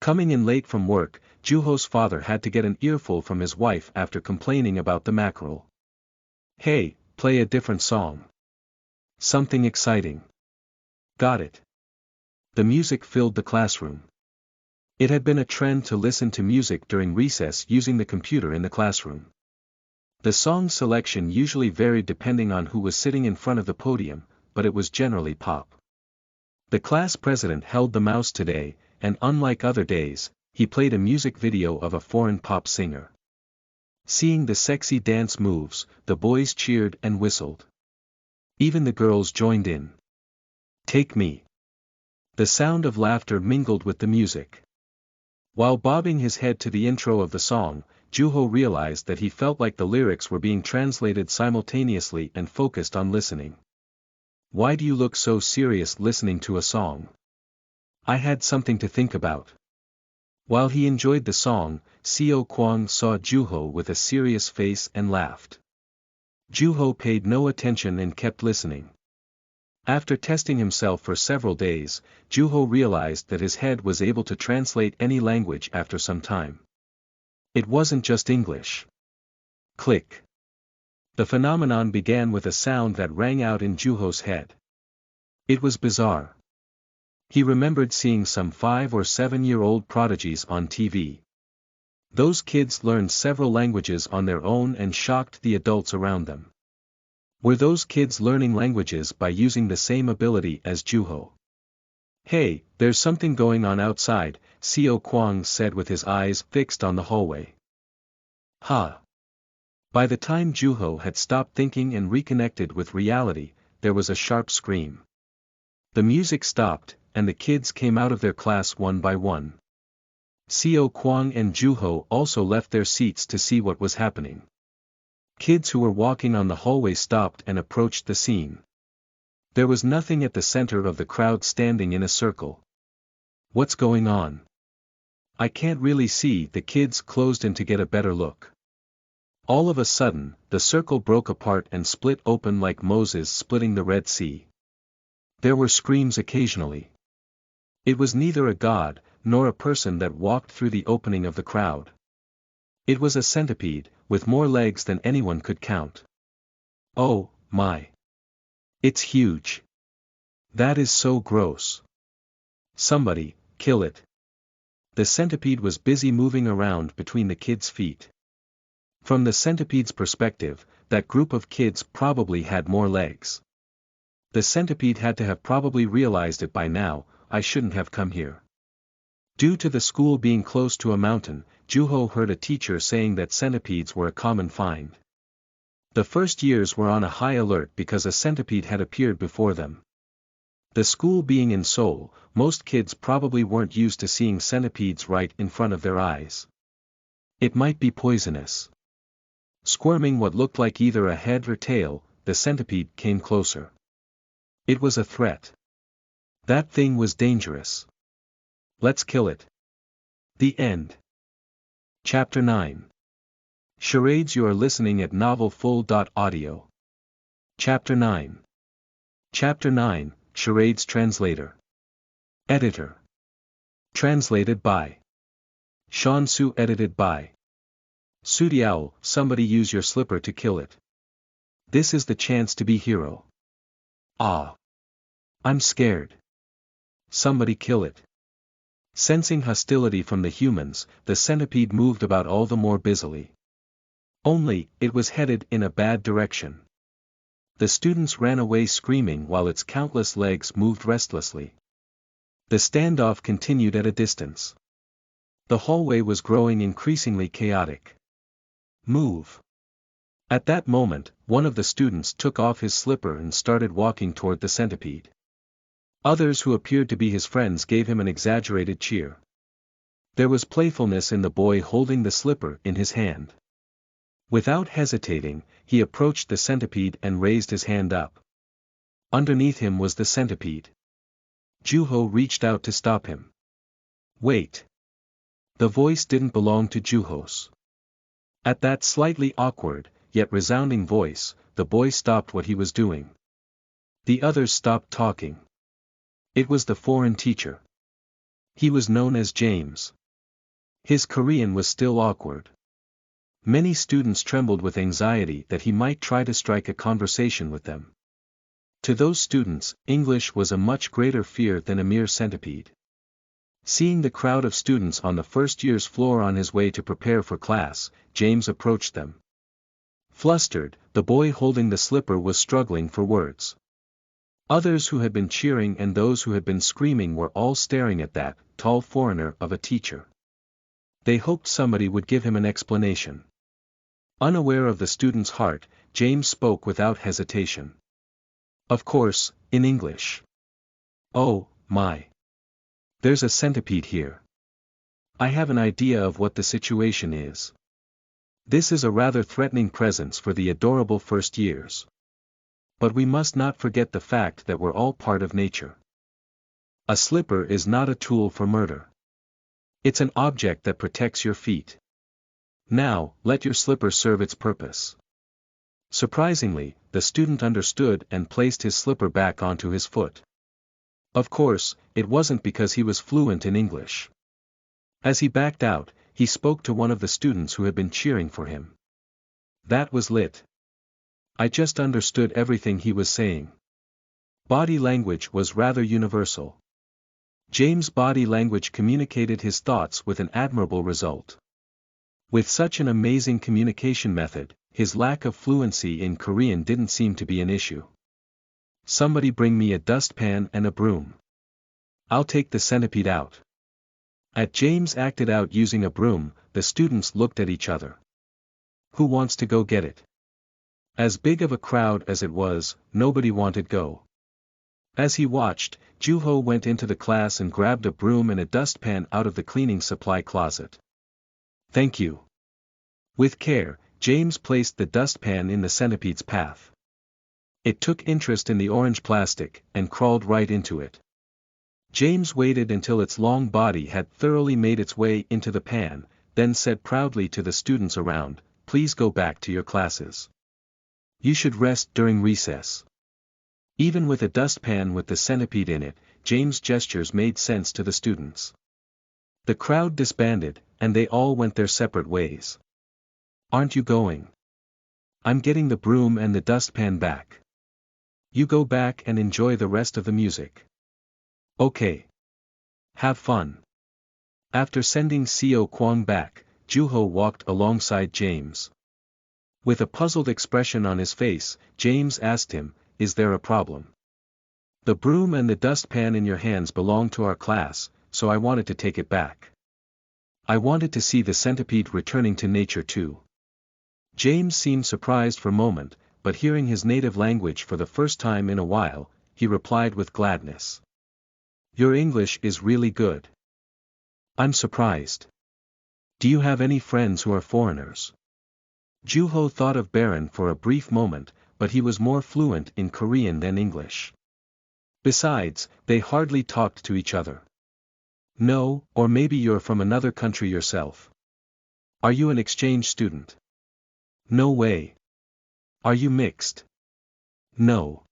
Coming in late from work, Juho's father had to get an earful from his wife after complaining about the mackerel. Hey, play a different song. Something exciting. Got it. The music filled the classroom. It had been a trend to listen to music during recess using the computer in the classroom. The song selection usually varied depending on who was sitting in front of the podium, but it was generally pop. The class president held the mouse today, and unlike other days, he played a music video of a foreign pop singer. Seeing the sexy dance moves, the boys cheered and whistled. Even the girls joined in. Take me. The sound of laughter mingled with the music. While bobbing his head to the intro of the song, Juho realized that he felt like the lyrics were being translated simultaneously and focused on listening. Why do you look so serious listening to a song? I had something to think about. While he enjoyed the song, Seo Kwang saw Juho with a serious face and laughed. Juho paid no attention and kept listening. After testing himself for several days, Juho realized that his head was able to translate any language after some time. It wasn't just English. Click. The phenomenon began with a sound that rang out in Juho's head. It was bizarre. He remembered seeing some 5 or 7-year-old prodigies on TV. Those kids learned several languages on their own and shocked the adults around them. Were those kids learning languages by using the same ability as Juho? Hey, there's something going on outside, Seo Kwang said with his eyes fixed on the hallway. Ha! By the time Juho had stopped thinking and reconnected with reality, there was a sharp scream. The music stopped, and the kids came out of their class one by one. Seo Kwang and Juho also left their seats to see what was happening. Kids who were walking on the hallway stopped and approached the scene. There was nothing at the center of the crowd standing in a circle. What's going on? I can't really see. The kids closed in to get a better look. All of a sudden, the circle broke apart and split open like Moses splitting the Red Sea. There were screams occasionally. It was neither a god, nor a person that walked through the opening of the crowd. It was a centipede, with more legs than anyone could count. Oh, my. It's huge. That is so gross. Somebody, kill it. The centipede was busy moving around between the kids' feet. From the centipede's perspective, that group of kids probably had more legs. The centipede had to have probably realized it by now. I shouldn't have come here. Due to the school being close to a mountain, Juho heard a teacher saying that centipedes were a common find. The first years were on a high alert because a centipede had appeared before them. The school being in Seoul, most kids probably weren't used to seeing centipedes right in front of their eyes. It might be poisonous. Squirming what looked like either a head or tail, the centipede came closer. It was a threat. That thing was dangerous. Let's kill it. The end. Chapter 9. Charades. You are listening at novelfull.audio. Chapter 9. Chapter 9, Charades Translator. Editor. Translated by Sean Su. Edited by Sooty Owl. Somebody use your slipper to kill it. This is the chance to be hero. Ah. I'm scared. Somebody kill it. Sensing hostility from the humans, the centipede moved about all the more busily. Only, it was headed in a bad direction. The students ran away screaming while its countless legs moved restlessly. The standoff continued at a distance. The hallway was growing increasingly chaotic. Move. At that moment, one of the students took off his slipper and started walking toward the centipede. Others who appeared to be his friends gave him an exaggerated cheer. There was playfulness in the boy holding the slipper in his hand. Without hesitating, he approached the centipede and raised his hand up. Underneath him was the centipede. Juho reached out to stop him. Wait. The voice didn't belong to Juho's. At that slightly awkward, yet resounding voice, the boy stopped what he was doing. The others stopped talking. It was the foreign teacher. He was known as James. His Korean was still awkward. Many students trembled with anxiety that he might try to strike a conversation with them. To those students, English was a much greater fear than a mere centipede. Seeing the crowd of students on the first year's floor on his way to prepare for class, James approached them. Flustered, the boy holding the slipper was struggling for words. Others who had been cheering and those who had been screaming were all staring at that tall foreigner of a teacher. They hoped somebody would give him an explanation. Unaware of the student's heart, James spoke without hesitation. Of course, in English. Oh, my. There's a centipede here. I have an idea of what the situation is. This is a rather threatening presence for the adorable first years. But we must not forget the fact that we're all part of nature. A slipper is not a tool for murder. It's an object that protects your feet. Now, let your slipper serve its purpose. Surprisingly, the student understood and placed his slipper back onto his foot. Of course, it wasn't because he was fluent in English. As he backed out, he spoke to one of the students who had been cheering for him. That was lit. I just understood everything he was saying. Body language was rather universal. James' body language communicated his thoughts with an admirable result. With such an amazing communication method, his lack of fluency in Korean didn't seem to be an issue. Somebody bring me a dustpan and a broom. I'll take the centipede out. As James acted out using a broom, the students looked at each other. Who wants to go get it? As big of a crowd as it was, nobody wanted go. As he watched, Juho went into the class and grabbed a broom and a dustpan out of the cleaning supply closet. Thank you. With care, James placed the dustpan in the centipede's path. It took interest in the orange plastic, and crawled right into it. James waited until its long body had thoroughly made its way into the pan, then said proudly to the students around, "Please go back to your classes. You should rest during recess." Even with a dustpan with the centipede in it, James' gestures made sense to the students. The crowd disbanded, and they all went their separate ways. Aren't you going? I'm getting the broom and the dustpan back. You go back and enjoy the rest of the music. Okay. Have fun. After sending Seo Kwang back, Juho walked alongside James. With a puzzled expression on his face, James asked him, "Is there a problem? The broom and the dustpan in your hands belong to our class, so I wanted to take it back. I wanted to see the centipede returning to nature too." James seemed surprised for a moment, but hearing his native language for the first time in a while, he replied with gladness. "Your English is really good. I'm surprised. Do you have any friends who are foreigners?" Juho thought of Baron for a brief moment, but he was more fluent in Korean than English. Besides, they hardly talked to each other. No, or maybe you're from another country yourself. Are you an exchange student? No way. Are you mixed? No.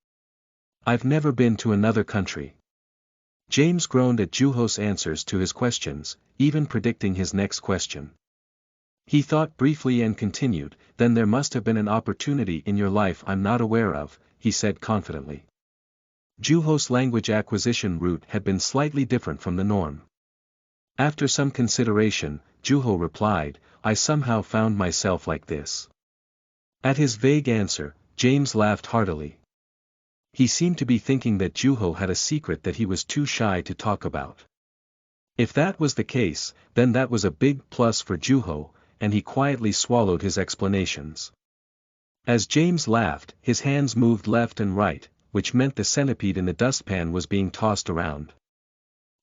I've never been to another country. James groaned at Juho's answers to his questions, even predicting his next question. He thought briefly and continued, then there must have been an opportunity in your life I'm not aware of, he said confidently. Juho's language acquisition route had been slightly different from the norm. After some consideration, Juho replied, I somehow found myself like this. At his vague answer, James laughed heartily. He seemed to be thinking that Juho had a secret that he was too shy to talk about. If that was the case, then that was a big plus for Juho, and he quietly swallowed his explanations. As James laughed, his hands moved left and right, which meant the centipede in the dustpan was being tossed around.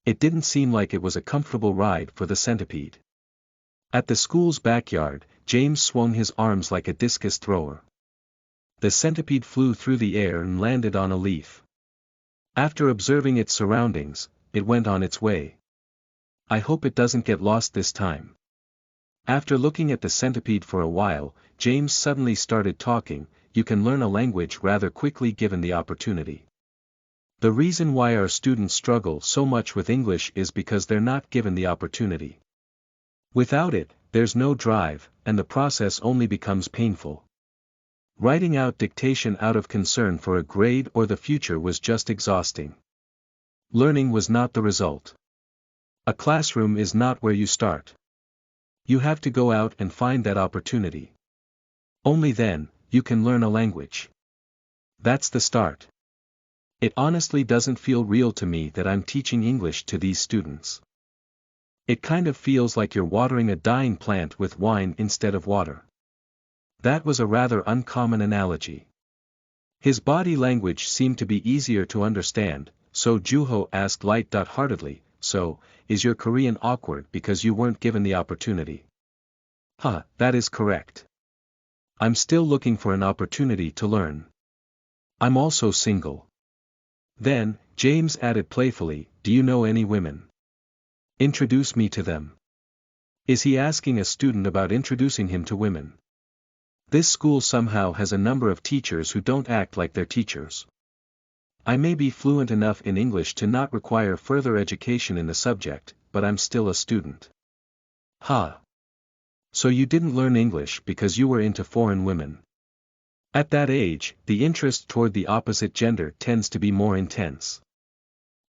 It didn't seem like it was a comfortable ride for the centipede. At the school's backyard, James swung his arms like a discus thrower. The centipede flew through the air and landed on a leaf. After observing its surroundings, it went on its way. I hope it doesn't get lost this time. After looking at the centipede for a while, James suddenly started talking. You can learn a language rather quickly given the opportunity. The reason why our students struggle so much with English is because they're not given the opportunity. Without it, there's no drive, and the process only becomes painful. Writing out dictation out of concern for a grade or the future was just exhausting. Learning was not the result. A classroom is not where you start. You have to go out and find that opportunity. Only then, you can learn a language. That's the start. It honestly doesn't feel real to me that I'm teaching English to these students. It kind of feels like you're watering a dying plant with wine instead of water. That was a rather uncommon analogy. His body language seemed to be easier to understand, so Juho asked light-heartedly, so, is your Korean awkward because you weren't given the opportunity? That is correct. I'm still looking for an opportunity to learn. I'm also single. Then, James added playfully, do you know any women? Introduce me to them. Is he asking a student about introducing him to women? This school somehow has a number of teachers who don't act like they're teachers. I may be fluent enough in English to not require further education in the subject, but I'm still a student. So you didn't learn English because you were into foreign women. At that age, the interest toward the opposite gender tends to be more intense.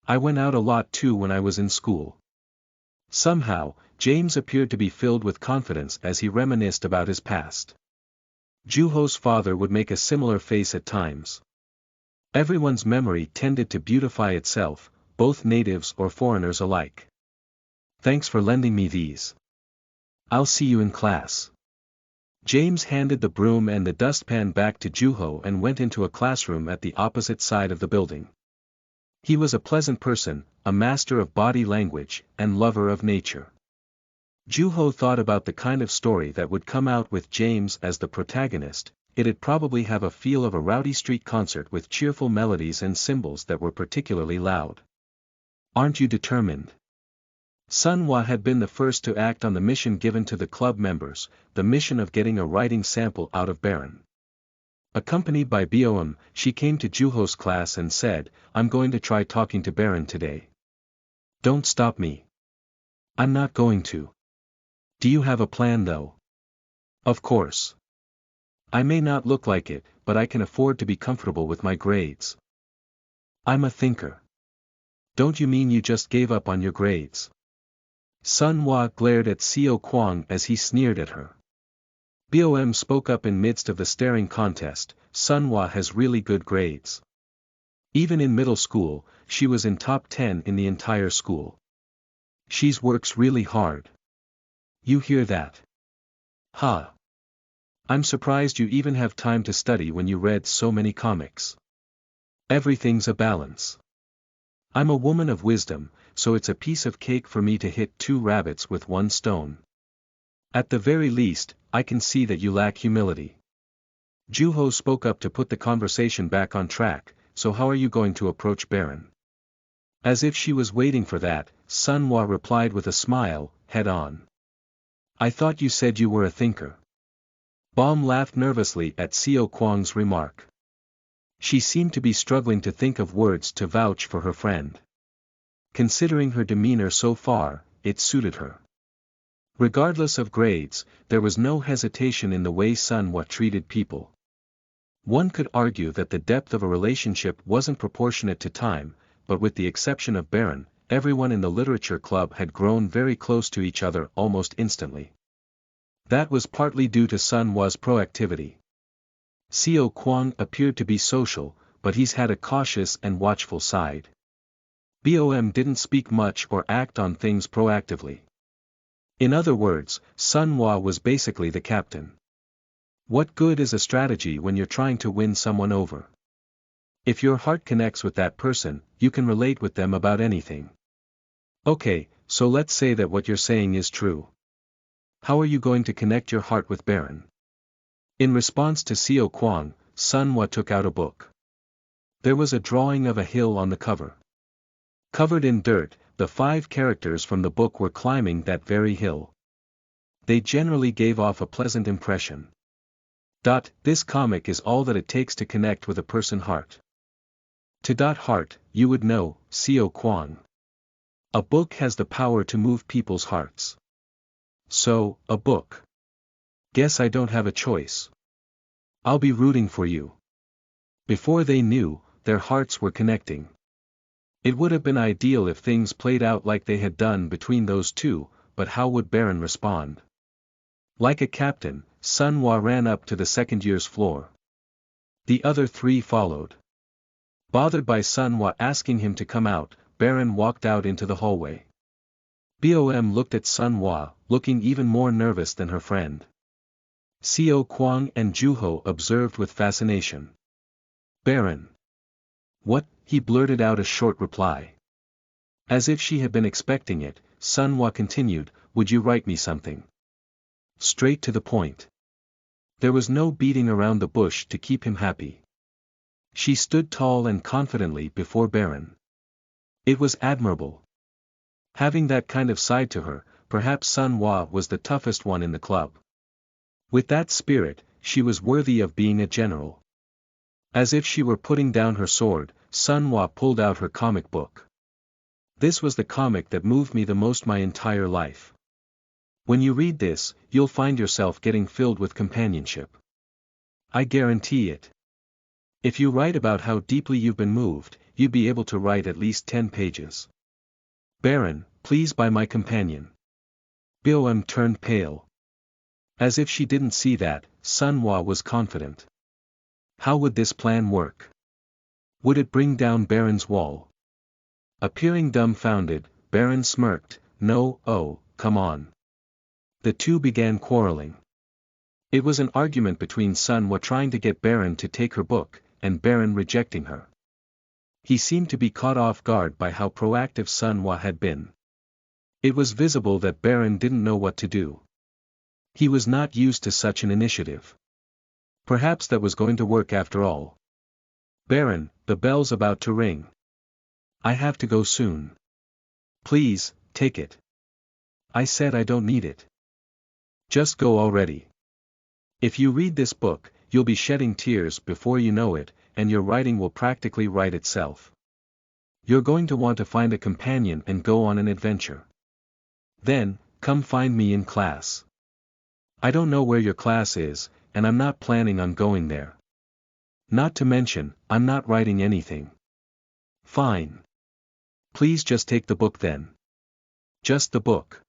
I went out a lot too when I was in school. Somehow, James appeared to be filled with confidence as he reminisced about his past. Juho's father would make a similar face at times. Everyone's memory tended to beautify itself, both natives or foreigners alike. Thanks for lending me these. I'll see you in class. James handed the broom and the dustpan back to Juho and went into a classroom at the opposite side of the building. He was a pleasant person, a master of body language, and lover of nature. Juho thought about the kind of story that would come out with James as the protagonist. It'd probably have a feel of a rowdy street concert with cheerful melodies and cymbals that were particularly loud. Aren't you determined? Sunhwa had been the first to act on the mission given to the club members, the mission of getting a writing sample out of Baron. Accompanied by Boem, she came to Juho's class and said, I'm going to try talking to Baron today. Don't stop me. I'm not going to. Do you have a plan though? Of course. I may not look like it, but I can afford to be comfortable with my grades. I'm a thinker. Don't you mean you just gave up on your grades? Sunhwa glared at Seo Kwang as he sneered at her. Boem spoke up in midst of the staring contest, Sunhwa has really good grades. Even in middle school, she was in top 10 in the entire school. She's works really hard. You hear that? I'm surprised you even have time to study when you read so many comics. Everything's a balance. I'm a woman of wisdom, so it's a piece of cake for me to hit 2 rabbits with 1 stone. At the very least, I can see that you lack humility. Juho spoke up to put the conversation back on track. So how are you going to approach Baron? As if she was waiting for that, Sunhwa replied with a smile, head on. I thought you said you were a thinker. Baum laughed nervously at Seo Kwang's remark. She seemed to be struggling to think of words to vouch for her friend. Considering her demeanor so far, it suited her. Regardless of grades, there was no hesitation in the way Sunhwa treated people. One could argue that the depth of a relationship wasn't proportionate to time, but with the exception of Baron, everyone in the literature club had grown very close to each other almost instantly. That was partly due to Sunhwa's proactivity. Seo Kwang appeared to be social, but he's had a cautious and watchful side. Bom didn't speak much or act on things proactively. In other words, Sunhwa was basically the captain. What good is a strategy when you're trying to win someone over? If your heart connects with that person, you can relate with them about anything. Okay, so let's say that what you're saying is true. How are you going to connect your heart with Baron? In response to Seo Kwang, Sunhwa took out a book. There was a drawing of a hill on the cover. Covered in dirt, the 5 characters from the book were climbing that very hill. They generally gave off a pleasant impression. This comic is all that it takes to connect with a person's heart. To heart, you would know, Seo Kwang. A book has the power to move people's hearts. So, a book. Guess I don't have a choice. I'll be rooting for you. Before they knew, their hearts were connecting. It would have been ideal if things played out like they had done between those two, but how would Baron respond? Like a captain, Sunhwa ran up to the second year's floor. The other 3 followed. Bothered by Sunhwa asking him to come out, Baron walked out into the hallway. Bom looked at Sunhwa, looking even more nervous than her friend. Seo Kwang and Juho observed with fascination. Baron. What? He blurted out a short reply. As if she had been expecting it, Sunhwa continued, would you write me something? Straight to the point. There was no beating around the bush to keep him happy. She stood tall and confidently before Baron. It was admirable. Having that kind of side to her, perhaps Sunhwa was the toughest one in the club. With that spirit, she was worthy of being a general. As if she were putting down her sword, Sunhwa pulled out her comic book. This was the comic that moved me the most my entire life. When you read this, you'll find yourself getting filled with companionship. I guarantee it. If you write about how deeply you've been moved, you'd be able to write at least 10 pages. Baron, please buy my companion. Bom turned pale. As if she didn't see that, Sunhwa was confident. How would this plan work? Would it bring down Baron's wall? Appearing dumbfounded, Baron smirked, no, oh, come on. The two began quarreling. It was an argument between Sunhwa trying to get Baron to take her book, and Baron rejecting her. He seemed to be caught off guard by how proactive Sunhwa had been. It was visible that Baron didn't know what to do. He was not used to such an initiative. Perhaps that was going to work after all. Baron, the bell's about to ring. I have to go soon. Please, take it. I said I don't need it. Just go already. If you read this book, you'll be shedding tears before you know it, and your writing will practically write itself. You're going to want to find a companion and go on an adventure. Then, come find me in class. I don't know where your class is, and I'm not planning on going there. Not to mention, I'm not writing anything. Fine. Please just take the book then. Just the book.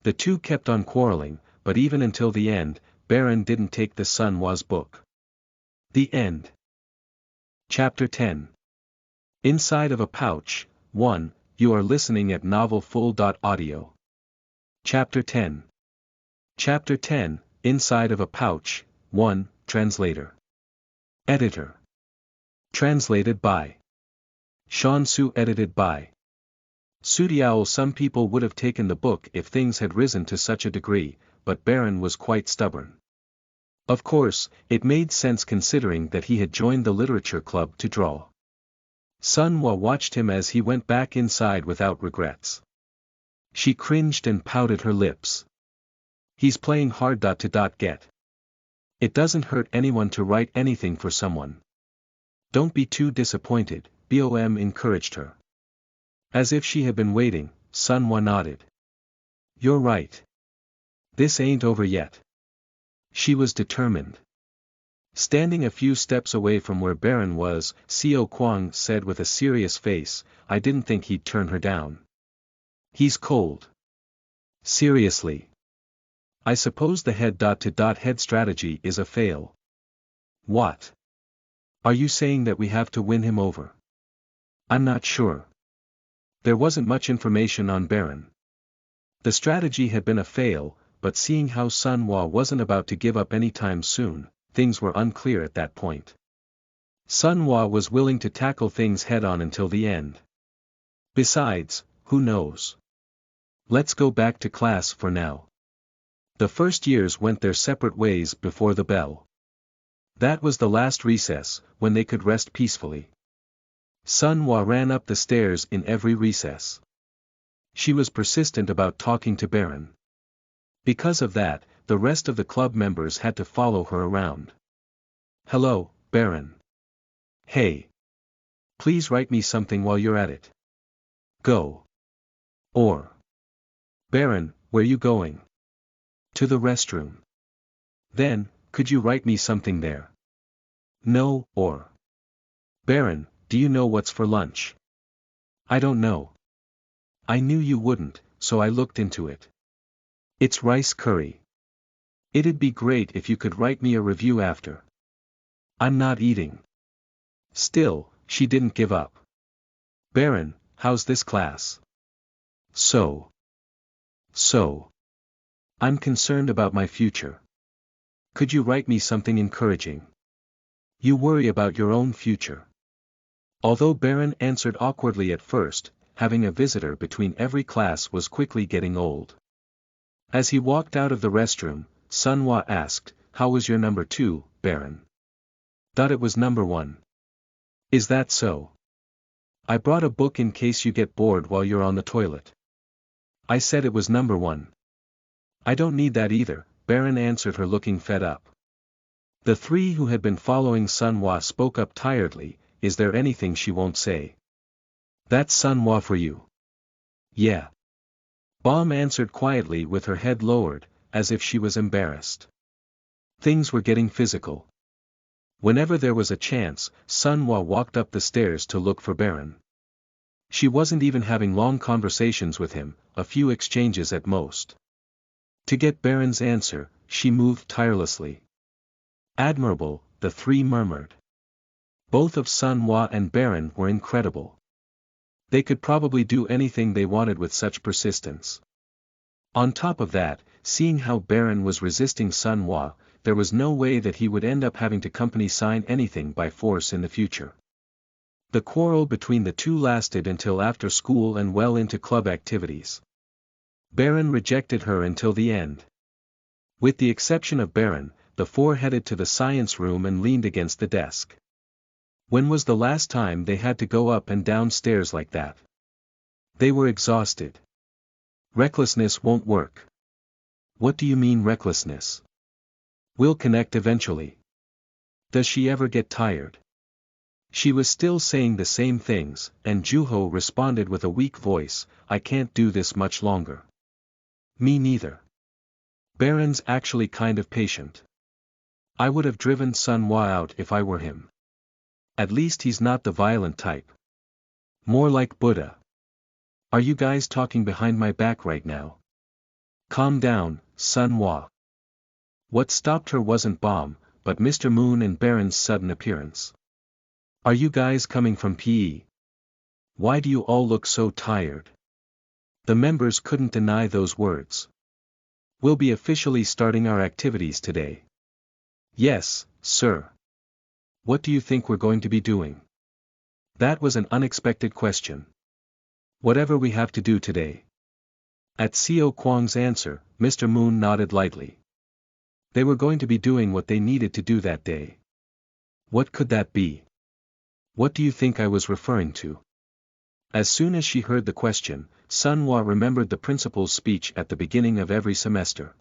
The two kept on quarreling, but even until the end, Baron didn't take the Sunhwa's book. The end. Chapter 10. Inside of a Pouch, 1, you are listening at novelfull.audio. Chapter 10. Chapter 10, Inside of a Pouch, 1, Translator. Editor. Translated by Sean Su. Edited by Sudiaol. Some people would have taken the book if things had risen to such a degree, but Baron was quite stubborn. Of course, it made sense considering that he had joined the literature club to draw. Sun Hua watched him as he went back inside without regrets. She cringed and pouted her lips. He's playing hard. Get. It doesn't hurt anyone to write anything for someone. Don't be too disappointed, Bom encouraged her. As if she had been waiting, Sun Hua nodded. You're right. This ain't over yet. She was determined. Standing a few steps away from where Baron was, Xiao Kuang said with a serious face, I didn't think he'd turn her down. He's cold. Seriously. I suppose the head strategy is a fail. What? Are you saying that we have to win him over? I'm not sure. There wasn't much information on Baron. The strategy had been a fail, but seeing how Sun Hua wasn't about to give up anytime soon, things were unclear at that point. Sun Hua was willing to tackle things head-on until the end. Besides, who knows? Let's go back to class for now. The first years went their separate ways before the bell. That was the last recess, when they could rest peacefully. Sun Hua ran up the stairs in every recess. She was persistent about talking to Baron. Because of that, the rest of the club members had to follow her around. Hello, Baron. Hey. Please write me something while you're at it. Go. Or. Baron, where you going? To the restroom. Then, could you write me something there? No, or. Baron, do you know what's for lunch? I don't know. I knew you wouldn't, so I looked into it. It's rice curry. It'd be great if you could write me a review after. I'm not eating. Still, she didn't give up. Baron, how's this class? So. I'm concerned about my future. Could you write me something encouraging? You worry about your own future. Although Baron answered awkwardly at first, having a visitor between every class was quickly getting old. As he walked out of the restroom, Sun Hua asked, how was your number 2, Baron? Thought it was number 1. Is that so? I brought a book in case you get bored while you're on the toilet. I said it was number 1. I don't need that either, Baron answered her looking fed up. The three who had been following Sun Hua spoke up tiredly, is there anything she won't say? That's Sun Hua for you. Yeah. Bom answered quietly with her head lowered, as if she was embarrassed. Things were getting physical. Whenever there was a chance, Sun Hua walked up the stairs to look for Baron. She wasn't even having long conversations with him, a few exchanges at most. To get Baron's answer, she moved tirelessly. Admirable, the three murmured. Both of Sun Hua and Baron were incredible. They could probably do anything they wanted with such persistence. On top of that, seeing how Baron was resisting Sun Hua, there was no way that he would end up having to company sign anything by force in the future. The quarrel between the two lasted until after school and well into club activities. Baron rejected her until the end. With the exception of Baron, the four headed to the science room and leaned against the desk. When was the last time they had to go up and down stairs like that? They were exhausted. Recklessness won't work. What do you mean recklessness? We'll connect eventually. Does she ever get tired? She was still saying the same things, and Juho responded with a weak voice, I can't do this much longer. Me neither. Baron's actually kind of patient. I would have driven Sun Hua out if I were him. At least he's not the violent type. More like Buddha. Are you guys talking behind my back right now? Calm down, Sun Hua. What stopped her wasn't Bom, but Mr. Moon and Baron's sudden appearance. Are you guys coming from PE? Why do you all look so tired? The members couldn't deny those words. We'll be officially starting our activities today. Yes, sir. What do you think we're going to be doing? That was an unexpected question. Whatever we have to do today. At Xiao Kuang's answer, Mr. Moon nodded lightly. They were going to be doing what they needed to do that day. What could that be? What do you think I was referring to? As soon as she heard the question, Sunhwa remembered the principal's speech at the beginning of every semester.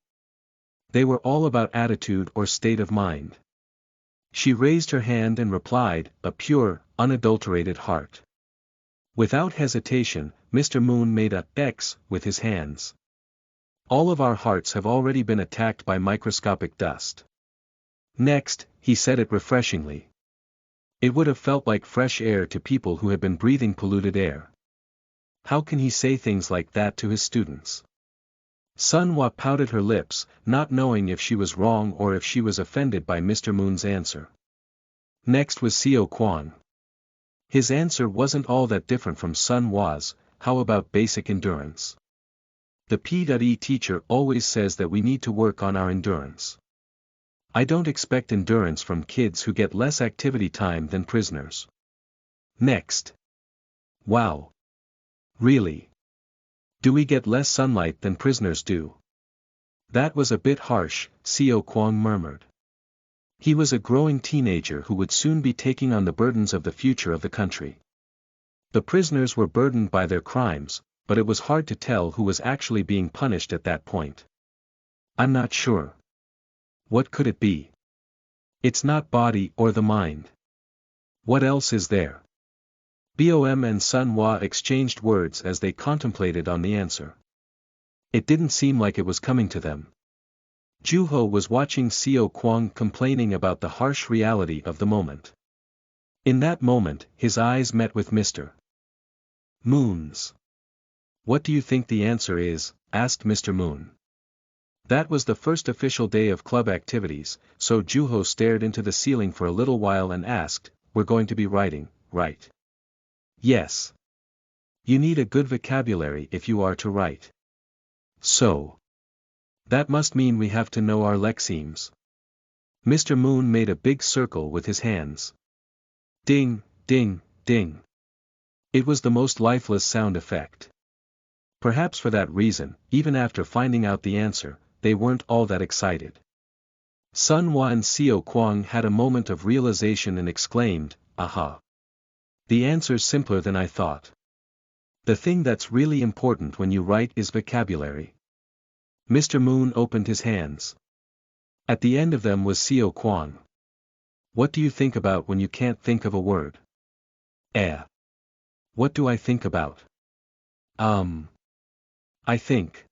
They were all about attitude or state of mind. She raised her hand and replied, a pure, unadulterated heart. Without hesitation, Mr. Moon made a X with his hands. All of our hearts have already been attacked by microscopic dust. Next, he said it refreshingly. It would have felt like fresh air to people who had been breathing polluted air. How can he say things like that to his students? Sunhwa pouted her lips, not knowing if she was wrong or if she was offended by Mr. Moon's answer. Next was Seo Kwon. His answer wasn't all that different from Sunhwa's. How about basic endurance? The P.E teacher always says that we need to work on our endurance. I don't expect endurance from kids who get less activity time than prisoners. Next. Wow. Really? Do we get less sunlight than prisoners do? That was a bit harsh, Seo Kwon murmured. He was a growing teenager who would soon be taking on the burdens of the future of the country. The prisoners were burdened by their crimes, but it was hard to tell who was actually being punished at that point. I'm not sure. What could it be? It's not body or the mind. What else is there? Bom and Sunhwa exchanged words as they contemplated on the answer. It didn't seem like it was coming to them. Juho was watching Seo Kwon complaining about the harsh reality of the moment. In that moment, his eyes met with Mr. Moon's. What do you think the answer is? Asked Mr. Moon. That was the first official day of club activities, so Juho stared into the ceiling for a little while and asked, we're going to be writing, right? Yes. You need a good vocabulary if you are to write. So. That must mean we have to know our lexemes. Mr. Moon made a big circle with his hands. Ding, ding, ding. It was the most lifeless sound effect. Perhaps for that reason, even after finding out the answer, they weren't all that excited. Sunhwa and Seo Kwon had a moment of realization and exclaimed, aha. The answer's simpler than I thought. The thing that's really important when you write is vocabulary. Mr. Moon opened his hands. At the end of them was Seo Kwon. What do you think about when you can't think of a word? What do I think about? I think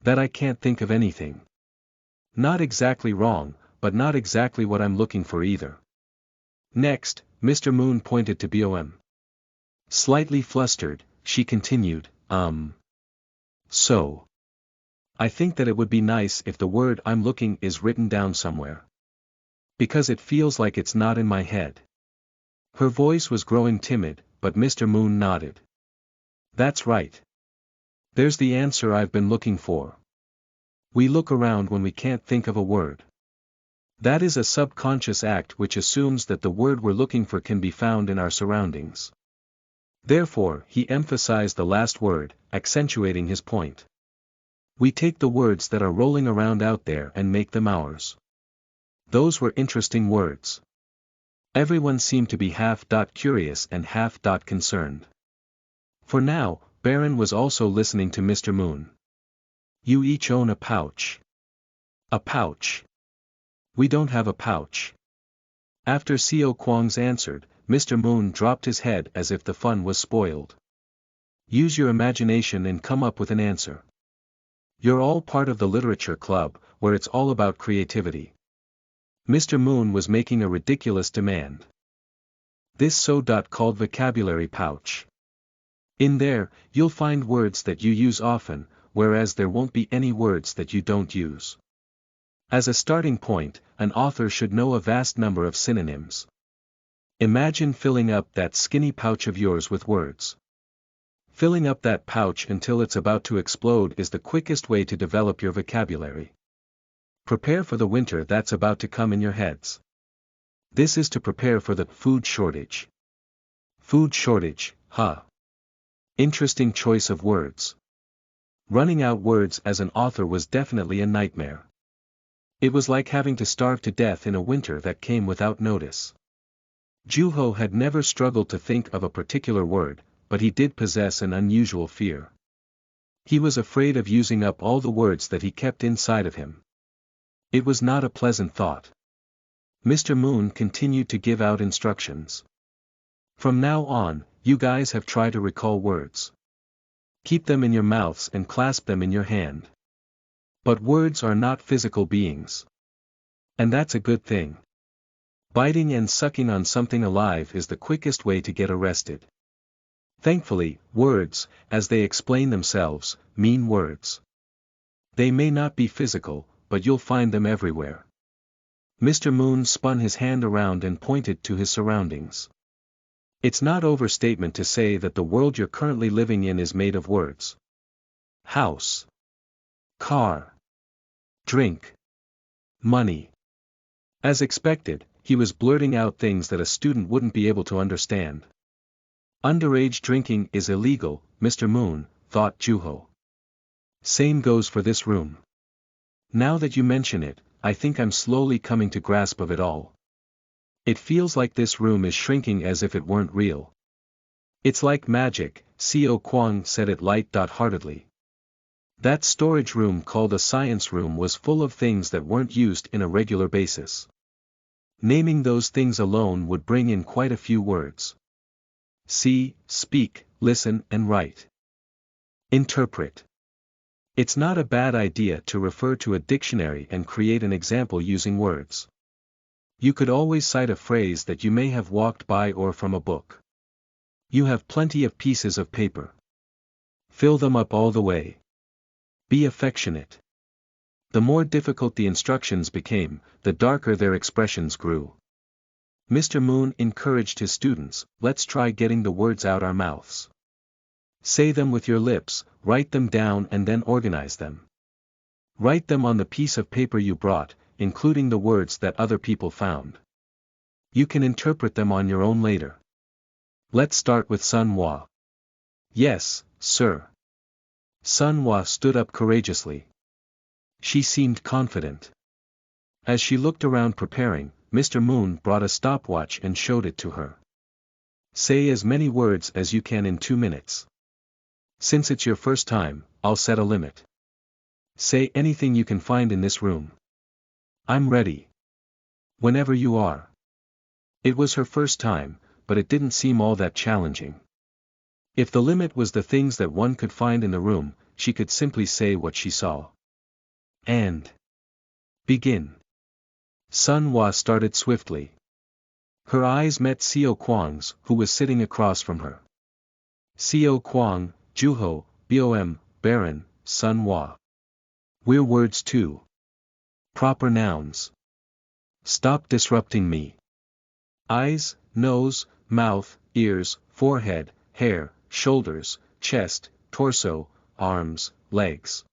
that I can't think of anything. Not exactly wrong, but not exactly what I'm looking for either. Next, Mr. Moon pointed to Bom. Slightly flustered, she continued, so. I think that it would be nice if the word I'm looking is written down somewhere. Because it feels like it's not in my head. Her voice was growing timid, but Mr. Moon nodded. That's right. There's the answer I've been looking for. We look around when we can't think of a word. That is a subconscious act which assumes that the word we're looking for can be found in our surroundings. Therefore, he emphasized the last word, accentuating his point. We take the words that are rolling around out there and make them ours. Those were interesting words. Everyone seemed to be half curious and half concerned. For now, Baron was also listening to Mr. Moon. You each own a pouch. A pouch. We don't have a pouch. After Seo Kwon's answered, Mr. Moon dropped his head as if the fun was spoiled. Use your imagination and come up with an answer. You're all part of the literature club, where it's all about creativity. Mr. Moon was making a ridiculous demand. This so-called vocabulary pouch. In there, you'll find words that you use often, whereas there won't be any words that you don't use. As a starting point, an author should know a vast number of synonyms. Imagine filling up that skinny pouch of yours with words. Filling up that pouch until it's about to explode is the quickest way to develop your vocabulary. Prepare for the winter that's about to come in your heads. This is to prepare for the food shortage. Food shortage, huh? Interesting choice of words. Running out words as an author was definitely a nightmare. It was like having to starve to death in a winter that came without notice. Juho had never struggled to think of a particular word, but he did possess an unusual fear. He was afraid of using up all the words that he kept inside of him. It was not a pleasant thought. Mr. Moon continued to give out instructions. From now on, you guys have tried to recall words. Keep them in your mouths and clasp them in your hand. But words are not physical beings. And that's a good thing. Biting and sucking on something alive is the quickest way to get arrested. Thankfully, words, as they explain themselves, mean words. They may not be physical, but you'll find them everywhere. Mr. Moon spun his hand around and pointed to his surroundings. It's not overstatement to say that the world you're currently living in is made of words. House. Car. Drink. Money. As expected, he was blurting out things that a student wouldn't be able to understand. Underage drinking is illegal, Mr. Moon, thought Juho. Same goes for this room. Now that you mention it, I think I'm slowly coming to grasp of it all. It feels like this room is shrinking as if it weren't real. It's like magic, Co. Kwang said it light-heartedly. That storage room called a science room was full of things that weren't used in a regular basis. Naming those things alone would bring in quite a few words. See, speak, listen and write. Interpret. It's not a bad idea to refer to a dictionary and create an example using words. You could always cite a phrase that you may have walked by or from a book. You have plenty of pieces of paper. Fill them up all the way. Be affectionate. The more difficult the instructions became, the darker their expressions grew. Mr. Moon encouraged his students, let's try getting the words out our mouths. Say them with your lips, write them down and then organize them. Write them on the piece of paper you brought, including the words that other people found. You can interpret them on your own later. Let's start with Sun Hwa. Yes, sir. Sun Hwa stood up courageously. She seemed confident. As she looked around preparing, Mr. Moon brought a stopwatch and showed it to her. Say as many words as you can in 2 minutes. Since it's your first time, I'll set a limit. Say anything you can find in this room. I'm ready. Whenever you are. It was her first time, but it didn't seem all that challenging. If the limit was the things that one could find in the room, she could simply say what she saw. And begin. Sun Hwa started swiftly. Her eyes met Co. Kwang's, who was sitting across from her. Co. Kwang, Juho, Bom, Baron, Sun Hwa. We're words too. Proper nouns. Stop disrupting me. Eyes, nose, mouth, ears, forehead, hair, shoulders, chest, torso, arms, legs.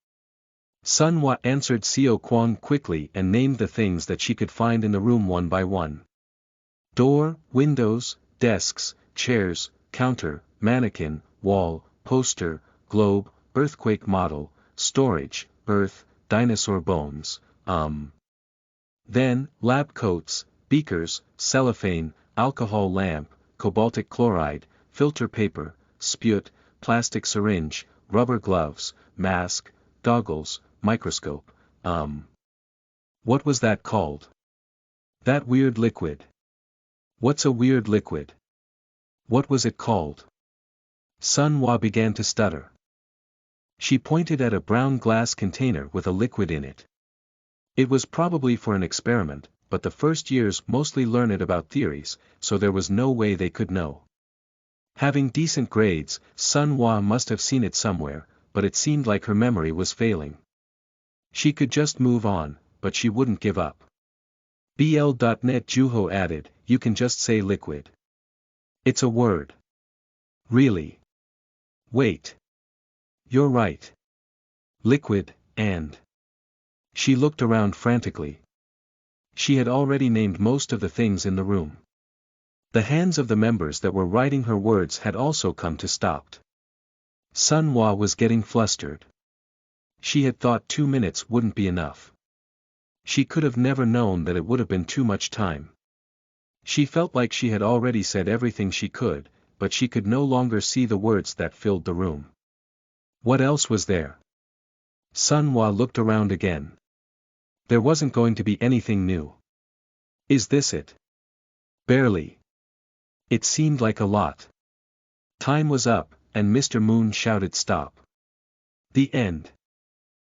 Sun Hwa answered Co. Kwang quickly and named the things that she could find in the room one by one. Door, windows, desks, chairs, counter, mannequin, wall, poster, globe, earthquake model, storage, earth, dinosaur bones, Then, lab coats, beakers, cellophane, alcohol lamp, cobaltic chloride, filter paper, sput, plastic syringe, rubber gloves, mask, goggles, microscope, What was that called? That weird liquid. What's a weird liquid? What was it called? Sun Hwa began to stutter. She pointed at a brown glass container with a liquid in it. It was probably for an experiment, but the first years mostly learned about theories, so there was no way they could know. Having decent grades, Sun Hwa must have seen it somewhere, but it seemed like her memory was failing. She could just move on, but she wouldn't give up. BL.net Juho added, you can just say liquid. It's a word. Really? Wait. You're right. Liquid, and... She looked around frantically. She had already named most of the things in the room. The hands of the members that were writing her words had also come to stop. Sun Hwa was getting flustered. She had thought 2 minutes wouldn't be enough. She could have never known that it would have been too much time. She felt like she had already said everything she could, but she could no longer see the words that filled the room. What else was there? Sun Hua looked around again. There wasn't going to be anything new. Is this it? Barely. It seemed like a lot. Time was up, and Mr. Moon shouted stop. The end.